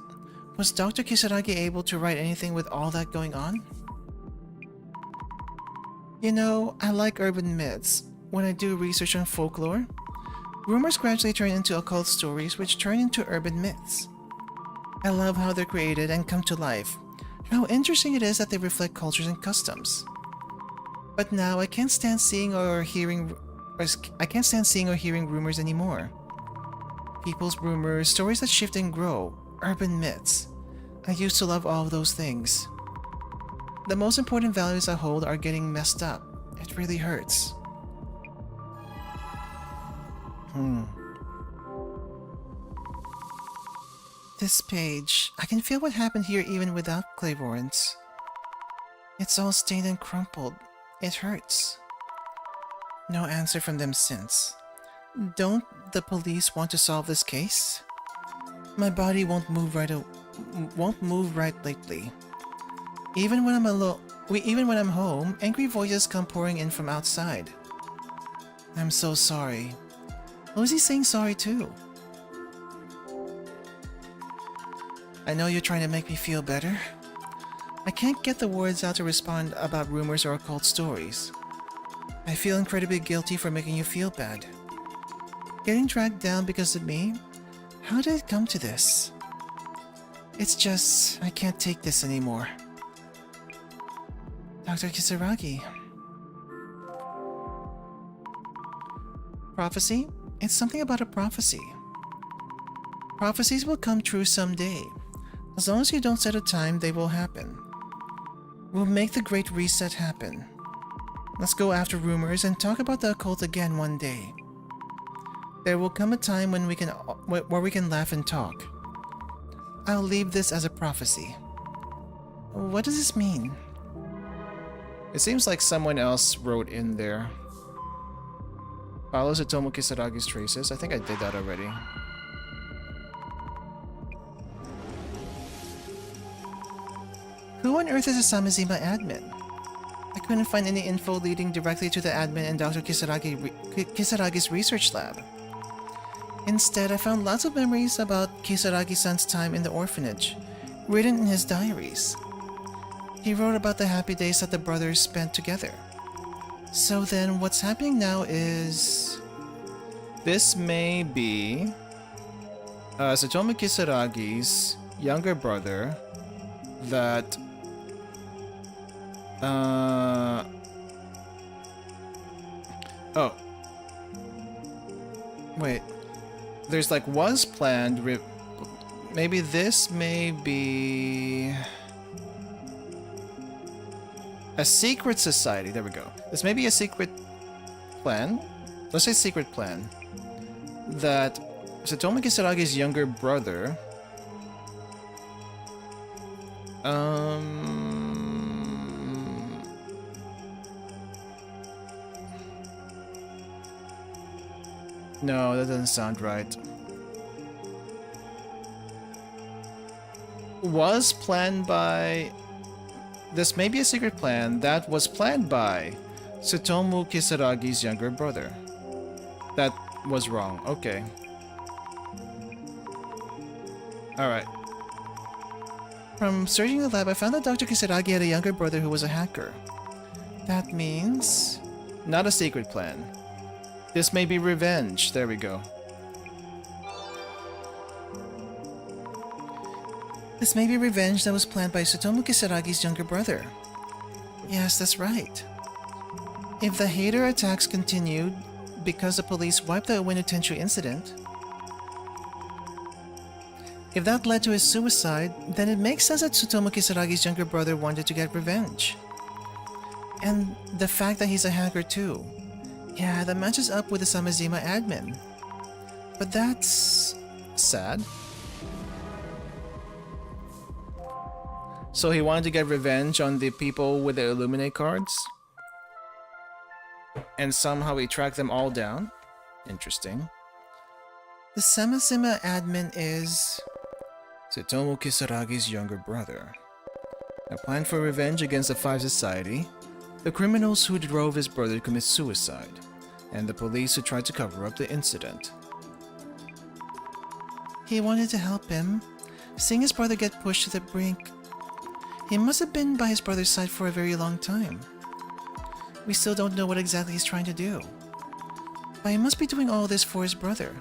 S2: Was Dr. Kisaragi able to write anything with all that going on? You know, I like urban myths. When I do research on folklore, rumors gradually turn into occult stories which turn into urban myths. I love how they're created and come to life. How interesting it is that they reflect cultures and customs. But now I can't stand seeing or hearing rumors anymore. People's rumors, stories that shift and grow, urban myths. I used to love all of those things. The most important values I hold are getting messed up. It really hurts. This page, I can feel what happened here even without clairvoyance. It's all stained and crumpled. It hurts. No answer from them since. Don't the police want to solve this case? My body won't move right lately. Even when I'm home, angry voices come pouring in from outside. I'm so sorry. Lucy's saying sorry too. I know you're trying to make me feel better. I can't get the words out to respond about rumors or occult stories. I feel incredibly guilty for making you feel bad. Getting dragged down because of me? How did it come to this? It's just, I can't take this anymore. Dr. Kisaragi. Prophecy? It's something about a prophecy. Prophecies will come true someday. As long as you don't set a time, they will happen. We'll make the Great Reset happen. Let's go after rumors and talk about the occult again one day. There will come a time when where we can laugh and talk. I'll leave this as a prophecy. What does this mean?
S1: It seems like someone else wrote in there. Follows Otomo Kisaragi's traces. I think I did that already.
S2: Who on earth is a Samizima admin? I couldn't find any info leading directly to the admin in Dr. Kisaragi's research lab. Instead, I found lots of memories about Kisaragi-san's time in the orphanage, written in his diaries. He wrote about the happy days that the brothers spent together. So then, what's happening now is...
S1: This may be Satomu Kisaragi's younger brother that oh wait, there's like was planned maybe this may be a secret society. There we go. This may be a secret plan. Let's say secret plan that Satomu Kisaragi's younger brother no, that doesn't sound right. Was planned by... This may be a secret plan that was planned by Satomu Kisaragi's younger brother. That was wrong. Okay. Alright.
S2: From searching the lab, I found that Dr. Kisaragi had a younger brother who was a hacker. That means...
S1: Not a secret plan. This may be revenge. There we go.
S2: This may be revenge that was planned by Satomu Kisaragi's younger brother. Yes, that's right. If the hater attacks continued because the police wiped the Ueno Tenchu incident, if that led to his suicide, then it makes sense that Satomu Kisaragi's younger brother wanted to get revenge. And the fact that he's a hacker too. Yeah, that matches up with the Samizima admin. But that's...
S1: sad. So he wanted to get revenge on the people with the Illuminate cards? And somehow he tracked them all down? Interesting.
S2: The Samizima admin is...
S1: Satomu Kisaragi's younger brother. a plan for revenge against the Five Society, the criminals who drove his brother to commit suicide, and the police who tried to cover up the incident.
S2: He wanted to help him, seeing his brother get pushed to the brink. He must have been by his brother's side for a very long time. We still don't know what exactly he's trying to do. But he must be doing all this for his brother.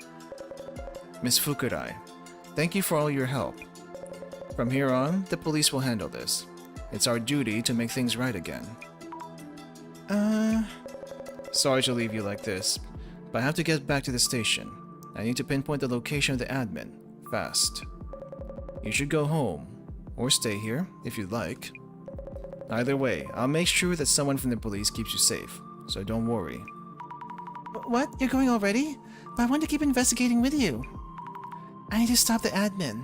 S1: Miss Fukurai, thank you for all your help. From here on, the police will handle this. It's our duty to make things right again. Sorry to leave you like this, but I have to get back to the station. I need to pinpoint the location of the admin, fast. You should go home, or stay here, if you'd like. Either way, I'll make sure that someone from the police keeps you safe, so don't worry.
S2: What? You're going already? But I want to keep investigating with you. I need to stop the admin.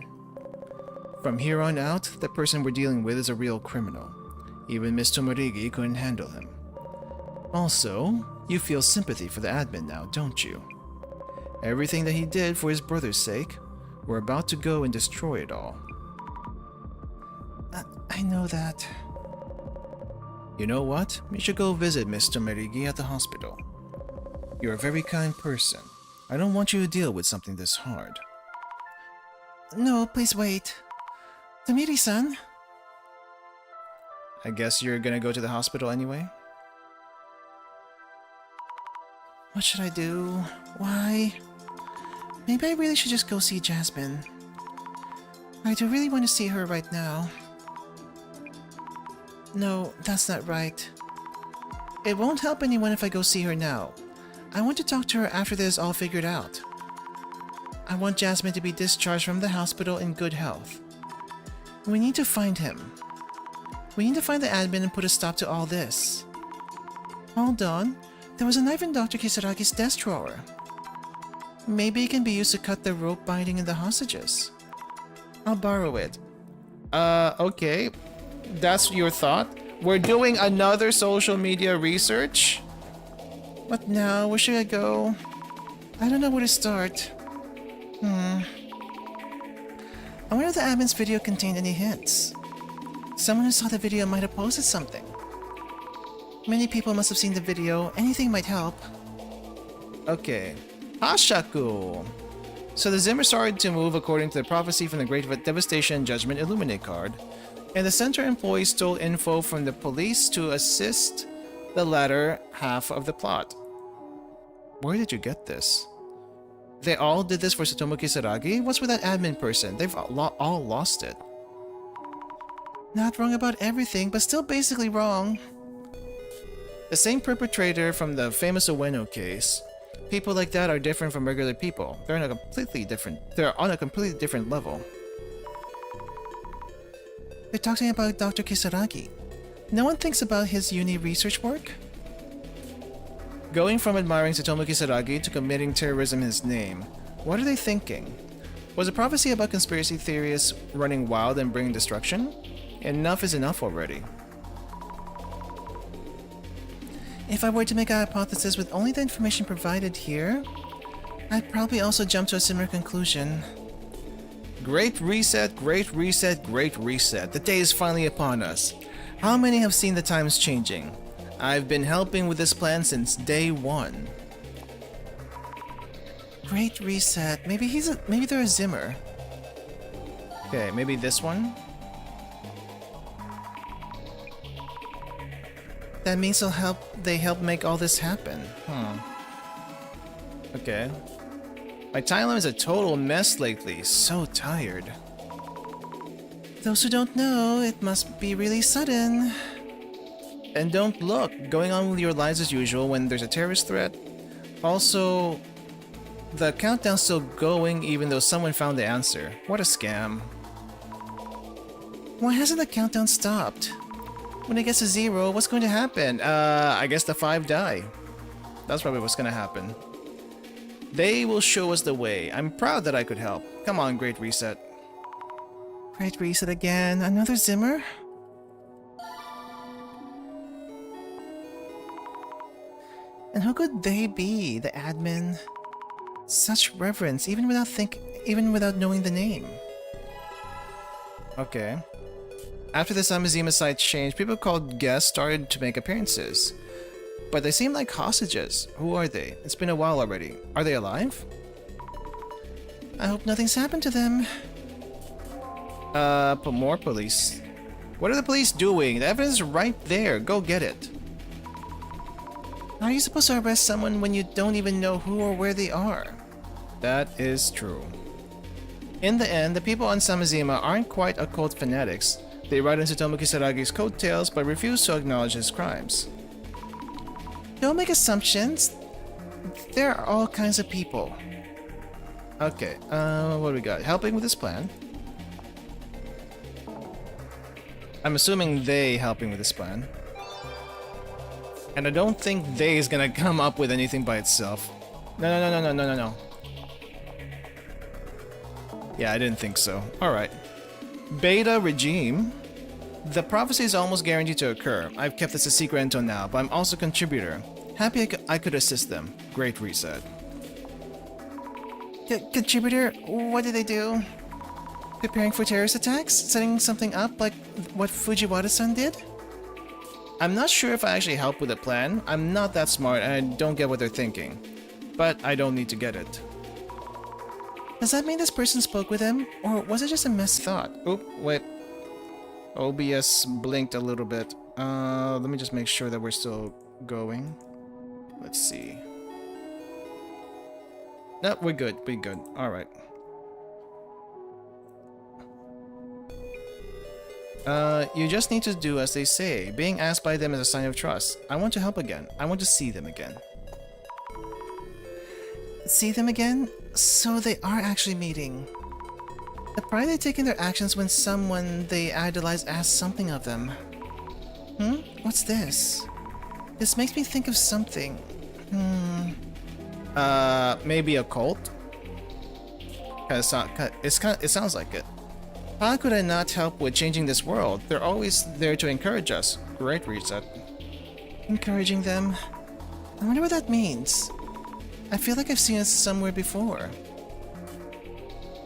S1: From here on out, the person we're dealing with is a real criminal. Even Miss Tomorigi couldn't handle him. Also, you feel sympathy for the admin now, don't you? Everything that he did for his brother's sake, we're about to go and destroy it all.
S2: I know that.
S1: You know what? You should go visit Miss Tomorigi at the hospital. You're a very kind person. I don't want you to deal with something this hard.
S2: No, please wait. Tamiri-san?
S1: I guess you're gonna go to the hospital anyway?
S2: What should I do? Why? Maybe I really should just go see Jasmine. I do really want to see her right now. No, that's not right. It won't help anyone if I go see her now. I want to talk to her after this is all figured out. I want Jasmine to be discharged from the hospital in good health. We need to find him. We need to find the admin and put a stop to all this. Hold on. There was a knife in Dr. Kisaragi's desk drawer. Maybe it can be used to cut the rope binding in the hostages. I'll borrow it.
S1: Okay. That's your thought? We're doing another social media research?
S2: What now? Where should I go? I don't know where to start. I wonder if the admin's video contained any hints. Someone who saw the video might have posted something. Many people must have seen the video. Anything might help.
S1: Okay. Hashaku! So the Zimmer started to move according to the prophecy from the Great Devastation Judgment Illuminate card, and the center employees stole info from the police to assist the latter half of the plot. Where did you get this? They all did this for Satomu Kisaragi? What's with that admin person? They've all lost it.
S2: Not wrong about everything, but still basically wrong.
S1: The same perpetrator from the famous Ueno case. People like that are different from regular people. They're on a completely different level.
S2: They're talking about Dr. Kisaragi. No one thinks about his uni research work?
S1: Going from admiring Satomu Kisaragi to committing terrorism in his name. What are they thinking? Was a prophecy about conspiracy theorists running wild and bringing destruction? Enough is enough already.
S2: If I were to make a hypothesis with only the information provided here, I'd probably also jump to a similar conclusion.
S1: Great reset, great reset, great reset. The day is finally upon us. How many have seen the times changing? I've been helping with this plan since day one.
S2: Great reset. Maybe they're a Zimmer.
S1: Okay, maybe this one?
S2: That means they help make all this happen.
S1: Okay. My timeline is a total mess lately. So tired.
S2: Those who don't know, it must be really sudden.
S1: And don't look. Going on with your lives as usual when there's a terrorist threat. Also, the countdown's still going even though someone found the answer. What a scam.
S2: Why hasn't the countdown stopped? When it gets to 0, what's going to happen?
S1: I guess the 5 die. That's probably what's gonna happen. They will show us the way. I'm proud that I could help. Come on, Great Reset.
S2: Great reset again. Another Zimmer? And who could they be? The admin? Such reverence, even without knowing the name.
S1: Okay. After the Samizima site changed, people called guests started to make appearances. But they seem like hostages. Who are they? It's been a while already. Are they alive?
S2: I hope nothing's happened to them.
S1: More police. What are the police doing? The evidence is right there. Go get it.
S2: How are you supposed to arrest someone when you don't even know who or where they are?
S1: That is true. In the end, the people on Samizima aren't quite occult fanatics. They ride into Tomoki Saragi's coattails but refuse to acknowledge his crimes.
S2: Don't make assumptions. There are all kinds of people.
S1: Okay, what do we got? Helping with this plan. I'm assuming they helping with this plan. And I don't think they is gonna come up with anything by itself. No. Yeah, I didn't think so. Alright. Beta regime. The prophecy is almost guaranteed to occur. I've kept this a secret until now, but I'm also a contributor. Happy I could assist them. Great reset.
S2: Contributor, what did they do? Preparing for terrorist attacks? Setting something up like what Fujiwara-san did?
S1: I'm not sure if I actually help with the plan. I'm not that smart and I don't get what they're thinking. But I don't need to get it.
S2: Does that mean this person spoke with them? Or was it just a mess thought?
S1: Oop, wait. OBS blinked a little bit. Let me just make sure that we're still going. Let's see. No, we're good. We're good. Alright. You just need to do as they say. Being asked by them is a sign of trust. I want to help again. I want to see them again.
S2: See them again? So they are actually meeting. The pride they take in their actions when someone they idolize asks something of them. What's this? This makes me think of something.
S1: Maybe a cult? It sounds like it. How could I not help with changing this world? They're always there to encourage us. Great reset.
S2: Encouraging them? I wonder what that means. I feel like I've seen it somewhere before.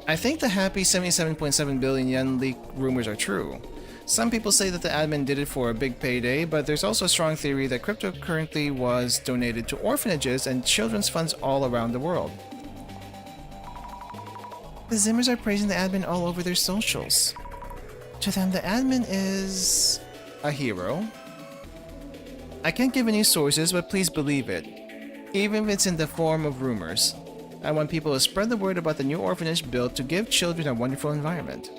S1: I think the happy 77.7 billion yen leak rumors are true. Some people say that the admin did it for a big payday, but there's also a strong theory that crypto currently was donated to orphanages and children's funds all around the world.
S2: The Zimmers are praising the admin all over their socials. To them, the admin is...
S1: a hero. I can't give any sources, but please believe it. Even if it's in the form of rumors. I want people to spread the word about the new orphanage built to give children a wonderful environment.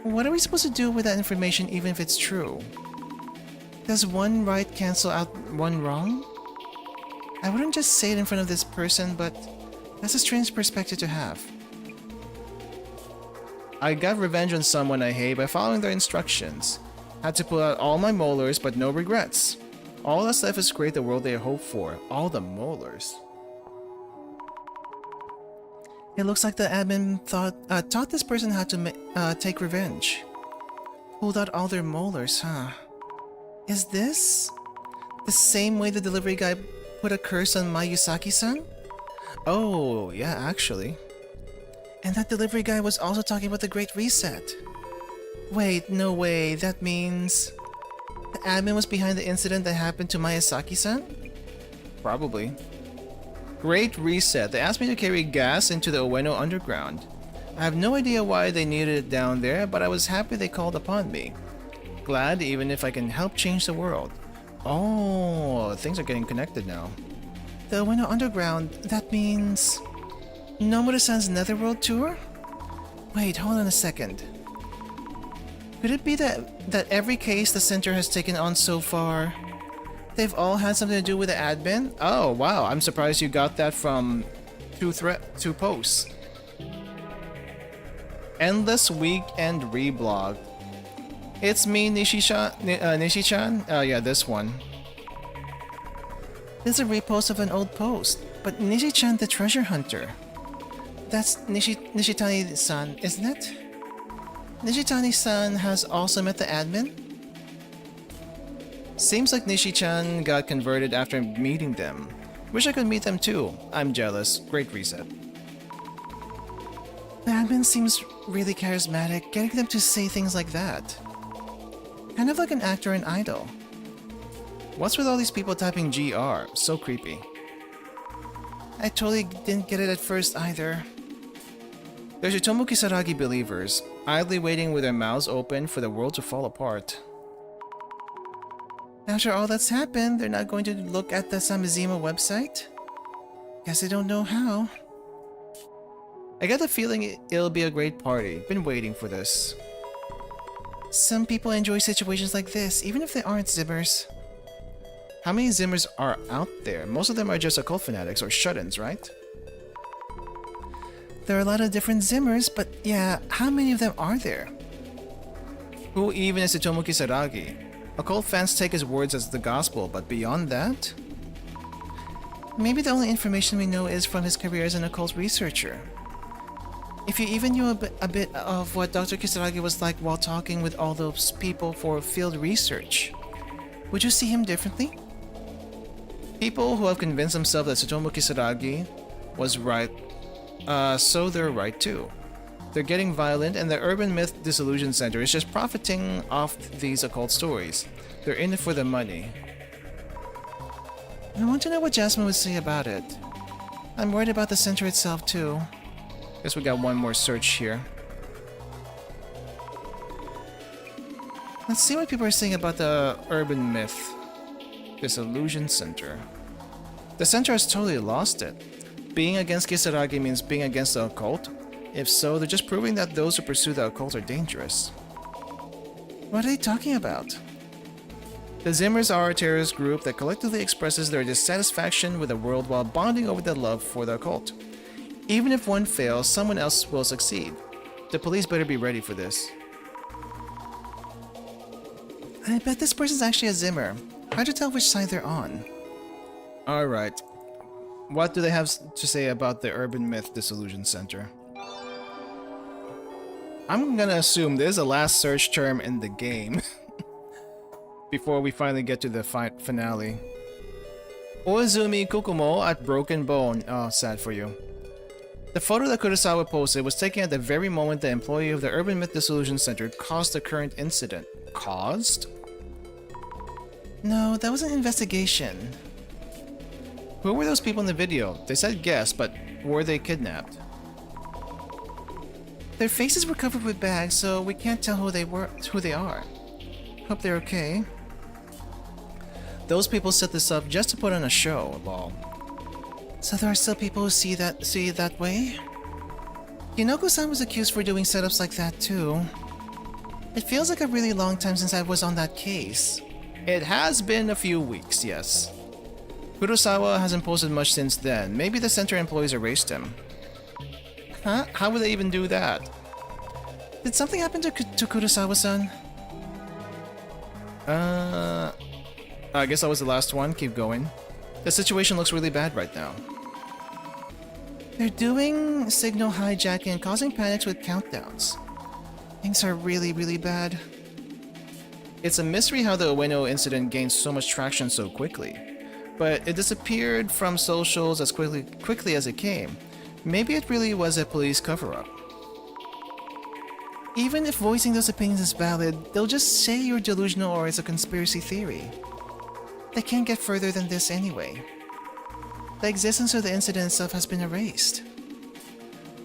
S2: What are we supposed to do with that information even if it's true? Does one right cancel out one wrong? I wouldn't just say it in front of this person, but that's a strange perspective to have.
S1: I got revenge on someone I hate by following their instructions. Had to pull out all my molars, but no regrets. All that's left is to create the world they hope for. All the molars.
S2: It looks like the admin taught this person how to take revenge. Pulled out all their molars, huh? Is this the same way the delivery guy put a curse on Mayusaki-san?
S1: Oh, yeah, actually.
S2: And that delivery guy was also talking about the Great Reset. Wait, no way, that means... the admin was behind the incident that happened to Miyazaki-san?
S1: Probably. Great Reset. They asked me to carry gas into the Ueno underground. I have no idea why they needed it down there, but I was happy they called upon me. Glad even if I can help change the world. Oh, things are getting connected now.
S2: The Ueno underground, that means... Nomura-san's Netherworld tour? Wait, hold on a second. Could it be that every case the center has taken on so far, they've all had something to do with the admin?
S1: Oh, wow. I'm surprised you got that from two posts. Endless Weekend Reblog. It's me, Nishi-chan? Yeah, this one.
S2: This is a repost of an old post, but Nishi-chan the treasure hunter. That's Nishitani-san, isn't it? Nishitani-san has also met the admin?
S1: Seems like Nishi-chan got converted after meeting them. Wish I could meet them too. I'm jealous. Great reset.
S2: The admin seems really charismatic, getting them to say things like that. Kind of like an actor and idol.
S1: What's with all these people typing GR? So creepy.
S2: I totally didn't get it at first either.
S1: There's Hitomo Kisaragi believers, idly waiting with their mouths open for the world to fall apart.
S2: After all that's happened, they're not going to look at the Samizima website? Guess they don't know how.
S1: I get the feeling it'll be a great party. Been waiting for this.
S2: Some people enjoy situations like this, even if they aren't Zimmers.
S1: How many Zimmers are out there? Most of them are just occult fanatics or shut-ins, right?
S2: There are a lot of different Zimmers, but yeah, how many of them are there?
S1: Who even is Hitomo Kisaragi? Occult fans take his words as the gospel, but beyond that?
S2: Maybe the only information we know is from his career as an occult researcher. If you even knew a bit of what Dr. Kisaragi was like while talking with all those people for field research, would you see him differently?
S1: People who have convinced themselves that Hitomo Kisaragi was right, so they're right too. They're getting violent, and the Urban Myth Dissolution Center is just profiting off these occult stories. They're in it for the money.
S2: I want to know what Jasmine would say about it. I'm worried about the center itself too.
S1: Guess we got one more search here.
S2: Let's see what people are saying about the
S1: Urban Myth Dissolution Center. The center has totally lost it. Being against Kisaragi means being against the occult. If so, they're just proving that those who pursue the occult are dangerous.
S2: What are they talking about?
S1: The Zimmers are a terrorist group that collectively expresses their dissatisfaction with the world while bonding over their love for the occult. Even if one fails, someone else will succeed. The police better be ready for this.
S2: I bet this person's actually a Zimmer. Hard to tell which side they're on.
S1: Alright. What do they have to say about the Urban Myth Dissolution Center? I'm gonna assume this is the last search term in the game. Before we finally get to the finale. Oizumi Kokumo at Broken Bone. Oh, sad for you. The photo that Kurosawa posted was taken at the very moment the employee of the Urban Myth Dissolution Center caused the current incident. Caused?
S2: No, that was an investigation.
S1: Who were those people in the video? They said guests, but were they kidnapped?
S2: Their faces were covered with bags, so we can't tell who they are. Hope they're okay.
S1: Those people set this up just to put on a show, lol.
S2: So there are still people who see it that way? Yonoko-san was accused for doing setups like that too. It feels like a really long time since I was on that case.
S1: It has been a few weeks, yes. Kurosawa hasn't posted much since then. Maybe the center employees erased him. Huh? How would they even do that?
S2: Did something happen to Kurosawa-san?
S1: I guess that was the last one. Keep going. The situation looks really bad right now.
S2: They're doing signal hijacking and causing panics with countdowns. Things are really, really bad.
S1: It's a mystery how the Ueno incident gained so much traction so quickly. But it disappeared from socials as quickly as it came. Maybe it really was a police cover-up.
S2: Even if voicing those opinions is valid, they'll just say you're delusional or it's a conspiracy theory. They can't get further than this anyway. The existence of the incident itself has been erased.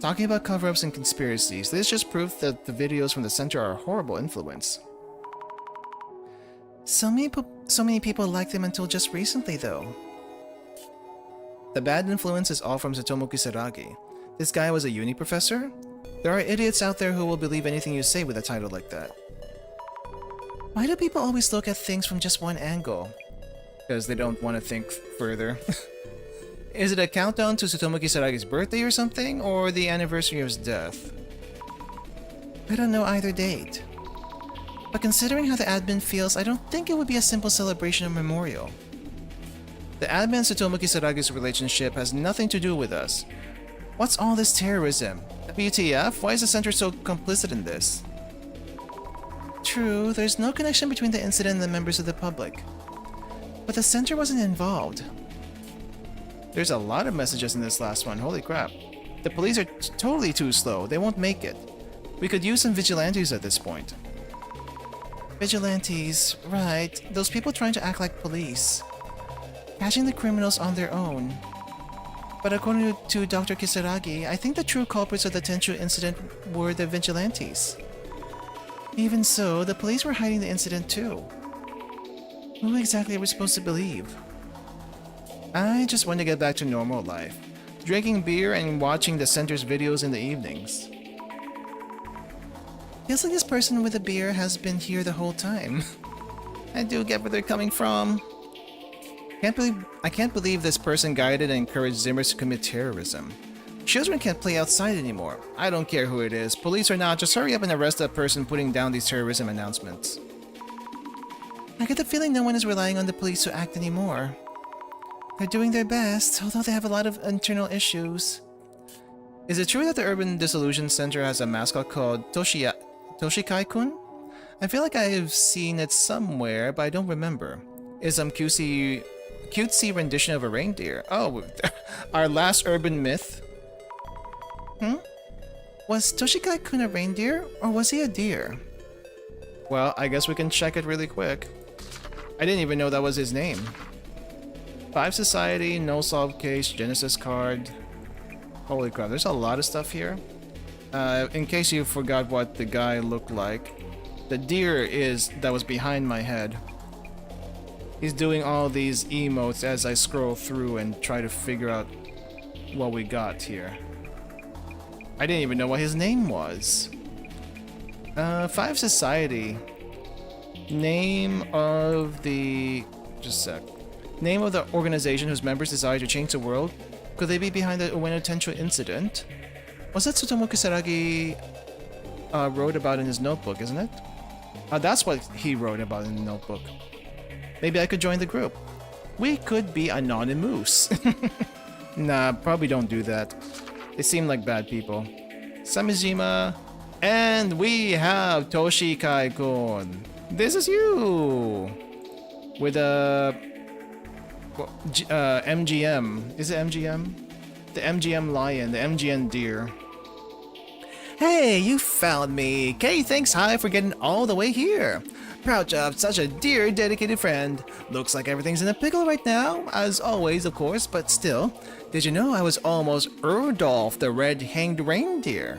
S1: Talking about cover-ups and conspiracies, this just proof that the videos from the center are a horrible influence.
S2: So many people liked them until just recently, though.
S1: The bad influence is all from Hitomo Kisaragi. This guy was a uni professor? There are idiots out there who will believe anything you say with a title like that.
S2: Why do people always look at things from just one angle?
S1: Because they don't want to think further. Is it a countdown to Hitomo Kisaragi's birthday or something? Or the anniversary of his death?
S2: I don't know either date. But considering how the admin feels, I don't think it would be a simple celebration or memorial.
S1: The admin and Hitomo Kisaragi's relationship has nothing to do with us. What's all this terrorism? WTF? Why is the center so complicit in this?
S2: True, there's no connection between the incident and the members of the public. But the center wasn't involved.
S1: There's a lot of messages in this last one, holy crap. The police are totally too slow. They won't make it. We could use some vigilantes at this point.
S2: Vigilantes, right. Those people trying to act like police. Catching the criminals on their own. But according to Dr. Kisaragi, I think the true culprits of the Tenchu incident were the vigilantes. Even so, the police were hiding the incident too. Who exactly are we supposed to believe?
S1: I just want to get back to normal life. Drinking beer and watching the center's videos in the evenings.
S2: Feels like this person with the beer has been here the whole time. I do get where they're coming from.
S1: I can't believe this person guided and encouraged Zimmers to commit terrorism. Children can't play outside anymore. I don't care who it is, police or not, just hurry up and arrest that person putting down these terrorism announcements.
S2: I get the feeling no one is relying on the police to act anymore. They're doing their best, although they have a lot of internal issues.
S1: Is it true that the Urban Dissolution Center has a mascot called Toshikai-kun? I feel like I've seen it somewhere, but I don't remember. It's some cutesy rendition of a reindeer. Oh, our last urban myth.
S2: Was Toshikai-kun a reindeer, or was he a deer?
S1: Well, I guess we can check it really quick. I didn't even know that was his name. 5 Society, No Solved Case, Genesis card. Holy crap, there's a lot of stuff here. In case you forgot what the guy looked like, the deer that was behind my head. He's doing all these emotes as I scroll through and try to figure out what we got here. I didn't even know what his name was. 5 Society. Name of the... Just a sec. Name of the organization whose members desire to change the world. Could they be behind the Ueno Tenchu incident? Was that Tsutomu Kisaragi wrote about in his notebook, isn't it? That's what he wrote about in the notebook. Maybe I could join the group. We could be anonymous. Nah, probably don't do that. They seem like bad people. Samijima. And we have Toshikai-kun. This is you! With a... MGM. Is it MGM? The MGM lion, the MGM deer.
S2: Hey, you found me! Kay, thanks hi for getting all the way here. Proud to have such a dear, dedicated friend. Looks like everything's in a pickle right now, as always, of course, but still. Did you know I was almost Erdolf the red-hanged reindeer?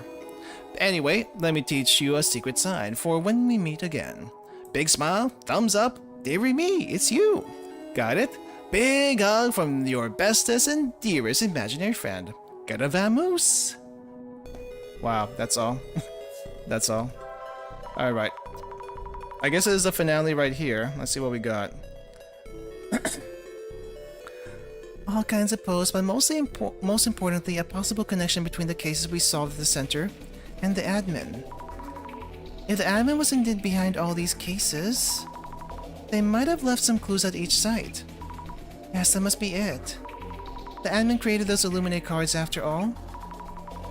S2: Anyway, let me teach you a secret sign for when we meet again. Big smile, thumbs up, dearie me, it's you. Got it? Big hug from your bestest and dearest imaginary friend. Gotta vamoose.
S1: Wow, that's all. That's all. Alright. I guess it is the finale right here. Let's see what we got.
S2: All kinds of posts, but most importantly, a possible connection between the cases we solved at the center and the admin. If the admin was indeed behind all these cases, they might have left some clues at each site. Yes, that must be it. The admin created those Illuminate cards after all,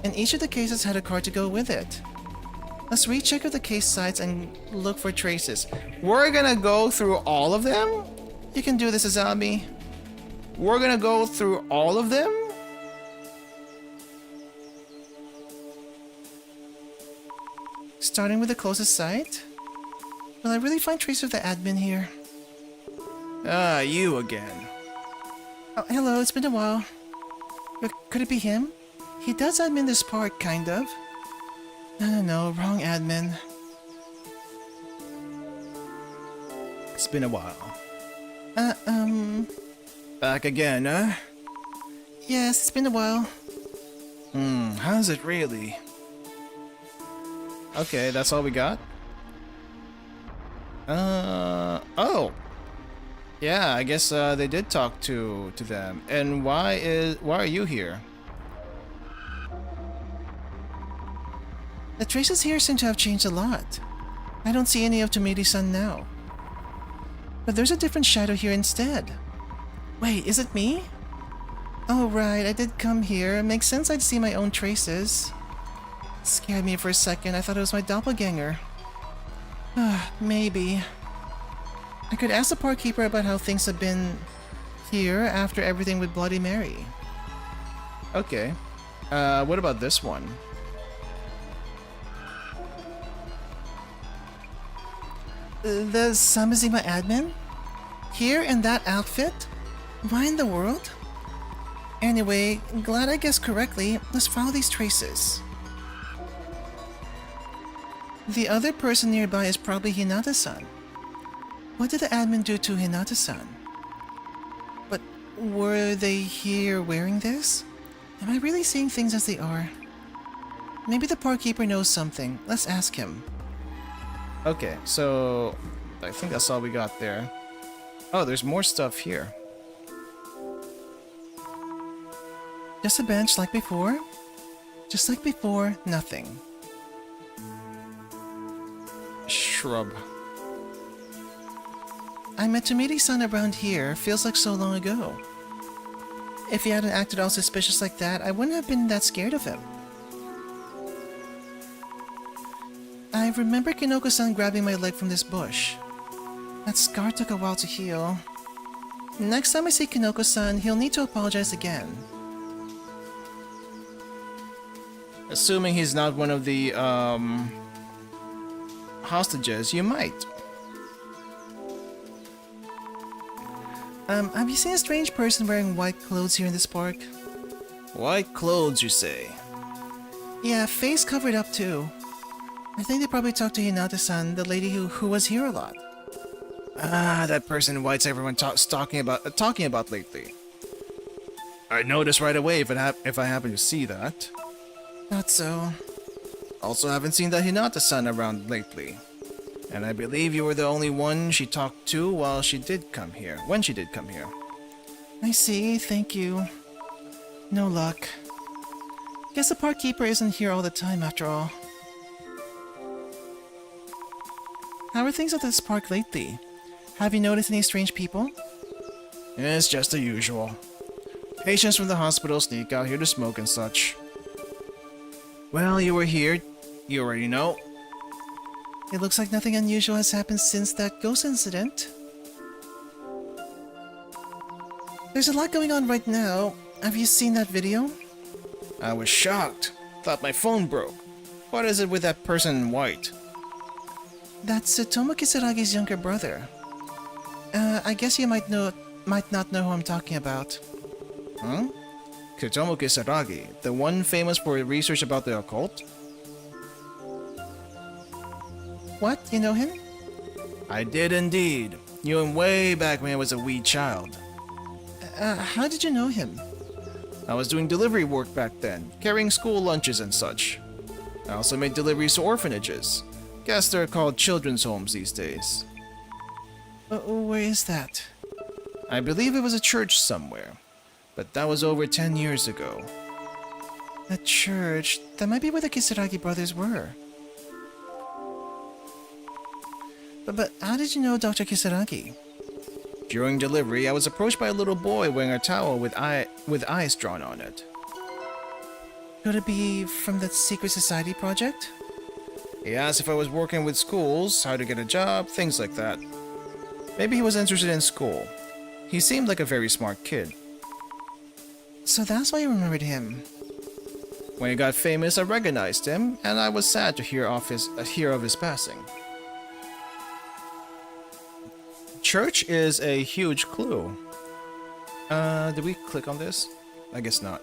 S2: and each of the cases had a card to go with it. Let's recheck of the case sites and look for traces.
S1: We're gonna go through all of them?
S2: You can do this, Azami.
S1: We're gonna go through all of them?
S2: Starting with the closest site? Will I really find traces of the admin here?
S1: Ah, you again.
S2: Oh, hello, it's been a while. Could it be him? He does admin this part, kind of. No, wrong admin.
S1: It's been a while. Back again, huh?
S2: Yes, it's been a while.
S1: How's it really? Okay, that's all we got? Oh! Yeah, I guess they did talk to them. And why are you here?
S2: The traces here seem to have changed a lot. I don't see any of Tomiri-san now. But there's a different shadow here instead. Wait, is it me? Oh right, I did come here. Makes sense I'd see my own traces. Scared me for a second, I thought it was my doppelganger. Maybe. I could ask the park keeper about how things have been here after everything with Bloody Mary.
S1: Okay. What about this one?
S2: The Samazima admin? Here in that outfit? Why in the world? Anyway, glad I guessed correctly. Let's follow these traces. The other person nearby is probably Hinata-san. What did the admin do to Hinata-san? But were they here wearing this? Am I really seeing things as they are? Maybe the park keeper knows something. Let's ask him.
S1: Okay, so I think that's all we got there. Oh, there's more stuff here.
S2: Just a bench like before? Just like before, nothing.
S1: Shrub.
S2: I met Tomidi-san around here, feels like so long ago. If he hadn't acted all suspicious like that, I wouldn't have been that scared of him. I remember Kinoko-san grabbing my leg from this bush. That scar took a while to heal. Next time I see Kinoko-san, he'll need to apologize again.
S1: Assuming he's not one of the, hostages, you might.
S2: Have you seen a strange person wearing white clothes here in this park?
S1: White clothes, you say?
S2: Yeah, face covered up too. I think they probably talked to Hinata-san, the lady who was here a lot.
S1: Ah, that person in white's everyone talking about lately. I'd notice right away if I happen to see that.
S2: Not so.
S1: Also haven't seen that Hinata-san around lately. And I believe you were the only one she talked to when she did come here.
S2: I see, thank you. No luck. Guess the park keeper isn't here all the time after all. How are things at this park lately? Have you noticed any strange people?
S1: It's just the usual. Patients from the hospital sneak out here to smoke and such. Well, you were here. You already know.
S2: It looks like nothing unusual has happened since that ghost incident. There's a lot going on right now. Have you seen that video?
S1: I was shocked. Thought my phone broke. What is it with that person in white?
S2: That's Tsutomu Kisaragi's younger brother. I guess you might not know who I'm talking about.
S1: Huh? Tsutomu Kisaragi, the one famous for research about the occult?
S2: What? You know him?
S1: I did indeed. Knew him way back when I was a wee child.
S2: How did you know him?
S1: I was doing delivery work back then, carrying school lunches and such. I also made deliveries to orphanages. Guess they're called children's homes these days.
S2: Where is that?
S1: I believe it was a church somewhere, but that was over 10 years ago.
S2: A church? That might be where the Kisaragi brothers were. But how did you know Dr. Kisaragi?
S1: During delivery, I was approached by a little boy wearing a towel with eyes drawn on it.
S2: Could it be from the secret society project?
S1: He asked if I was working with schools, how to get a job, things like that. Maybe he was interested in school. He seemed like a very smart kid.
S2: So that's why you remembered him.
S1: When he got famous, I recognized him, and I was sad to hear of his passing. Church is a huge clue. Did we click on this? I guess not.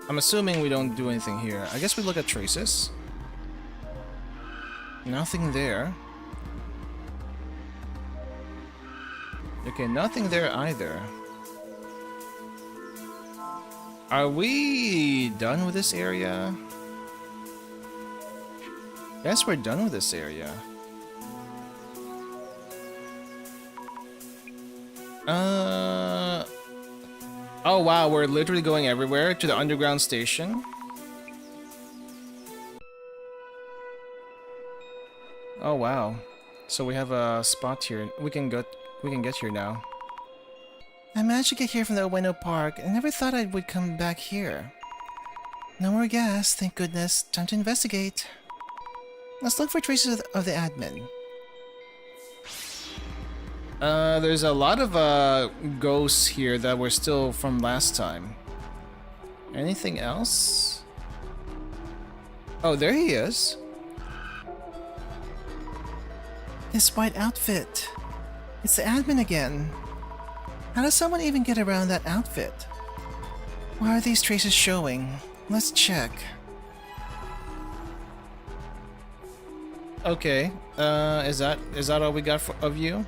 S1: I'm assuming we don't do anything here. I guess we look at traces. Nothing there. Okay, nothing there either. Are we done with this area? Guess we're done with this area. Oh wow, we're literally going everywhere to the underground station. Oh wow. So we have a spot here. We can get here now.
S2: I managed to get here from the Ueno Park. I never thought I would come back here. No more gas, thank goodness. Time to investigate. Let's look for traces of the admin.
S1: There's a lot of ghosts here that were still from last time. Anything else? Oh, there he is.
S2: This white outfit. It's the admin again. How does someone even get around that outfit? Why are these traces showing? Let's check.
S1: Okay. Is that all we got of you?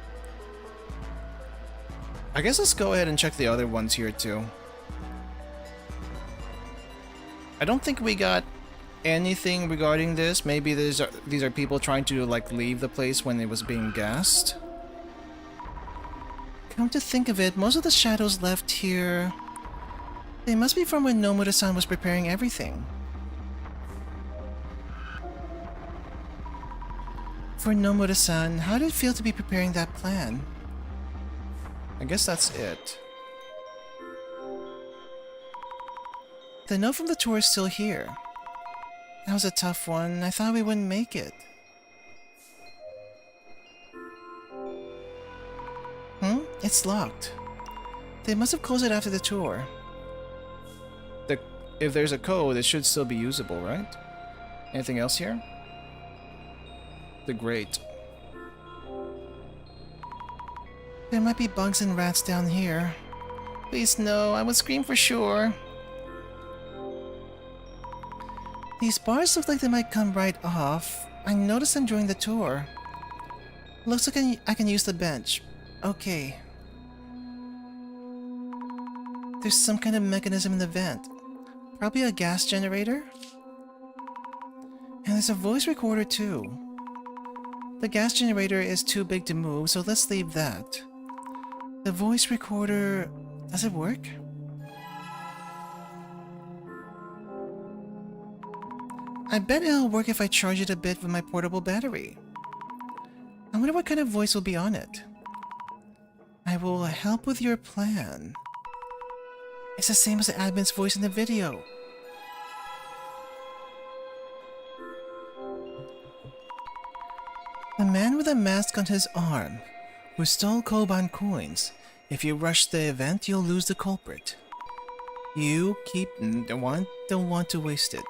S1: I guess let's go ahead and check the other ones here too. I don't think we got anything regarding this. Maybe these are people trying to like leave the place when it was being gassed.
S2: Come to think of it, most of the shadows left here, they must be from when Nomura-san was preparing everything. For Nomura-san, how did it feel to be preparing that plan?
S1: I guess that's it.
S2: The note from the tour is still here. That was a tough one. I thought we wouldn't make it. It's locked. They must have closed it after the tour.
S1: If there's a code, it should still be usable, right? Anything else here? The grate.
S2: There might be bugs and rats down here. Please no, I would scream for sure. These bars look like they might come right off. I noticed them during the tour. Looks like I can use the bench. Okay. There's some kind of mechanism in the vent. Probably a gas generator? And there's a voice recorder too. The gas generator is too big to move, so let's leave that. The voice recorder... does it work? I bet it'll work if I charge it a bit with my portable battery. I wonder what kind of voice will be on it. I will help with your plan. It's the same as the admin's voice in the video. The man with a mask on his arm, who stole Koban coins. If you rush the event, you'll lose the culprit. You don't want to waste it.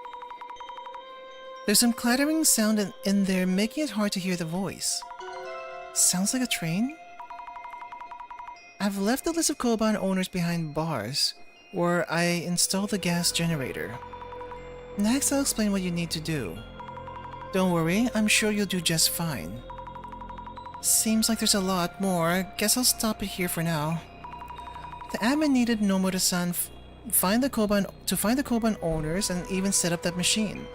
S2: There's some clattering sound in there, making it hard to hear the voice. Sounds like a train? I've left the list of Koban owners behind bars, where I installed the gas generator. Next, I'll explain what you need to do. Don't worry, I'm sure you'll do just fine. Seems like there's a lot more. Guess I'll stop it here for now. The admin needed Nomura-san to find the Koban owners and even set up that machine.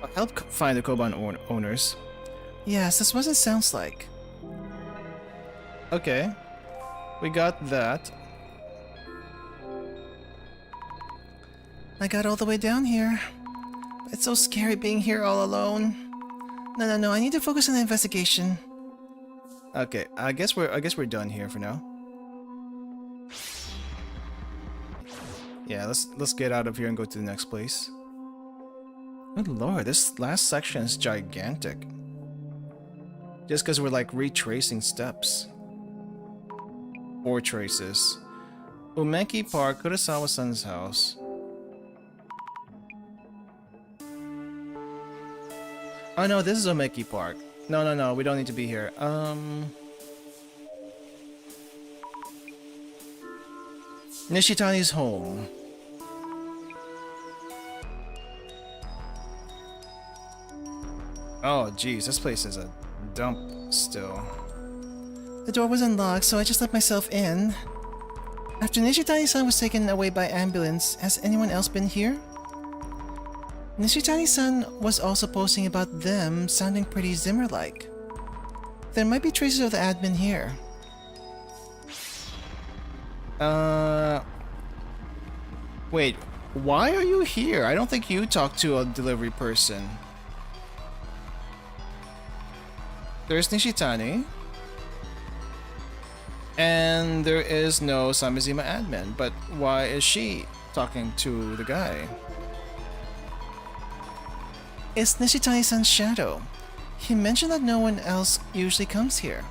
S1: I'll help find the Koban owners.
S2: Yes, that's what it sounds like.
S1: Okay. We got that.
S2: I got all the way down here. It's so scary being here all alone. No, I need to focus on the investigation.
S1: Okay, I guess we're done here for now. Yeah, let's get out of here and go to the next place. Good lord, this last section is gigantic. Just because we're like retracing steps. 4 traces. Umeki Park, Kurosawa-san's house. Oh no, this is Umeki Park. No, we don't need to be here. Nishitani's home. Oh geez, this place is a dump still.
S2: The door was unlocked, so I just let myself in. After Nishitani-san was taken away by ambulance, has anyone else been here? Nishitani-san was also posting about them sounding pretty Zimmer-like. There might be traces of the admin here.
S1: Wait, why are you here? I don't think you talked to a delivery person. There's Nishitani. And there is no Samizima admin, but why is she talking to the guy?
S2: It's Nishitani-san's shadow. He mentioned that no one else usually comes here.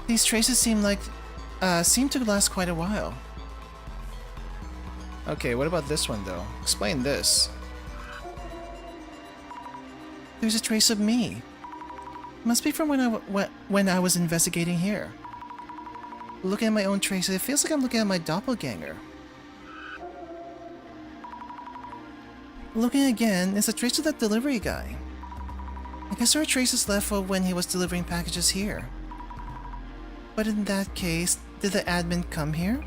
S2: These traces seem to last quite a while.
S1: Okay, what about this one though? Explain this.
S2: There's a trace of me. Must be from when I was investigating here. Looking at my own traces, it feels like I'm looking at my doppelganger. Looking again, it's a trace of that delivery guy. I guess there are traces left of when he was delivering packages here. But in that case, did the admin come here?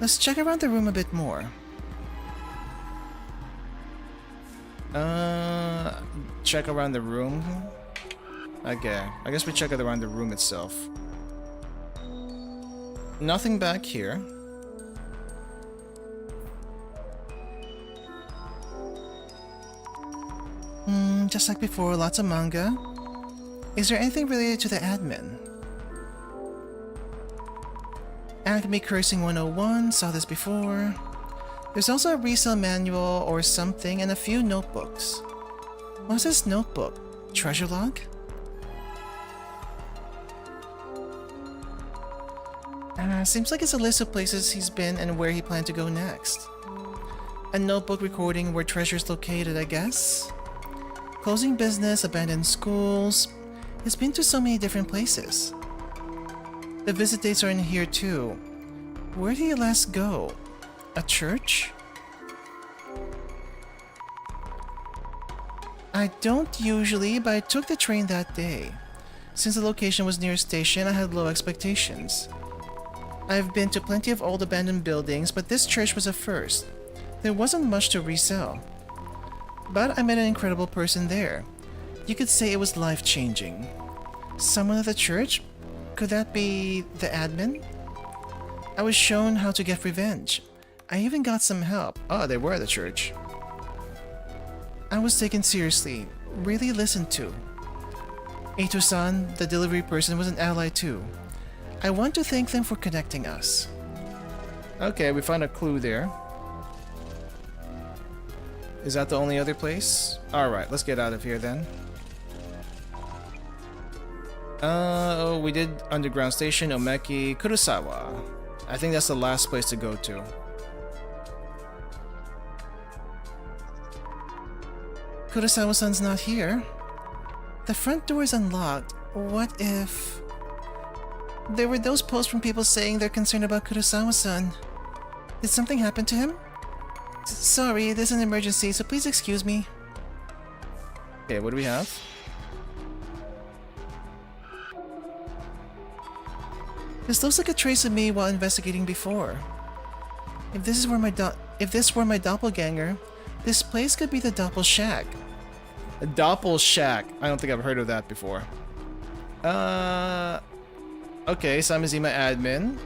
S2: Let's check around the room a bit more.
S1: Check around the room? Okay, I guess we check it around the room itself. Nothing back here.
S2: Just like before, lots of manga. Is there anything related to the admin? Acme Cursing 101, saw this before. There's also a resale manual or something and a few notebooks. What's this notebook? Treasure log? Seems like it's a list of places he's been and where he planned to go next. A notebook recording where treasure's located, I guess? Closing business, abandoned schools. He's been to so many different places. The visit dates are in here too. Where did he last go? A church? I don't usually, but I took the train that day. Since the location was near a station, I had low expectations. I've been to plenty of old abandoned buildings, but this church was a first. There wasn't much to resell. But I met an incredible person there. You could say it was life-changing. Someone at the church? Could that be the admin? I was shown how to get revenge. I even got some help.
S1: Oh, they were at the church.
S2: I was taken seriously, really listened to. Eito-san, the delivery person, was an ally too. I want to thank them for connecting us.
S1: Okay, we found a clue there. Is that the only other place? Alright, let's get out of here then. We did Underground Station, Omeki, Kurosawa. I think that's the last place to go to.
S2: Kurosawa-san's not here. The front door is unlocked. What if... There were those posts from people saying they're concerned about Kurosawa-san. Did something happen to him? Sorry, there's an emergency, so please excuse me.
S1: Okay, what do we have?
S2: This looks like a trace of me while investigating before. If this were my doppelganger, this place could be the Doppel Shack.
S1: A Doppel Shack. I don't think I've heard of that before. Okay, Samizima admin.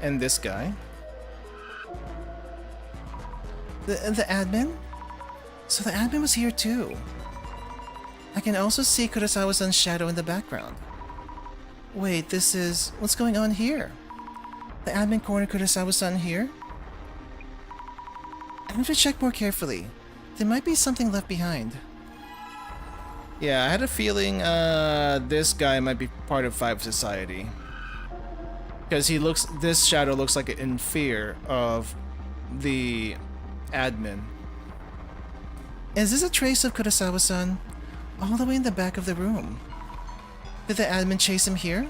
S1: And this guy.
S2: The admin? So the admin was here too. I can also see Kurosawa-san's shadow in the background. Wait, this is... What's going on here? The admin cornered Kurosawa-san here? I have to check more carefully. There might be something left behind.
S1: Yeah, I had a feeling this guy might be part of Five Society. Because this shadow looks like in fear of the admin.
S2: Is this a trace of Kurosawa-san? All the way in the back of the room. Did the admin chase him here?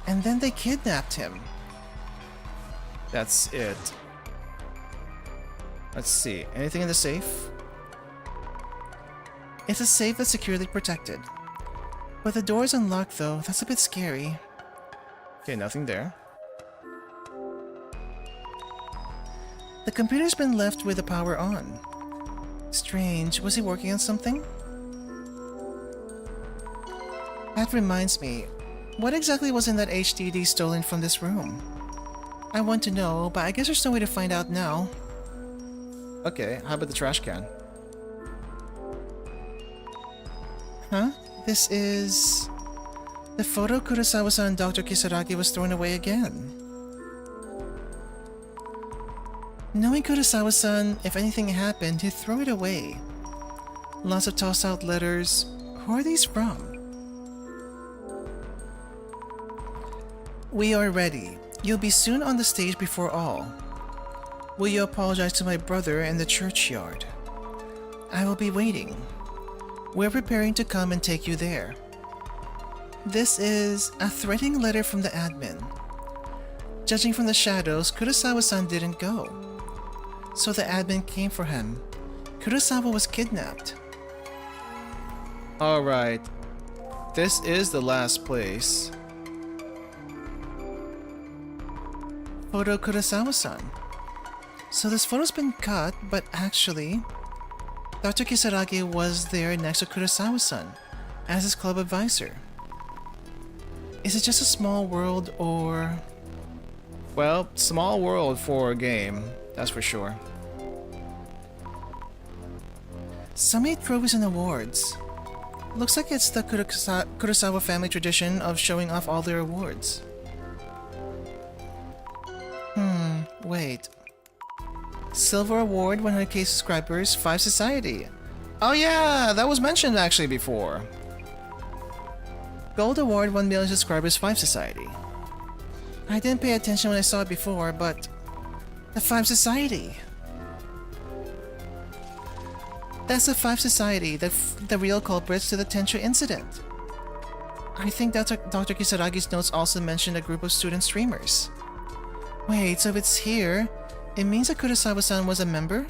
S2: And then they kidnapped him.
S1: That's it. Let's see. Anything in the safe?
S2: It's a safe that's securely protected. But the door is unlocked though, that's a bit scary.
S1: Okay, nothing there.
S2: The computer's been left with the power on. Strange, was he working on something? That reminds me, what exactly was in that HDD stolen from this room? I want to know, but I guess there's no way to find out now.
S1: Okay, how about the trash can?
S2: Huh? This is... The photo Kurosawa-san and Dr. Kisaragi was thrown away again. Knowing Kurosawa-san, if anything happened, he'd throw it away. Lots of tossed-out letters. Who are these from? We are ready. You'll be soon on the stage before all. Will you apologize to my brother in the churchyard? I will be waiting. We're preparing to come and take you there. This is a threatening letter from the admin. Judging from the shadows, Kurosawa-san didn't go. So the admin came for him. Kurosawa was kidnapped.
S1: Alright. This is the last place.
S2: Photo Kurosawa-san. So this photo's been cut, but actually, Dr. Kisaragi was there next to Kurosawa-san as his club advisor. Is it just a small world or...
S1: Well, small world for a game, that's for sure.
S2: So many trophies and awards. Looks like it's the Kurosawa family tradition of showing off all their awards. Wait. Silver Award, 100k subscribers, 5 Society.
S1: Oh yeah, that was mentioned actually before.
S2: Gold Award, 1 million subscribers, 5 Society. I didn't pay attention when I saw it before, but... The 5 Society! That's the 5 Society, the real culprits to the Tenchu incident. I think Dr. Kisaragi's notes also mentioned a group of student streamers. Wait, so if it's here, it means that Kurosawa-san was a member?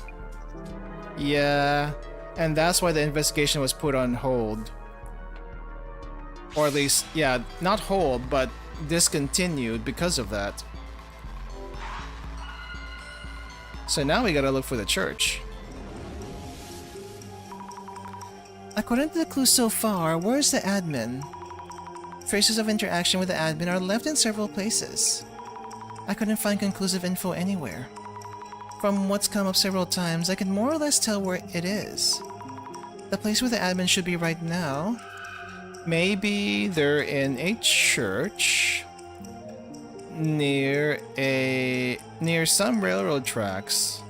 S1: Yeah, and that's why the investigation was put on hold. Or at least, yeah, not hold, but discontinued because of that. So now we gotta look for the church.
S2: According to the clues so far, where's the admin? Traces of interaction with the admin are left in several places. I couldn't find conclusive info anywhere. From what's come up several times, I can more or less tell where it is. The place where the admin should be right now.
S1: Maybe they're in a church near some railroad tracks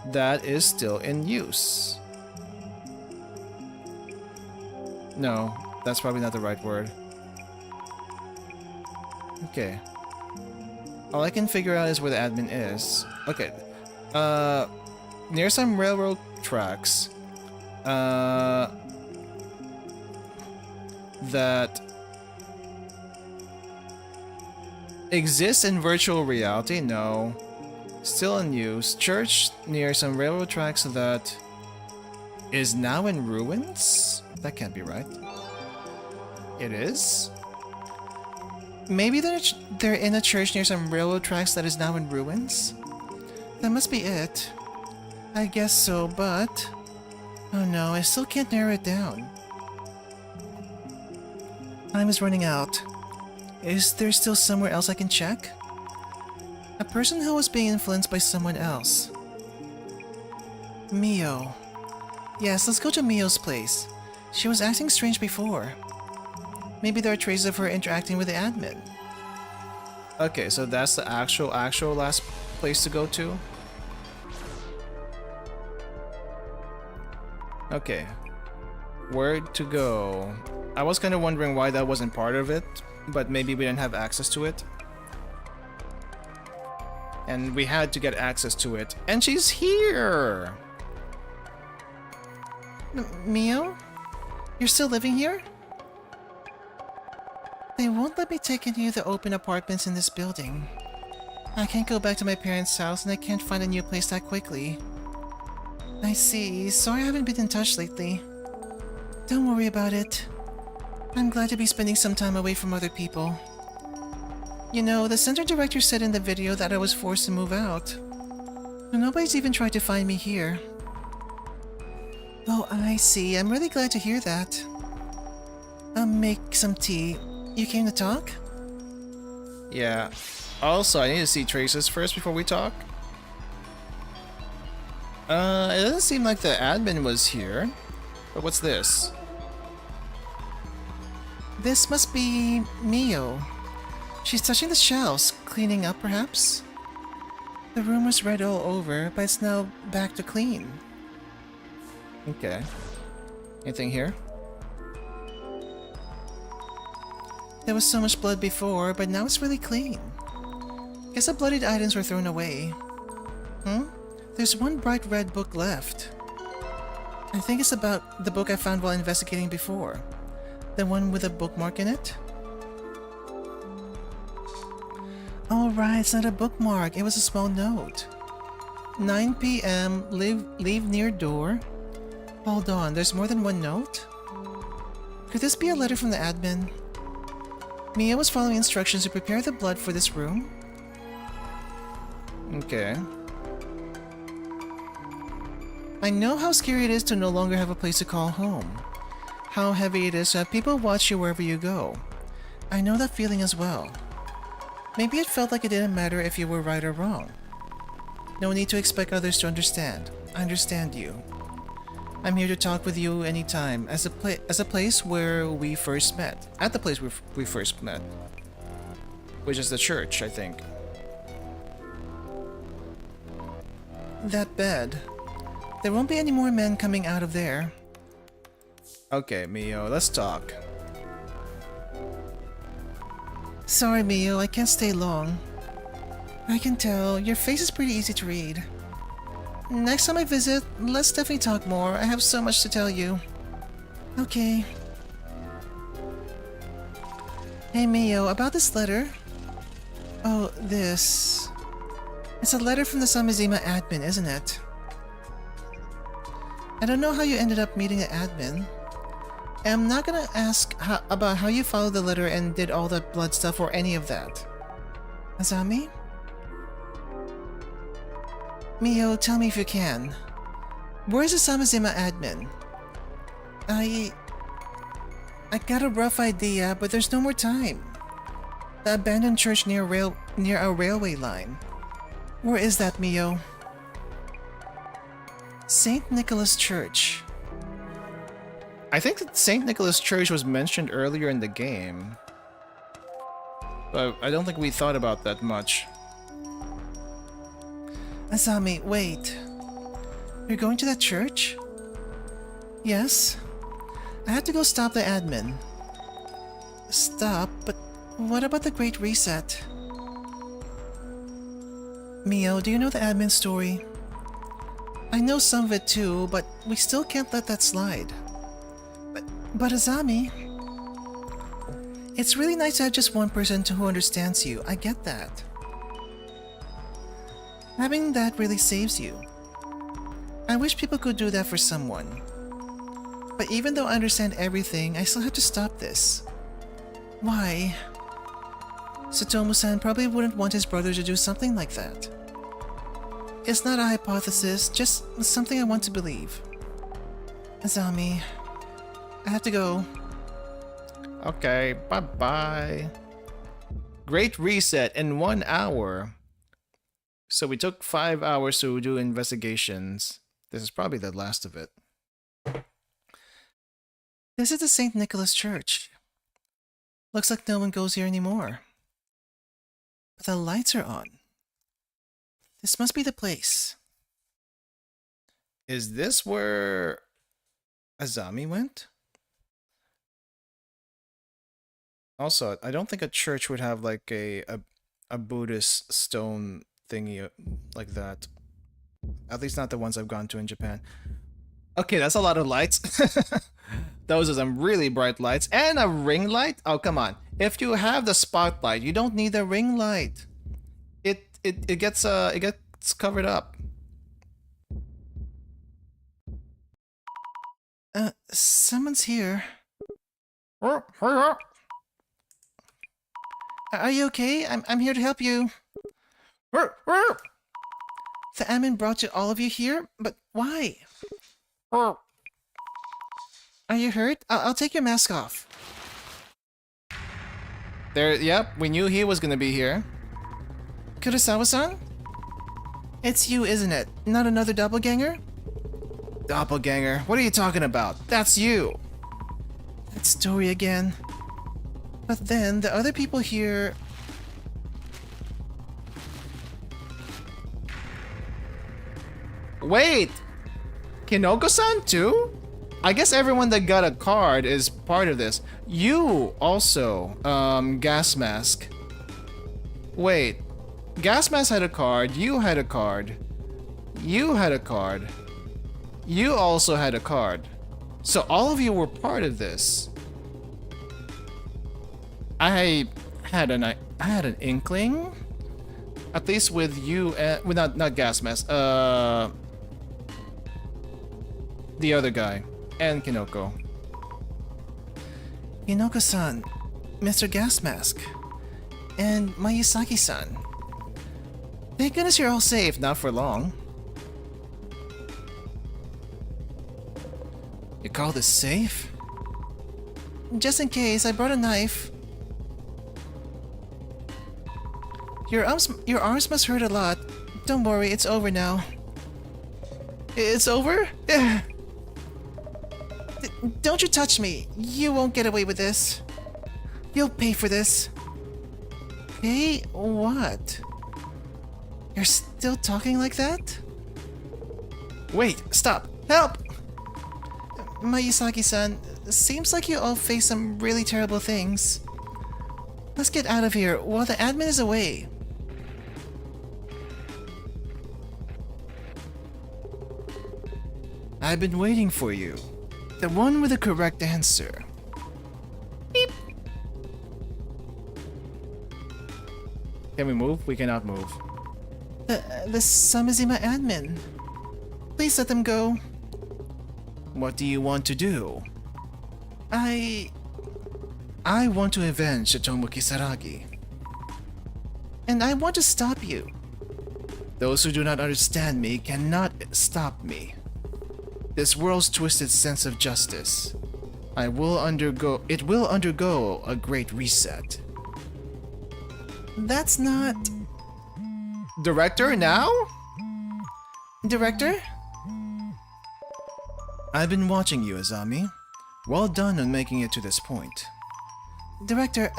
S1: that is still in use. No, that's probably not the right word. Okay. All I can figure out is where the admin is. Okay. Near some railroad tracks. That exists in virtual reality? No. Still in use. Church near some railroad tracks that is now in ruins? That can't be right. It is?
S2: Maybe they're in a church near some railroad tracks that is now in ruins? That must be it. I guess so, but... Oh no, I still can't narrow it down. Time is running out. Is there still somewhere else I can check? A person who was being influenced by someone else. Mio. Yes, let's go to Mio's place. She was acting strange before. Maybe there are traces of her interacting with the admin.
S1: Okay, so that's the actual last place to go to? Okay. Where to go? I was kind of wondering why that wasn't part of it, but maybe we didn't have access to it. And we had to get access to it. And she's here!
S2: Mio? You're still living here? They won't let me take any of the open apartments in this building. I can't go back to my parents' house and I can't find a new place that quickly. I see. Sorry I haven't been in touch lately. Don't worry about it. I'm glad to be spending some time away from other people. You know, the center director said in the video that I was forced to move out. Nobody's even tried to find me here. Oh, I see. I'm really glad to hear that. I'll make some tea. You came to talk?
S1: Yeah. Also, I need to see traces first before we talk. It doesn't seem like the admin was here. But what's this?
S2: This must be Mio. She's touching the shelves, cleaning up perhaps? The room was red all over, but it's now back to clean.
S1: Okay. Anything here?
S2: There was so much blood before, but now it's really clean. Guess the bloodied items were thrown away. Hmm? There's one bright red book left. I think it's about the book I found while investigating before. The one with a bookmark in it? Oh right, it's not a bookmark, it was a small note. 9 p.m. Leave near door. Hold on, there's more than one note? Could this be a letter from the admin? Mia was following instructions to prepare the blood for this room.
S1: Okay.
S2: I know how scary it is to no longer have a place to call home. How heavy it is to have people watch you wherever you go. I know that feeling as well. Maybe it felt like it didn't matter if you were right or wrong. No need to expect others to understand. I understand you. I'm here to talk with you anytime, as a place where we first met. At the place we first met.
S1: Which is the church, I think.
S2: That bed. There won't be any more men coming out of there.
S1: Okay, Mio, let's talk.
S2: Sorry, Mio, I can't stay long. I can tell, your face is pretty easy to read. Next time I visit, let's definitely talk more. I have so much to tell you. Okay. Hey, Mio, about this letter. Oh, this. It's a letter from the Samizima admin, isn't it? I don't know how you ended up meeting the admin. I'm not gonna ask about how you followed the letter and did all that blood stuff or any of that. Azami? Mio, tell me if you can. Where's the Samizima admin? I got a rough idea, but there's no more time. The abandoned church near a railway line. Where is that, Mio? St. Nicholas Church.
S1: I think that St. Nicholas Church was mentioned earlier in the game. But I don't think we thought about that much.
S2: Azami, wait. You're going to that church? Yes. I have to go stop the admin. Stop? But what about the Great Reset? Mio, do you know the admin story? I know some of it too, but we still can't let that slide. But Azami... It's really nice to have just one person who understands you. I get that. Having that really saves you. I wish people could do that for someone. But even though I understand everything, I still have to stop this. Why? Satomu-san probably wouldn't want his brother to do something like that. It's not a hypothesis, just something I want to believe. Azami, I have to go.
S1: Okay, bye-bye. Great reset in 1 hour. So we took 5 hours to do investigations. This is probably the last of it.
S2: This is the St. Nicholas Church. Looks like no one goes here anymore. But the lights are on. This must be the place.
S1: Is this where Azami went? Also, I don't think a church would have like a Buddhist stone thingy like that. At least not the ones I've gone to in Japan. Okay, that's a lot of lights. Those are some really bright lights. And a ring light? Oh, come on. If you have the spotlight, you don't need a ring light. It gets covered up.
S2: Someone's here. Are you okay? I'm here to help you. The admin brought all of you here? But why? Are you hurt? I'll take your mask off.
S1: There, yep, we knew he was gonna be here.
S2: Kurosawa-san? It's you, isn't it? Not another doppelganger?
S1: Doppelganger? What are you talking about? That's you!
S2: That story again. But then, the other people here...
S1: Wait! Kinoko-san too? I guess everyone that got a card is part of this. You also, Gas Mask. Wait, Gas Mask had a card, you had a card. You had a card. You also had a card. So all of you were part of this. I had an inkling, at least with you and with not gas mask. The other guy and Kinoko.
S2: Hinoko-san, Mr. Gas Mask, and Mayusaki-san. Thank goodness you're all safe, not for long.
S1: You call this safe?
S2: Just in case, I brought a knife. Your arms must hurt a lot. Don't worry, it's over now.
S1: It's over?
S2: Don't you touch me. You won't get away with this. You'll pay for this. Pay what? You're still talking like that?
S1: Wait, stop. Help!
S2: Mayusaki-san, seems like you all face some really terrible things. Let's get out of here while the admin is away.
S1: I've been waiting for you. The one with the correct answer. Beep. Can we move? We cannot move.
S2: The Samizima admin. Please let them go.
S1: What do you want to do?
S2: I
S1: want to avenge Hitomu Kisaragi.
S2: And I want to stop you.
S1: Those who do not understand me cannot stop me. This world's twisted sense of justice. It will undergo a great reset.
S2: That's not...
S1: Director, now?
S2: Director?
S1: I've been watching you, Azami. Well done on making it to this point.
S2: Director,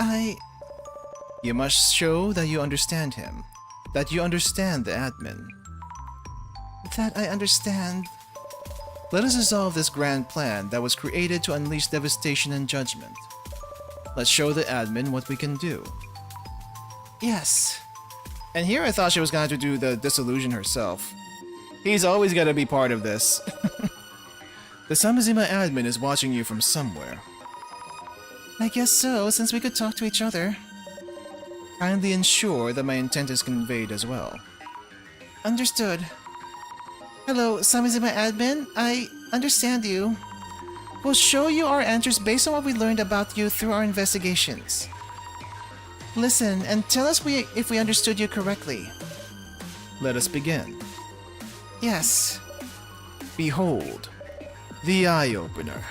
S1: You must show that you understand him. That you understand the admin.
S2: That I understand.
S1: Let us resolve this grand plan that was created to unleash devastation and judgment. Let's show the admin what we can do.
S2: Yes.
S1: And here I thought she was going to do the dissolution herself. He's always got to be part of this. The Samizima admin is watching you from somewhere.
S2: I guess so, since we could talk to each other.
S1: Kindly ensure that my intent is conveyed as well.
S2: Understood. Hello, Samizima admin. I understand you. We'll show you our answers based on what we learned about you through our investigations. Listen and tell us if we understood you correctly.
S1: Let us begin.
S2: Yes.
S1: Behold, the eye-opener.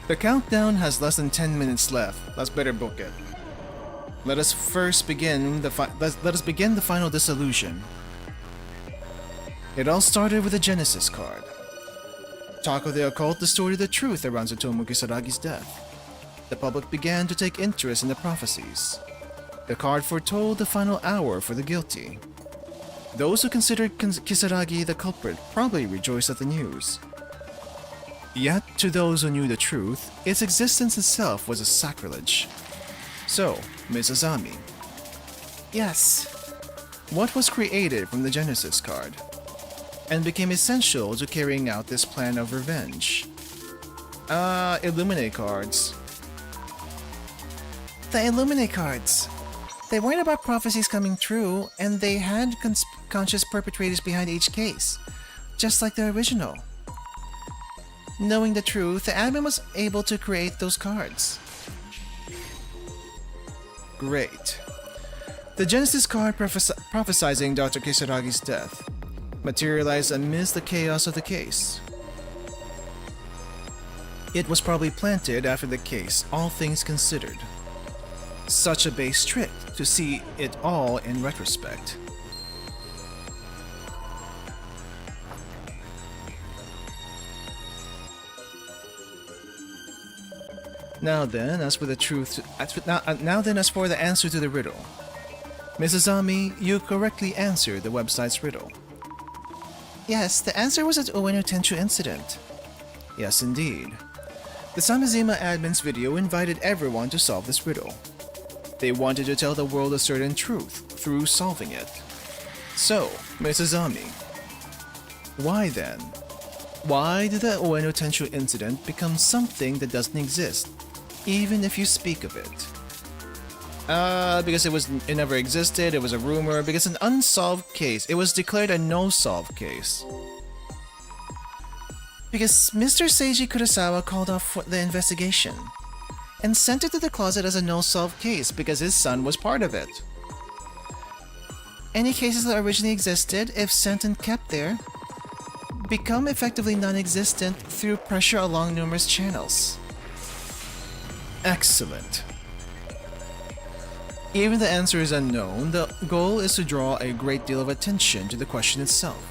S1: The countdown has less than 10 minutes left. Let's better book it. Let us first begin the final dissolution. It all started with a Genesis card. Talk of the occult distorted the truth around Hitomu Kisaragi's death. The public began to take interest in the prophecies. The card foretold the final hour for the guilty. Those who considered Kisaragi the culprit probably rejoiced at the news. Yet, to those who knew the truth, its existence itself was a sacrilege. So, Ms. Azami.
S2: Yes.
S1: What was created from the Genesis card, and became essential to carrying out this plan of revenge? Illuminate cards.
S2: The Illuminate cards. They weren't about prophecies coming true, and they had conscious perpetrators behind each case, just like the original. Knowing the truth, the admin was able to create those cards.
S1: Great. The Genesis card prophesizing Dr. Kisaragi's death materialized amidst the chaos of the case. It was probably planted after the case, all things considered. Such a base trick to see it all in retrospect. Now then, as for the answer to the riddle. Mrs. Azami, you correctly answered the website's riddle.
S2: Yes, the answer was at Ueno Tenchu incident.
S1: Yes, indeed. The Samizima admin's video invited everyone to solve this riddle. They wanted to tell the world a certain truth through solving it. So, Mrs. Ami, why then? Why did the Ueno Tenshu incident become something that doesn't exist, even if you speak of it? Because it never existed, it was a rumor, because an unsolved case. It was declared a no-solved case.
S2: Because Mr. Seiji Kurosawa called off the investigation and sent it to the closet as a no-solved case because his son was part of it. Any cases that originally existed, if sent and kept there, become effectively non-existent through pressure along numerous channels.
S1: Excellent. Even the answer is unknown, the goal is to draw a great deal of attention to the question itself.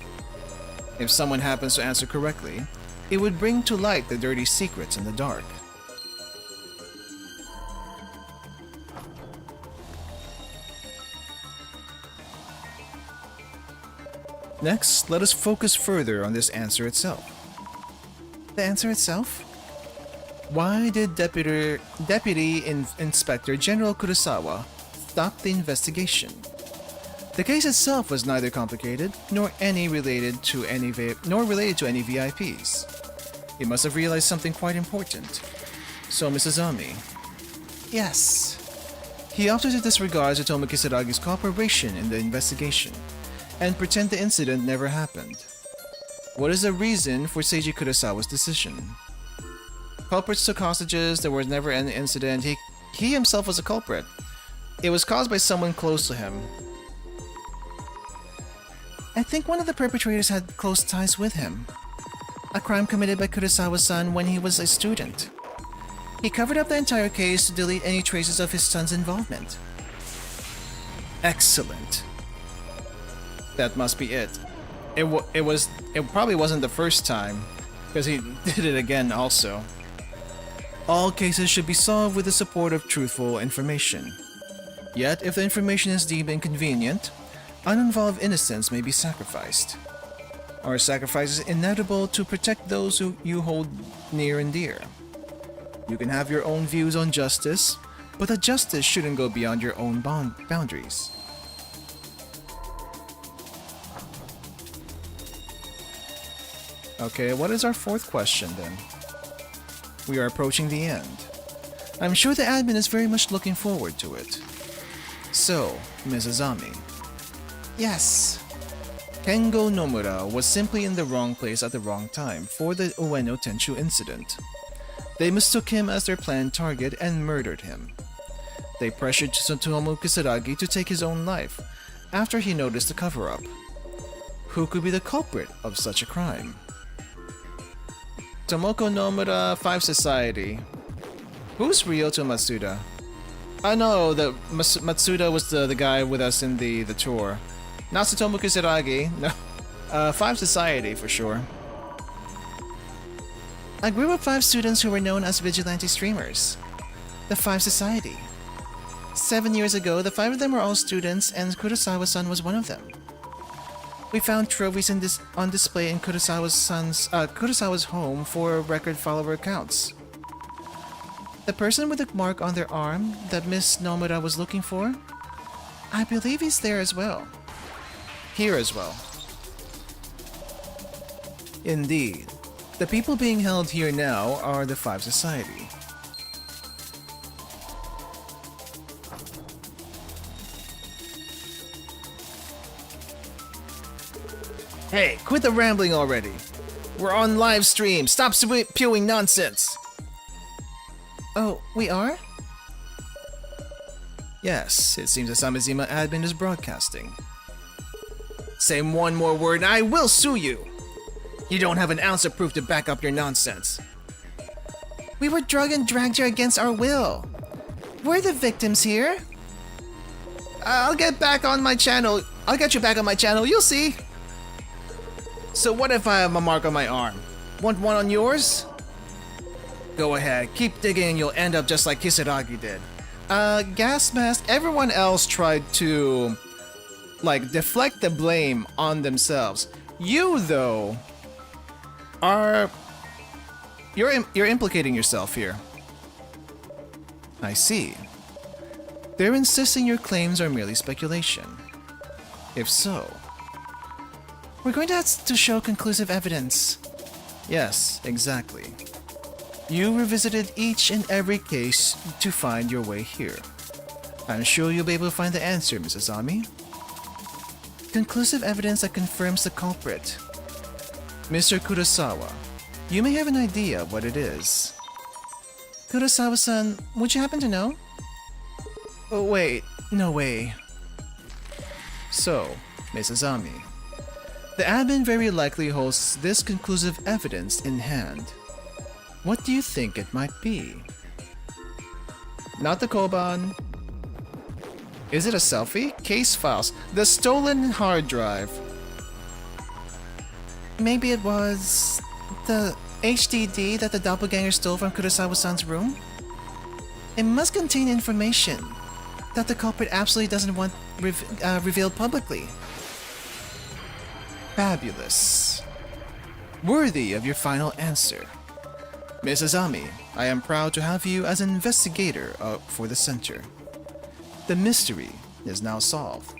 S1: If someone happens to answer correctly, it would bring to light the dirty secrets in the dark. Next, let us focus further on this answer itself.
S2: The answer itself?
S1: Why did Deputy Inspector General Kurosawa stop the investigation? The case itself was neither complicated nor related to any VIPs. He must have realized something quite important. So, Mrs. Ami.
S2: Yes.
S1: He opted to disregard Tsutomu Kisaragi's cooperation in the investigation and pretend the incident never happened. What is the reason for Seiji Kurosawa's decision? Culprits took hostages, there was never any incident, he himself was a culprit. It was caused by someone close to him.
S2: I think one of the perpetrators had close ties with him. A crime committed by Kurosawa's son when he was a student. He covered up the entire case to delete any traces of his son's involvement.
S1: Excellent. That must be it. It probably wasn't the first time, because he did it again also. All cases should be solved with the support of truthful information. Yet, if the information is deemed inconvenient, uninvolved innocence may be sacrificed. Our sacrifice is inevitable to protect those who you hold near and dear. You can have your own views on justice, but the justice shouldn't go beyond your own boundaries. Okay, what is our fourth question then? We are approaching the end. I'm sure the admin is very much looking forward to it. So, Mrs. Ami.
S2: Yes.
S1: Kengo Nomura was simply in the wrong place at the wrong time for the Ueno Tenshu incident. They mistook him as their planned target and murdered him. They pressured Tsutomu Kisaragi to take his own life after he noticed the cover-up. Who could be the culprit of such a crime? Tomoko Nomura, 5 Society. Who's Ryoto Matsuda? I know that Matsuda was the guy with us in the tour. Not Tsutomu Kisaragi, no. 5 Society for sure.
S2: A group of 5 students who were known as vigilante streamers. The 5 Society. 7 years ago, the 5 of them were all students and Kurosawa-san was one of them. We found trophies on display in Kurosawa's home for record follower accounts. The person with the mark on their arm that Miss Nomura was looking for? I believe he's there as well.
S1: Here as well. Indeed. The people being held here now are the 5 Society. Hey, quit the rambling already. We're on live stream. Stop spewing nonsense.
S2: Oh, we are?
S1: Yes, it seems the Samizima admin is broadcasting. Say one more word and I will sue you. You don't have an ounce of proof to back up your nonsense.
S2: We were drugged and dragged here against our will. We're the victims here.
S1: I'll get back on my channel. I'll get you back on my channel. You'll see. So what if I have a mark on my arm? Want one on yours? Go ahead, keep digging and you'll end up just like Kisaragi did. Gas mask, everyone else tried to, deflect the blame on themselves. You, though, you're you're implicating yourself here. I see. They're insisting your claims are merely speculation. If so,
S2: We're going to have to show conclusive evidence.
S1: yes, exactly. You revisited each and every case to find your way here. I'm sure you'll be able to find the answer, Mrs. Ami.
S2: Conclusive evidence that confirms the culprit.
S1: Mr. Kurosawa, you may have an idea of what it is.
S2: Kurosawa-san, would you happen to know?
S1: Oh wait, no way. So, Mrs. Ami, the admin very likely holds this conclusive evidence in hand. What do you think it might be? Not the Koban. Is it a selfie? Case files. The stolen hard drive.
S2: Maybe it was the HDD that the doppelganger stole from Kurosawa-san's room? It must contain information that the culprit absolutely doesn't want revealed publicly.
S1: Fabulous. Worthy of your final answer. Mrs. Ami, I am proud to have you as an investigator for the center. The mystery is now solved.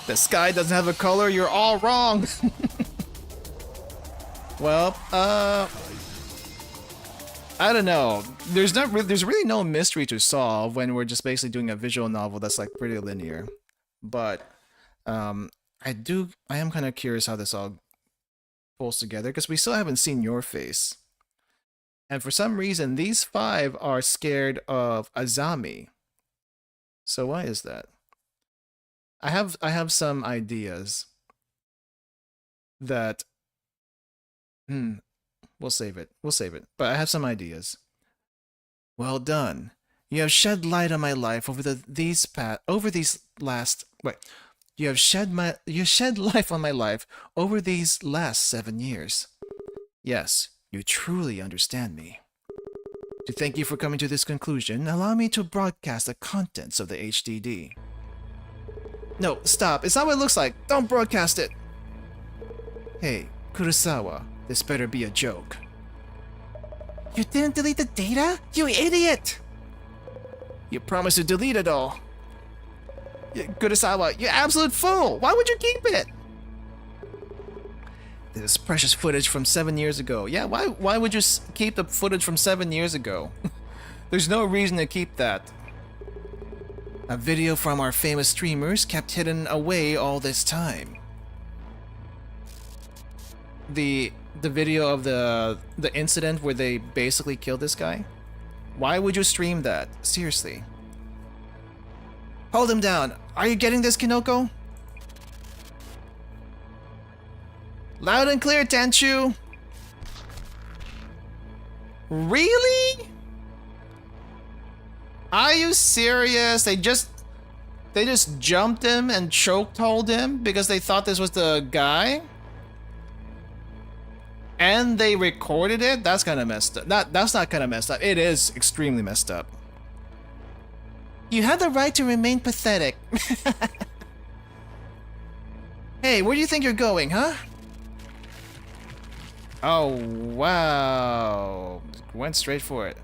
S1: The sky doesn't have a color, you're all wrong! Well, I don't know. There's really no mystery to solve when we're just basically doing a visual novel that's like pretty linear. But I am kind of curious how this all pulls together because we still haven't seen your face. And for some reason, these 5 are scared of Azami. So why is that? I have some ideas that we'll save it. But I have some ideas. Well done. You have shed light on my life You shed life on my life over these last 7 years. Yes, you truly understand me. To thank you for coming to this conclusion, allow me to broadcast the contents of the HDD. No, stop. It's not what it looks like. Don't broadcast it. Hey, Kurosawa, this better be a joke.
S2: You didn't delete the data? You idiot!
S1: You promised to delete it all. Kurosawa, you absolute fool! Why would you keep it? This is precious footage from 7 years ago. Yeah, why would you keep the footage from 7 years ago? There's no reason to keep that. A video from our famous streamers kept hidden away all this time. The video of the incident where they basically killed this guy? Why would you stream that? Seriously. Hold him down. Are you getting this, Kinoko? Loud and clear, Tenchu. Really? Are you serious? They just jumped him and chokehold him because they thought this was the guy? And they recorded it? That's kind of messed up. That's not kind of messed up. It is extremely messed up.
S2: You have the right to remain pathetic.
S1: Hey, where do you think you're going, huh? Oh, wow. Went straight for it.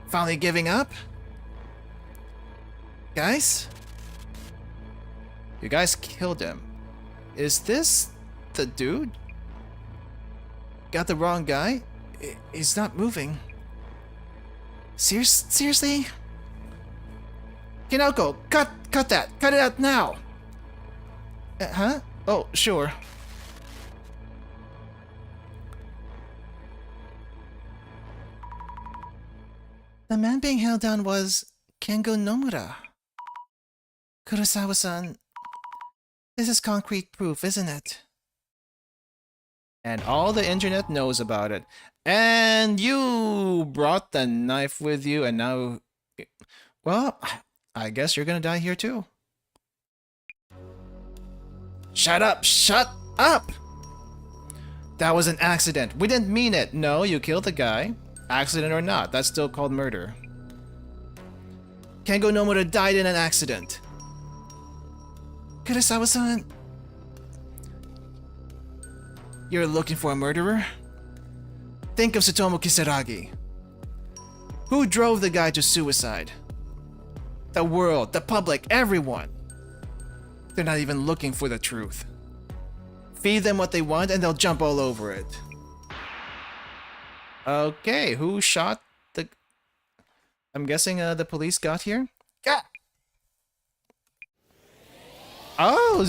S1: Finally giving up? Guys? You guys killed him. Is this the dude? Got the wrong guy? He's not moving. Seriously? Kinoko, cut that. Cut it out now. Huh? Oh, sure.
S2: The man being held down was Kengo Nomura. Kurosawa-san, this is concrete proof, isn't it?
S1: And all the internet knows about it. And you brought the knife with you and now... Well, I guess you're gonna die here too. Shut up! Shut up! That was an accident. We didn't mean it. No, you killed the guy. Accident or not, that's still called murder. Kengo Nomura died in an accident.
S2: Kurosawa-san,
S1: You're looking for a murderer? Think of Tsutomu Kisaragi. Who drove the guy to suicide? The world, the public, everyone. They're not even looking for the truth. Feed them what they want and they'll jump all over it. Okay, who shot the... I'm guessing the police got here? Yeah. Oh,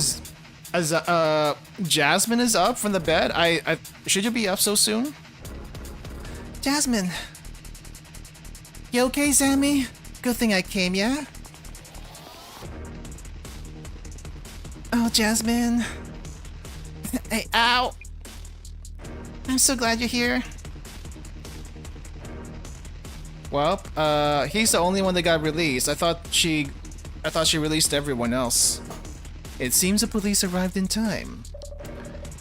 S1: Jasmine is up from the bed? Should you be up so soon?
S2: Jasmine. You okay, Sammy? Good thing I came, yeah? Oh, Jasmine. Hey, ow! I'm so glad you're here.
S1: Well, he's the only one that got released. I thought she released everyone else. It seems the police arrived in time.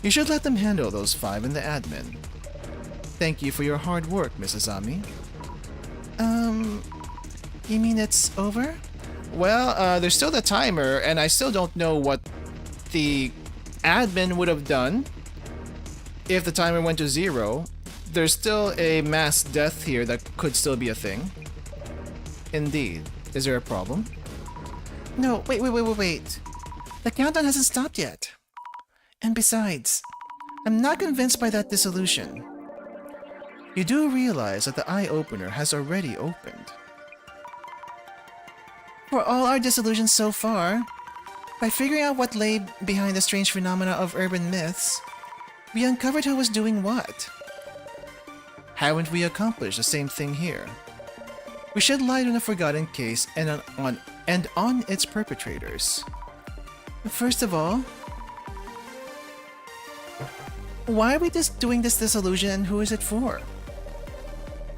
S1: You should let them handle those 5 in the admin. Thank you for your hard work, Mrs. Ami.
S2: You mean it's over?
S1: Well, there's still the timer, and I still don't know what the admin would have done if the timer went to 0. There's still a mass death here that could still be a thing. Indeed. Is there a problem?
S2: No, wait. The countdown hasn't stopped yet. And besides, I'm not convinced by that dissolution.
S1: You do realize that the eye-opener has already opened.
S2: For all our disillusions so far, by figuring out what lay behind the strange phenomena of urban myths, we uncovered who was doing what.
S1: Haven't we accomplished the same thing here? We shed light on a forgotten case and on its perpetrators.
S2: First of all, why are we just doing this dissolution and who is it for?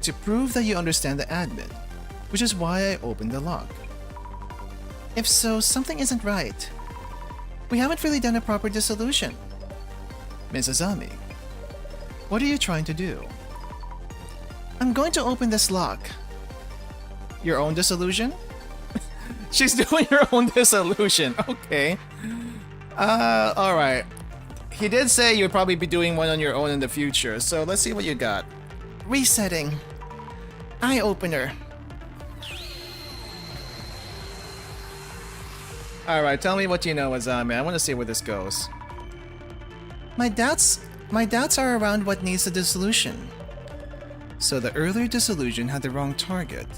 S1: To prove that you understand the admin, which is why I opened the lock.
S2: If so, something isn't right. We haven't really done a proper dissolution.
S1: Mrs. Ami, what are you trying to do?
S2: I'm going to open this lock.
S1: Your own dissolution? She's doing her own dissolution. Okay. Alright. He did say you'd probably be doing one on your own in the future, so let's see what you got.
S2: Resetting. Eye opener.
S1: Alright, tell me what you know, Azami. I want to see where this goes.
S2: My doubts are around what needs the dissolution.
S1: So the earlier dissolution had the wrong target.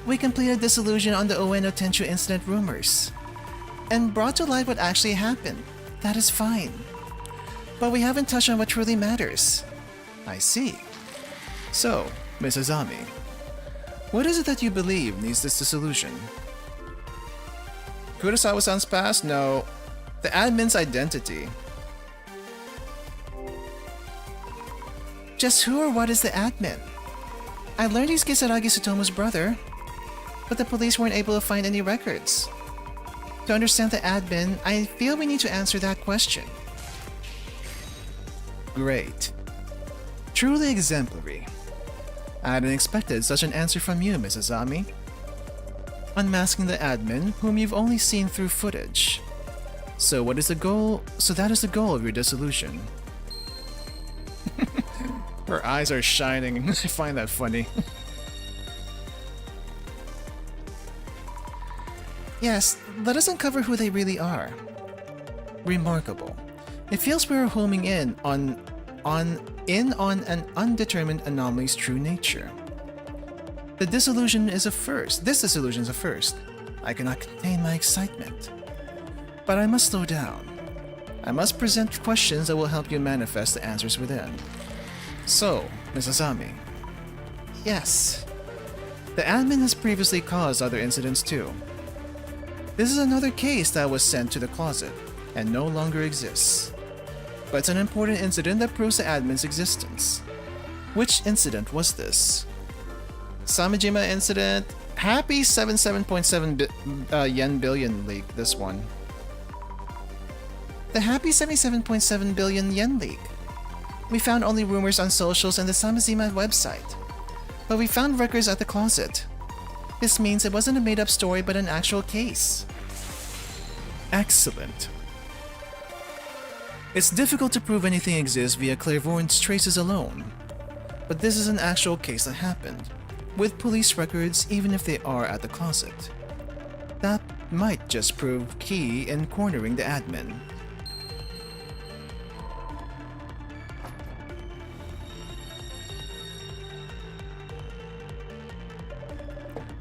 S2: We completed dissolution on the Ueno Tenchu incident rumors, and brought to light what actually happened. That is fine. But we haven't touched on what truly matters.
S1: I see. So, Mrs. Ami, what is it that you believe needs this dissolution? Kurosawa-san's past? No. The admin's identity.
S2: Just who or what is the admin? I learned he's Kisaragi Tsutomu's brother, but the police weren't able to find any records. To understand the admin, I feel we need to answer that question.
S1: Great. Truly exemplary. I hadn't expected such an answer from you, Mrs. Ami. Unmasking the admin, whom you've only seen through footage. So what is the goal? So that is the goal of your dissolution. Her eyes are shining. I find that funny.
S2: Yes, let us uncover who they really are.
S1: Remarkable. It feels we are homing in on an undetermined anomaly's true nature. This dissolution is a first. I cannot contain my excitement. But I must slow down. I must present questions that will help you manifest the answers within. So, Mrs. Ami.
S2: Yes.
S1: The admin has previously caused other incidents too. This is another case that was sent to the closet and no longer exists. But it's an important incident that proves the admin's existence. Which incident was this? Samijima incident? Happy 77.7 yen billion leak, this one.
S2: The happy 77.7 billion yen leak. We found only rumors on socials and the Samizima website. But we found records at the closet. This means it wasn't a made-up story but an actual case.
S1: Excellent. It's difficult to prove anything exists via clairvoyance traces alone, but this is an actual case that happened, with police records even if they are at the closet. That might just prove key in cornering the admin.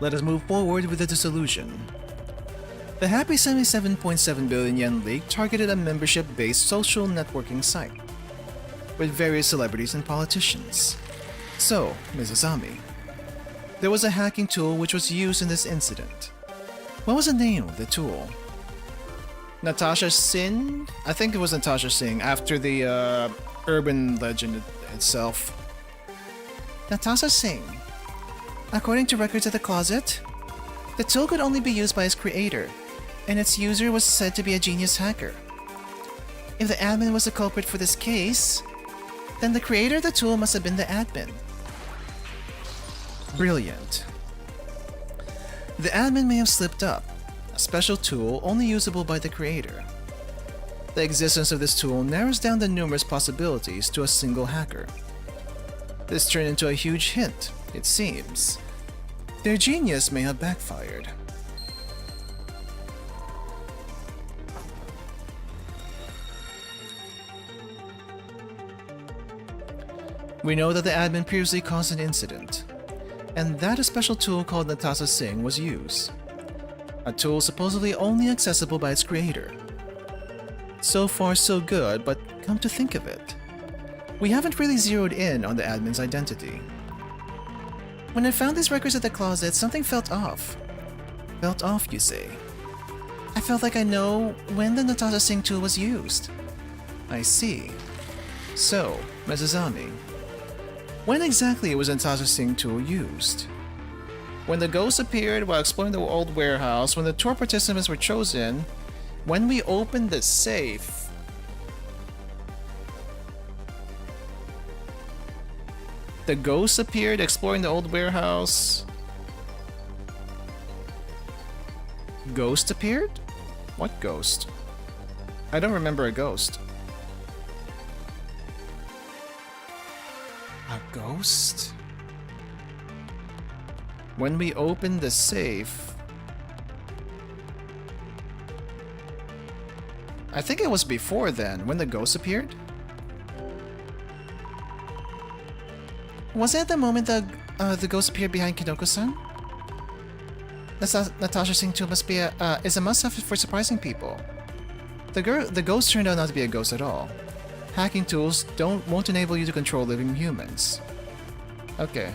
S1: Let us move forward with the dissolution. The Happy 77.7 billion yen leak targeted a membership-based social networking site with various celebrities and politicians. So, Mrs. Ami, there was a hacking tool which was used in this incident. What was the name of the tool? Natasha Singh? I think it was Natasha Singh after the urban legend itself.
S2: Natasha Singh. According to records at the closet, the tool could only be used by its creator, and its user was said to be a genius hacker. If the admin was the culprit for this case, then the creator of the tool must have been the admin.
S1: Brilliant. The admin may have slipped up, a special tool only usable by the creator. The existence of this tool narrows down the numerous possibilities to a single hacker. This turned into a huge hint, it seems. Their genius may have backfired. We know that the admin previously caused an incident, and that a special tool called Natasha Singh was used. A tool supposedly only accessible by its creator. So far so good, but come to think of it, we haven't really zeroed in on the admin's identity.
S2: When I found these records at the closet, something felt off.
S1: Felt off, you say?
S2: I felt like I know when the Natasha Singh tool was used.
S1: I see. So, Mrs. Ami, when exactly was Natasha Singh tool used? When the ghost appeared while exploring the old warehouse, when the tour participants were chosen, when we opened the safe. The ghost appeared exploring the old warehouse. Ghost appeared? What ghost? I don't remember a ghost. A ghost? When we opened the safe. I think it was before then, when the ghost appeared.
S2: Was it at the moment the ghost appeared behind Kinoko-san? Natasha Singh tool must be is a must-have for surprising people.
S1: The ghost turned out not to be a ghost at all. Hacking tools won't enable you to control living humans. Okay.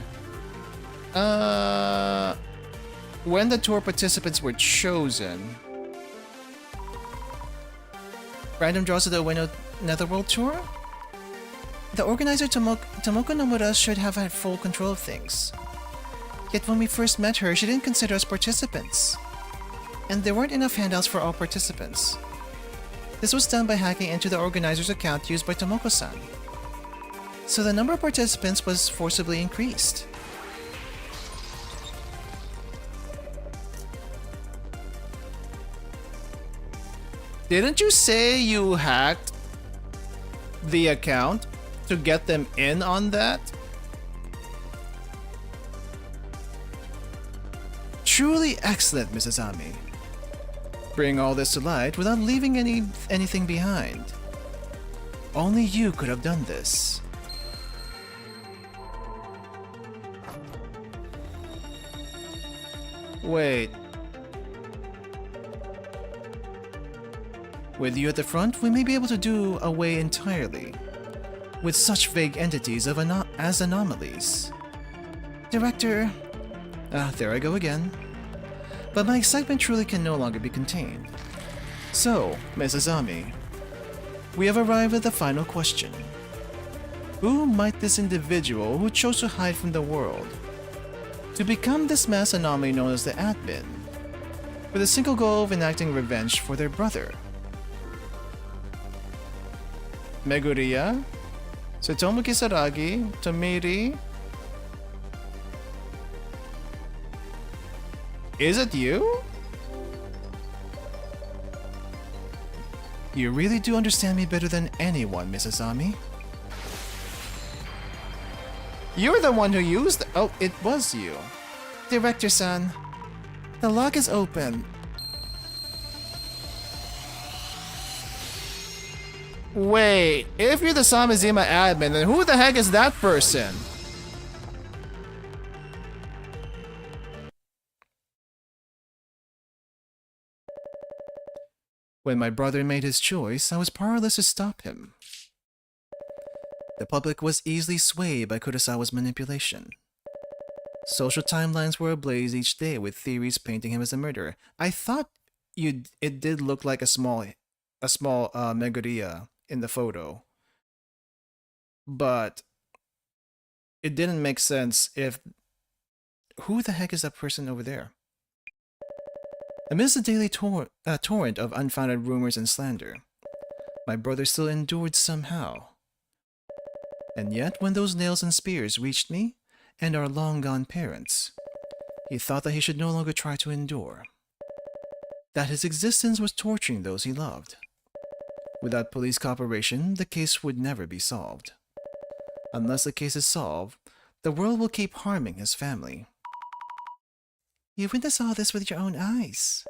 S1: When the tour participants were chosen.
S2: Random draws to the Ueno Netherworld tour? The organizer Tomoko Nomura should have had full control of things. Yet when we first met her, she didn't consider us participants. And there weren't enough handouts for all participants. This was done by hacking into the organizer's account used by Tomoko-san. So the number of participants was forcibly increased.
S1: Didn't you say you hacked the account to get them in on that? Truly excellent, Mrs. Ami. Bring all this to light without leaving anything behind. Only you could have done this. Wait. With you at the front, we may be able to do away entirely with such vague entities as anomalies.
S2: Director...
S1: there I go again. But my excitement truly can no longer be contained. So, Mrs. Ami, we have arrived at the final question. Who might this individual who chose to hide from the world to become this mass anomaly known as the admin, with a single goal of enacting revenge for their brother? Meguriya? Tsutomu Kisaragi? Tomiri? Is it you? You really do understand me better than anyone, Mrs. Ami. You're the one who used... Oh, it was you.
S2: Director-san, the log is open.
S1: Wait, if you're the Samizima admin, then who the heck is that person? When my brother made his choice, I was powerless to stop him. The public was easily swayed by Kurosawa's manipulation. Social timelines were ablaze each day with theories painting him as a murderer. I thought it did look like a small Meguriya in the photo. But it didn't make sense if... Who the heck is that person over there? Amidst the daily torrent of unfounded rumors and slander, my brother still endured somehow. And yet, when those nails and spears reached me and our long-gone parents, he thought that he should no longer try to endure. That his existence was torturing those he loved. Without police cooperation, the case would never be solved. Unless the case is solved, the world will keep harming his family.
S2: You witnessed all this with your own eyes.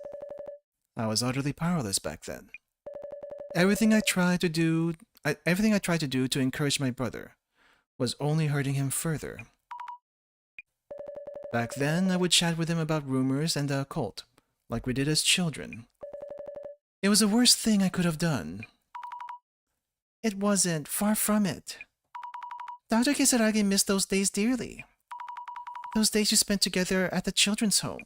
S1: I was utterly powerless back then. Everything I tried to do to encourage my brother was only hurting him further. Back then, I would chat with him about rumors and the occult, like we did as children. It was the worst thing I could have done.
S2: It wasn't, far from it. Dr. Kisaragi missed those days dearly. Those days you spent together at the children's home.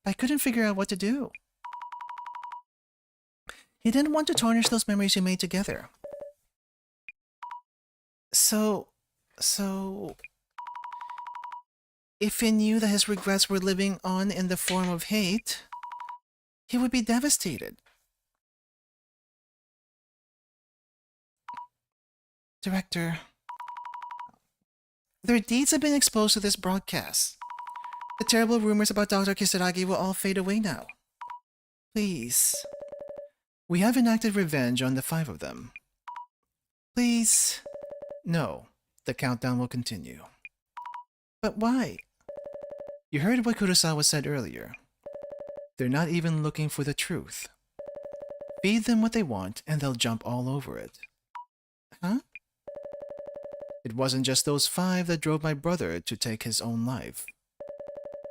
S2: I couldn't figure out what to do. He didn't want to tarnish those memories you made together. So... If he knew that his regrets were living on in the form of hate, he would be devastated. Director, their deeds have been exposed to this broadcast. The terrible rumors about Dr. Kisaragi will all fade away now. Please.
S1: We have enacted revenge on the 5 of them.
S2: Please.
S1: No, the countdown will continue.
S2: But why?
S1: You heard what Kurosawa said earlier. They're not even looking for the truth. Feed them what they want and they'll jump all over it.
S2: Huh?
S1: It wasn't just those 5 that drove my brother to take his own life.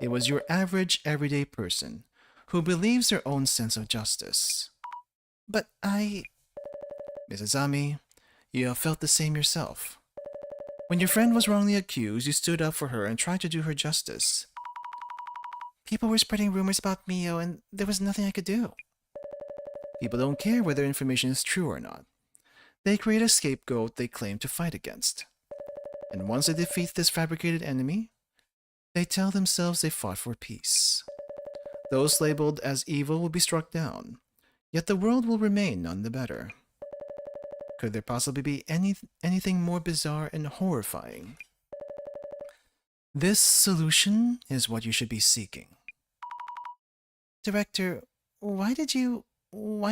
S1: It was your average, everyday person who believes their own sense of justice.
S2: But
S1: Mrs. Ami, you have felt the same yourself. When your friend was wrongly accused, you stood up for her and tried to do her justice.
S2: People were spreading rumors about Mio and there was nothing I could do.
S1: People don't care whether information is true or not. They create a scapegoat they claim to fight against. And once they defeat this fabricated enemy, they tell themselves they fought for peace. Those labeled as evil will be struck down, yet the world will remain none the better. Could there possibly be anything more bizarre and horrifying? This solution is what you should be seeking.
S2: Director, why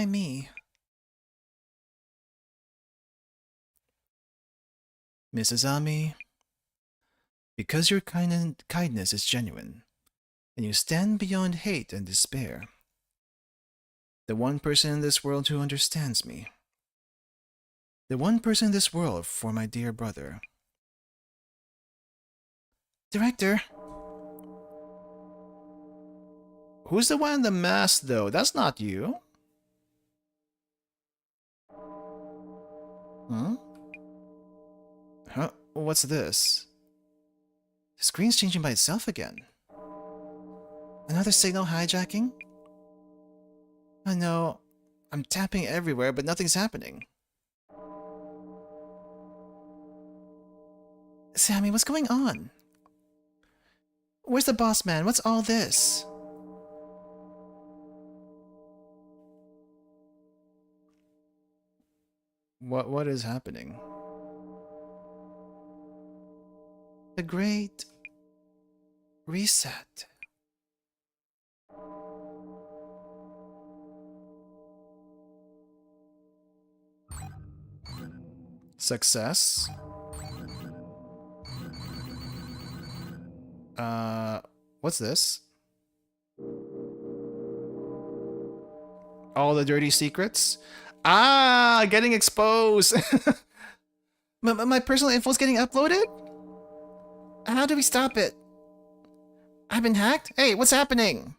S2: me?
S1: Mrs. Ami, because your kindness is genuine, and you stand beyond hate and despair. The one person in this world who understands me. The one person in this world for my dear brother.
S2: Director.
S1: Who's the one in the mask, though? That's not you. Huh? Huh? What's this?
S2: The screen's changing by itself again. Another signal hijacking? I know. I'm tapping everywhere, but nothing's happening. Sammy, what's going on? Where's the boss man? What's all this?
S1: What is happening?
S2: The Great Reset.
S1: Success. What's this? All the dirty secrets? Ah, getting exposed!
S2: My personal info's getting uploaded? How do we stop it? I've been hacked? Hey, what's happening?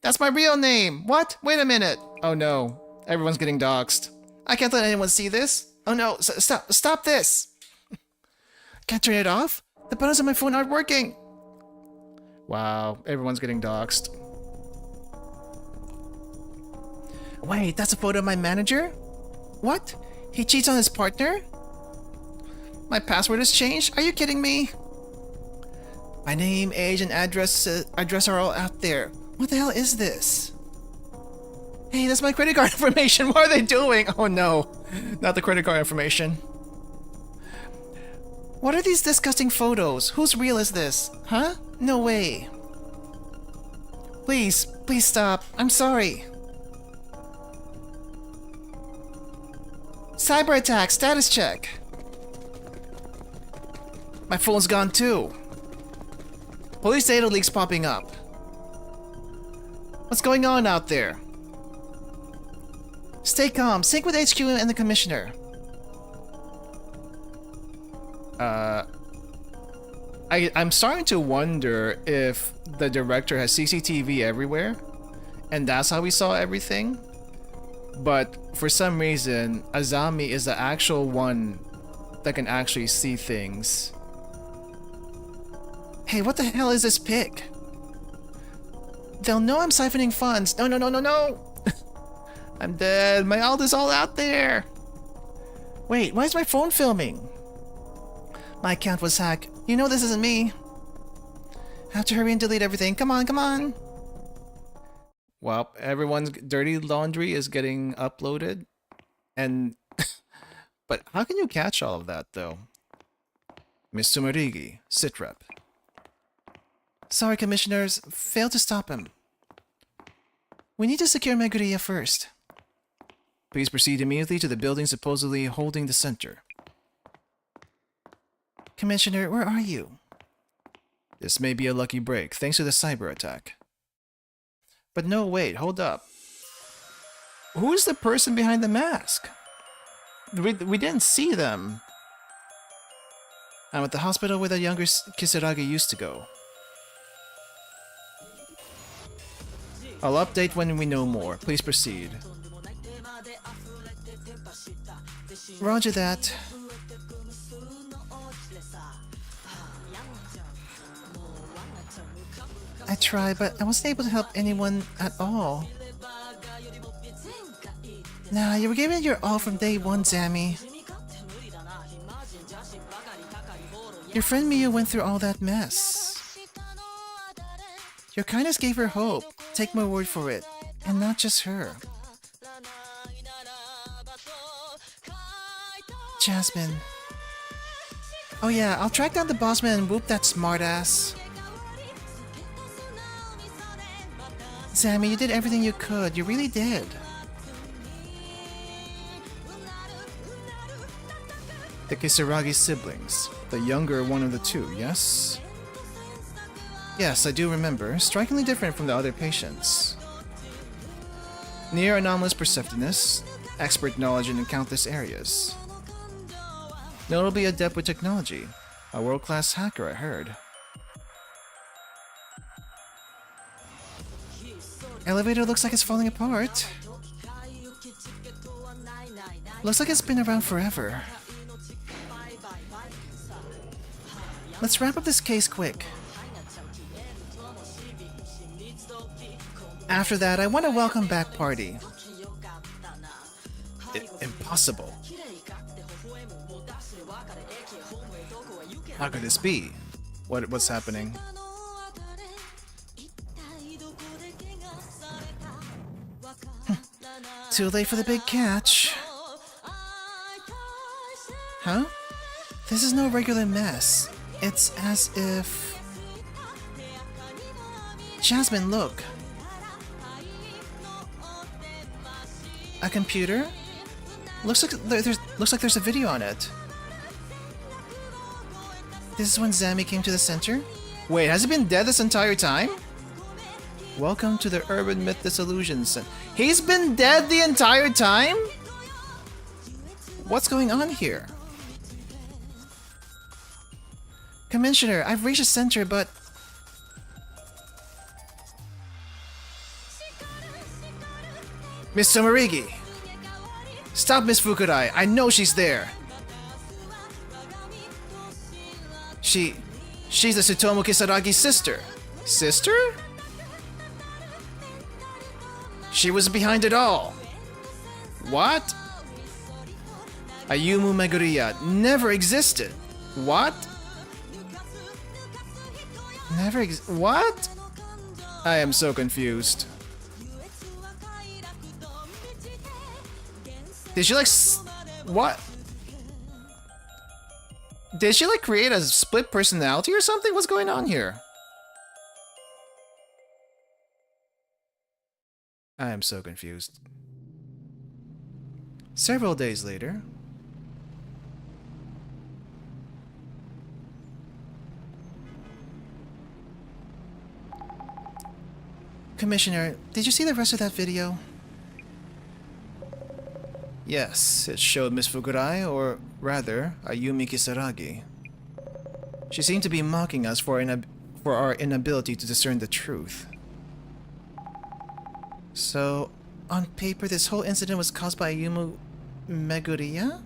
S2: That's my real name! What? Wait a minute!
S1: Oh no, everyone's getting doxxed.
S2: I can't let anyone see this! Oh no, stop this! Can't turn it off? The buttons on my phone aren't working!
S1: Wow, everyone's getting doxxed.
S2: Wait, that's a photo of my manager? What? He cheats on his partner? My password has changed? Are you kidding me? My name, age, and address are all out there. What the hell is this? Hey, that's my credit card information. What are they doing?
S1: Oh no, not the credit card information.
S2: What are these disgusting photos? Whose reel is this? Huh? No way. Please stop. I'm sorry. Cyber attack, status check. My phone's gone too. Police data leaks popping up. What's going on out there? Stay calm. Sync with HQ and the commissioner.
S1: I'm starting to wonder if the director has CCTV everywhere, and that's how we saw everything. But for some reason, Azami is the actual one that can actually see things.
S2: Hey, what the hell is this pic? They'll know I'm siphoning funds. No.
S1: I'm dead. My alt is all out there.
S2: Wait, why is my phone filming? My account was hacked. You know this isn't me. I have to hurry and delete everything. Come on.
S1: Well, everyone's dirty laundry is getting uploaded. And... but how can you catch all of that, though? Miss Sumarigi, sitrep.
S2: Sorry, commissioners. Failed to stop him. We need to secure Meguriya first.
S1: Please proceed immediately to the building supposedly holding the center.
S2: Commissioner, where are you?
S1: This may be a lucky break, thanks to the cyber attack. But no, wait, hold up. Who's the person behind the mask? We didn't see them. I'm at the hospital where the younger Kisaragi used to go. I'll update when we know more. Please proceed.
S2: Roger that. I tried, but I wasn't able to help anyone at all. Nah, you were giving it your all from day one, Zami. Your friend Mia went through all that mess. Your kindness gave her hope. Take my word for it. And not just her. Jasmine. Oh yeah, I'll track down the bossman and whoop that smartass. Sammy, you did everything you could. You really did.
S1: The Kisaragi siblings. The younger one of the two, yes? Yes, I do remember. Strikingly different from the other patients. Near anomalous perceptiveness, expert knowledge in countless areas. Notably adept with technology. A world-class hacker, I heard.
S2: Elevator looks like it's falling apart. Looks like it's been around forever. Let's wrap up this case quick. After that, I want a welcome back party.
S1: Impossible. How could this be? What's happening?
S2: Too late for the big catch. Huh? This is no regular mess. It's as if... Jasmine, look. A computer? Looks like there's a video on it. This is when Zami came to the center?
S1: Wait, has he been dead this entire time? Welcome to the Urban Myth Dissolution Center. He's been dead the entire time? What's going on here?
S2: Commissioner, I've reached the center, but...
S1: Miss Tomarigi! Stop Miss Fukurai, I know she's there! She's the Tsutomu Kisaragi's sister. Sister? She was behind it all. What? Ayumu Meguriya never existed. What? What? I am so confused. Did she like what? Did she like create a split personality or something? What's going on here? I am so confused. Several days later.
S2: Commissioner, did you see the rest of that video?
S1: Yes, it showed Miss Fukurai, or rather, Ayumi Kisaragi. She seemed to be mocking us for our inability to discern the truth.
S2: So, on paper, this whole incident was caused by Ayumu Meguriya?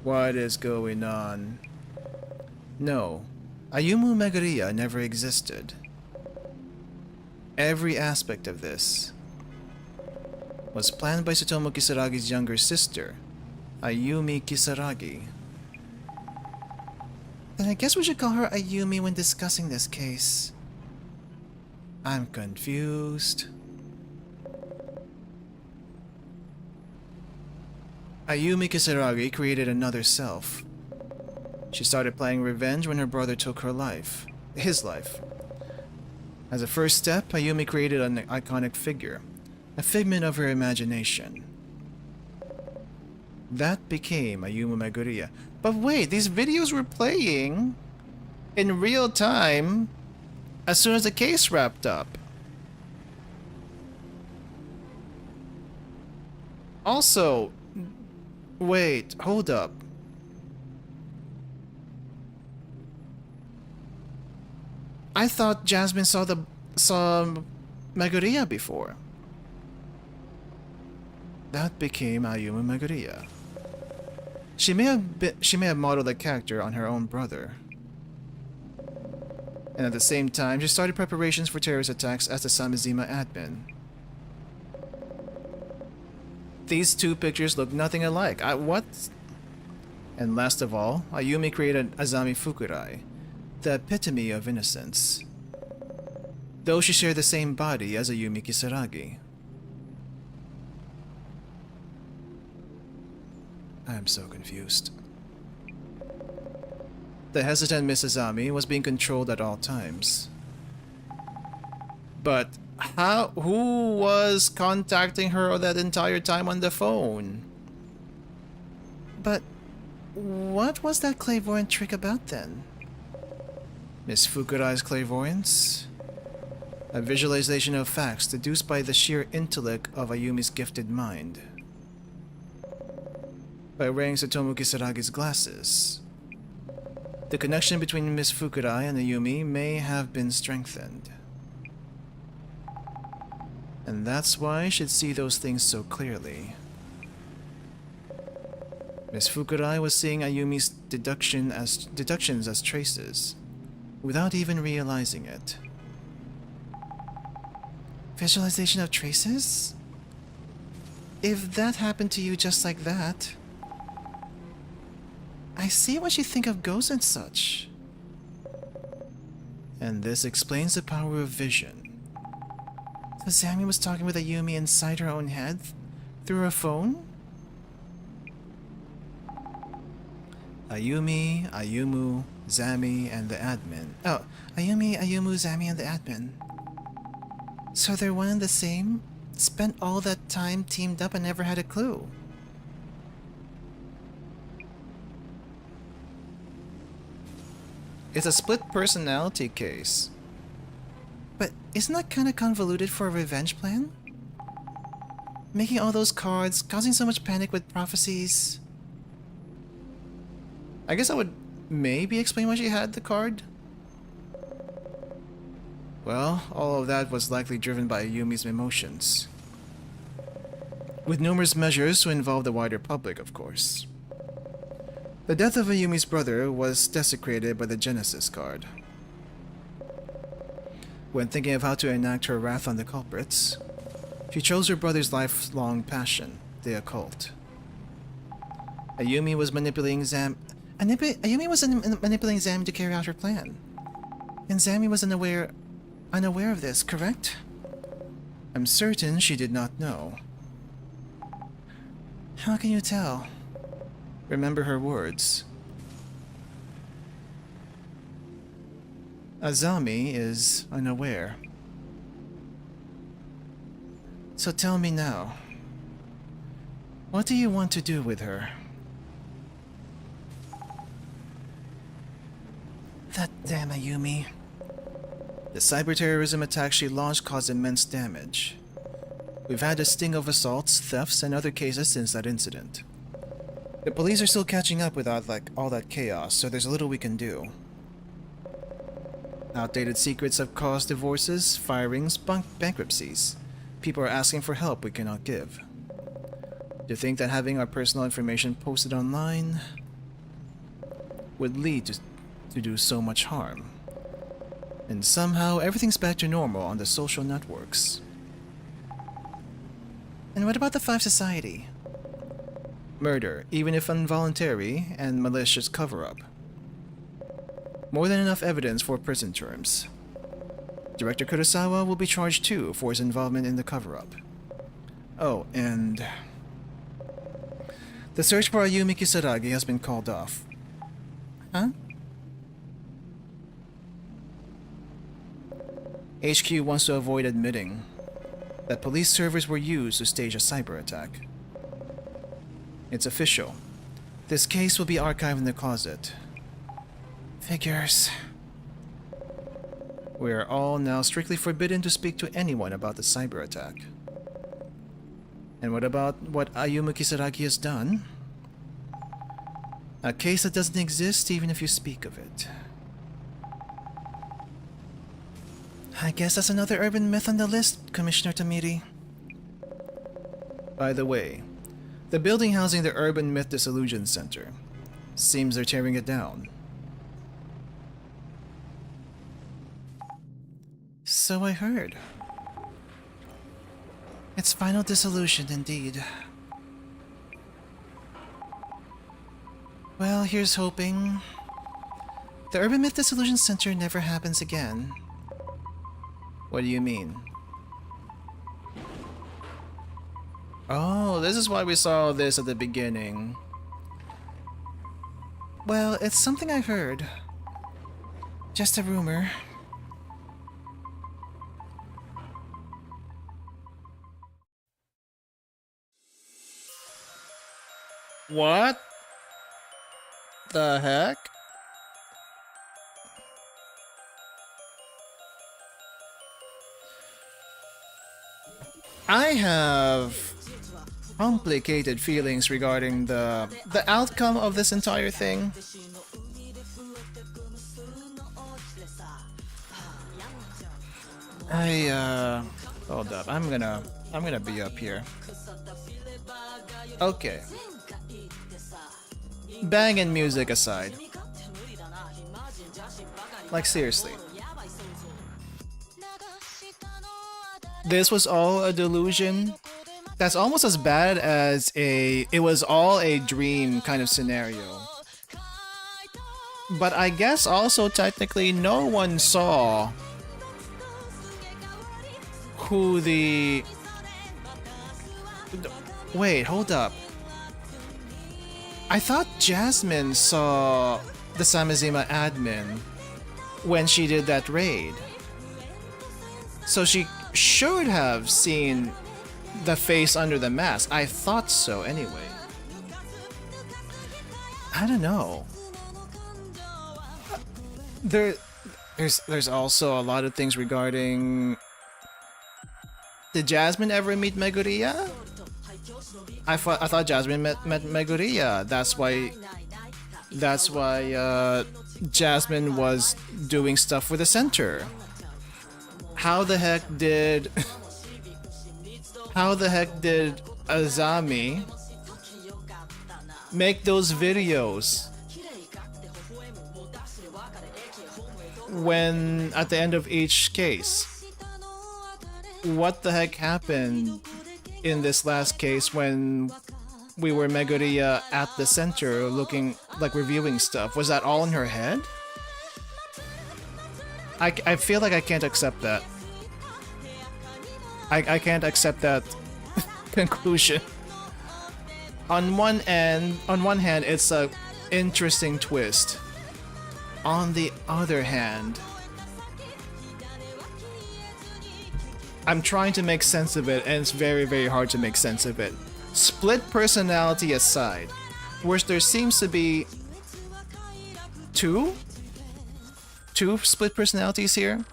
S1: What is going on? No, Ayumu Meguriya never existed. Every aspect of this was planned by Tsutomu Kisaragi's younger sister, Ayumi Kisaragi.
S2: Then I guess we should call her Ayumi when discussing this case.
S1: I'm confused. Ayumi Kisaragi created another self. She started playing revenge when her brother took her life. His life. As a first step, Ayumi created an iconic figure. A figment of her imagination. That became Ayumu Meguriya. But wait, these videos were playing in real time as soon as the case wrapped up. Also, wait, hold up. I thought Jasmine saw Meguriya before. That became Ayumu Meguriya. She may have modeled a character on her own brother. And at the same time, she started preparations for terrorist attacks as the Samizima admin. These two pictures look nothing alike. What? And last of all, Ayumi created Azami Fukurai, the epitome of innocence. Though she shared the same body as Ayumi Kisaragi. I am so confused. The hesitant Miss Azami was being controlled at all times. But who was contacting her that entire time on the phone?
S2: But what was that clairvoyant trick about then?
S1: Miss Fukurai's clairvoyance? A visualization of facts deduced by the sheer intellect of Ayumi's gifted mind. By wearing Tsutomu Kisaragi's glasses, the connection between Miss Fukurai and Ayumi may have been strengthened. And that's why she'd see those things so clearly. Miss Fukurai was seeing Ayumi's deductions as traces, without even realizing it.
S2: Visualization of traces? If that happened to you just like that... I see what you think of ghosts and such.
S1: And this explains the power of vision.
S2: So Zami was talking with Ayumi inside her own head? Through her phone?
S1: Ayumi, Ayumu, Zami, and the admin.
S2: Oh, Ayumi, Zami, and the admin. So they're one and the same? Spent all that time teamed up and never had a clue.
S1: It's a split personality case.
S2: But isn't that kind of convoluted for a revenge plan? Making all those cards, causing so much panic with prophecies.
S1: I guess I would maybe explain why she had the card. Well, all of that was likely driven by Ayumi's emotions. With numerous measures to involve the wider public, of course. The death of Ayumi's brother was desecrated by the Genesis card. When thinking of how to enact her wrath on the culprits, she chose her brother's lifelong passion, the occult. Ayumi was manipulating Zam to carry out her plan. And Zami was unaware of this, correct? I'm certain she did not know.
S2: How can you tell?
S1: Remember her words. Azami is unaware. So tell me now, what do you want to do with her?
S2: That damn Ayumi.
S1: The cyber-terrorism attack she launched caused immense damage. We've had a sting of assaults, thefts, and other cases since that incident. The police are still catching up with all that chaos, so there's little we can do. Outdated secrets have caused divorces, firings, bankruptcies. People are asking for help we cannot give. To think that having our personal information posted online would lead to do so much harm. And somehow everything's back to normal on the social networks.
S2: And what about the Five Society?
S1: Murder, even if involuntary, and malicious cover-up. More than enough evidence for prison terms. Director Kurosawa will be charged too for his involvement in the cover-up. Oh, and the search for Ayumi Kisaragi has been called off.
S2: Huh?
S1: HQ wants to avoid admitting that police servers were used to stage a cyber attack. It's official. This case will be archived in the closet.
S2: Figures.
S1: We are all now strictly forbidden to speak to anyone about the cyber attack. And what about what Ayumi Kisaragi has done? A case that doesn't exist even if you speak of it.
S2: I guess that's another urban myth on the list, Commissioner Tamiri.
S1: By the way, the building housing the Urban Myth Dissolution Center. Seems they're tearing it down.
S2: So I heard. It's final dissolution, indeed. Well, here's hoping. The Urban Myth Dissolution Center never happens again.
S1: What do you mean? Oh, this is why we saw this at the beginning.
S2: Well, it's something I heard. Just a rumor.
S1: What the heck? I have complicated feelings regarding the outcome of this entire thing. Hold up. I'm gonna be up here. Okay. Banging music aside. Like seriously. This was all a delusion. That's almost as bad as it was all a dream kind of scenario. But I guess also technically no one saw who the... Wait, hold up. I thought Jasmine saw the Samizima admin when she did that raid. So she should have seen the face under the mask. I thought so anyway. I don't know. there, there's also a lot of things regarding. Did Jasmine ever meet Meguriya? I thought Jasmine met Meguriya. That's why Jasmine was doing stuff with the center. How the heck did Azami make those videos when at the end of each case? What the heck happened in this last case when we were Meguriya at the center looking like reviewing stuff? Was that all in her head? I feel like I can't accept that. I can't accept that conclusion. On one hand, it's a interesting twist. On the other hand, I'm trying to make sense of it, and it's very, very hard to make sense of it. Split personality aside, which there seems to be two split personalities here.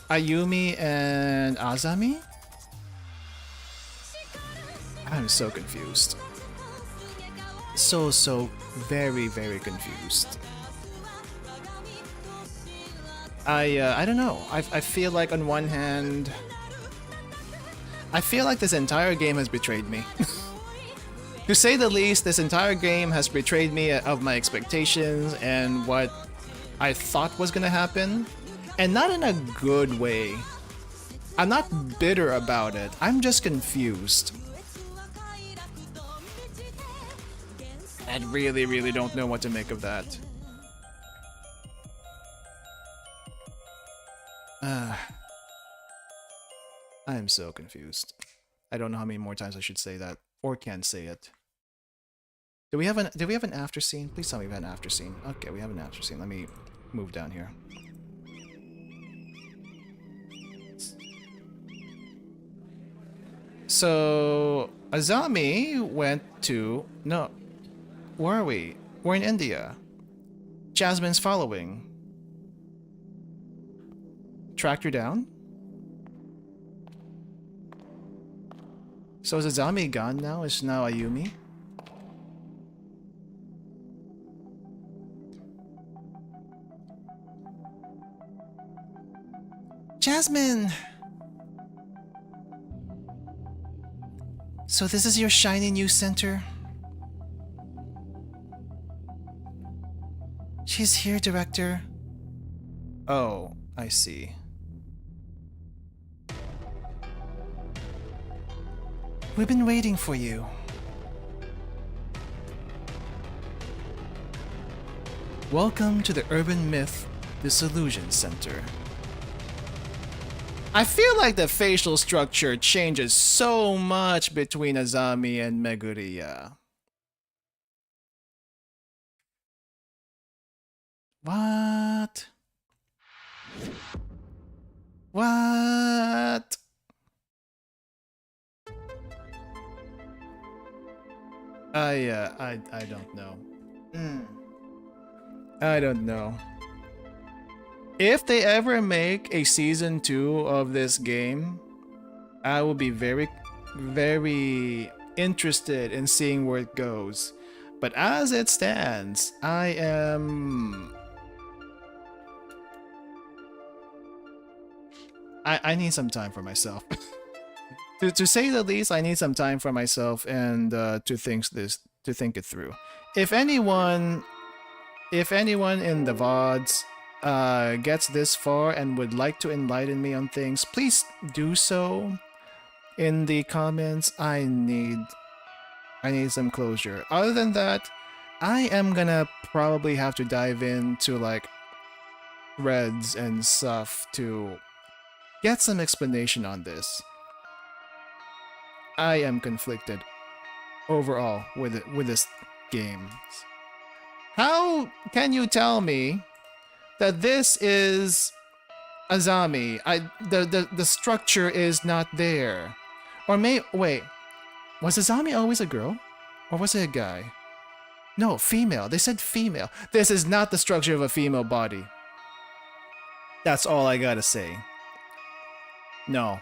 S1: Ayumi and Azami? I'm so confused. So very, very confused. I don't know. I feel like on one hand, I feel like this entire game has betrayed me. To say the least, this entire game has betrayed me of my expectations and what I thought was gonna happen. And not in a good way. I'm not bitter about it. I'm just confused. I really, really don't know what to make of that. I am so confused. I don't know how many more times I should say that or can say it. Do we have an after scene? Please tell me we have an after scene. Okay, we have an after scene. Let me move down here. So Azami went to where are we? We're in India. Jasmine's following. Tracked her down. So is Azami gone now? It's now Ayumi?
S2: Jasmine! So this is your shiny new center? She's here, Director.
S1: Oh, I see.
S2: We've been waiting for you.
S1: Welcome to the Urban Myth Dissolution Center. I feel like the facial structure changes so much between Azami and Meguriya. What? What? I don't know. I don't know. If they ever make a season 2 of this game, I will be very, very interested in seeing where it goes. But as it stands, I need some time for myself. to say the least, I need some time for myself and to think it through. If anyone in the VODs gets this far and would like to enlighten me on things, please do so in the comments. I need some closure. Other than that, I am gonna probably have to dive into like Reds and stuff to get some explanation on this. I am conflicted overall with this game. How can you tell me that this is Azami? The structure is not there. Or wait, was Azami always a girl? Or was it a guy? No, female. They said female. This is not the structure of a female body. That's all I gotta say. No.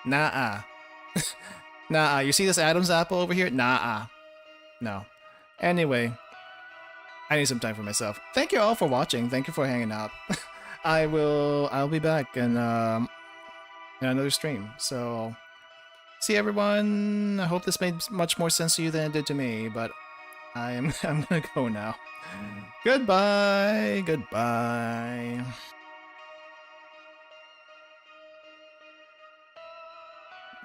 S1: Nah. Nah. You see this Adam's apple over here? Nah. No. Anyway, I need some time for myself. Thank you all for watching. Thank you for hanging out. I'll be back in another stream. So see everyone. I hope this made much more sense to you than it did to me, but I'm gonna go now. Goodbye. Goodbye.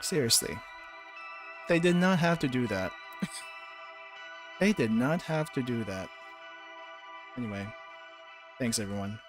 S1: Seriously. They did not have to do that. They did not have to do that. Anyway, thanks everyone.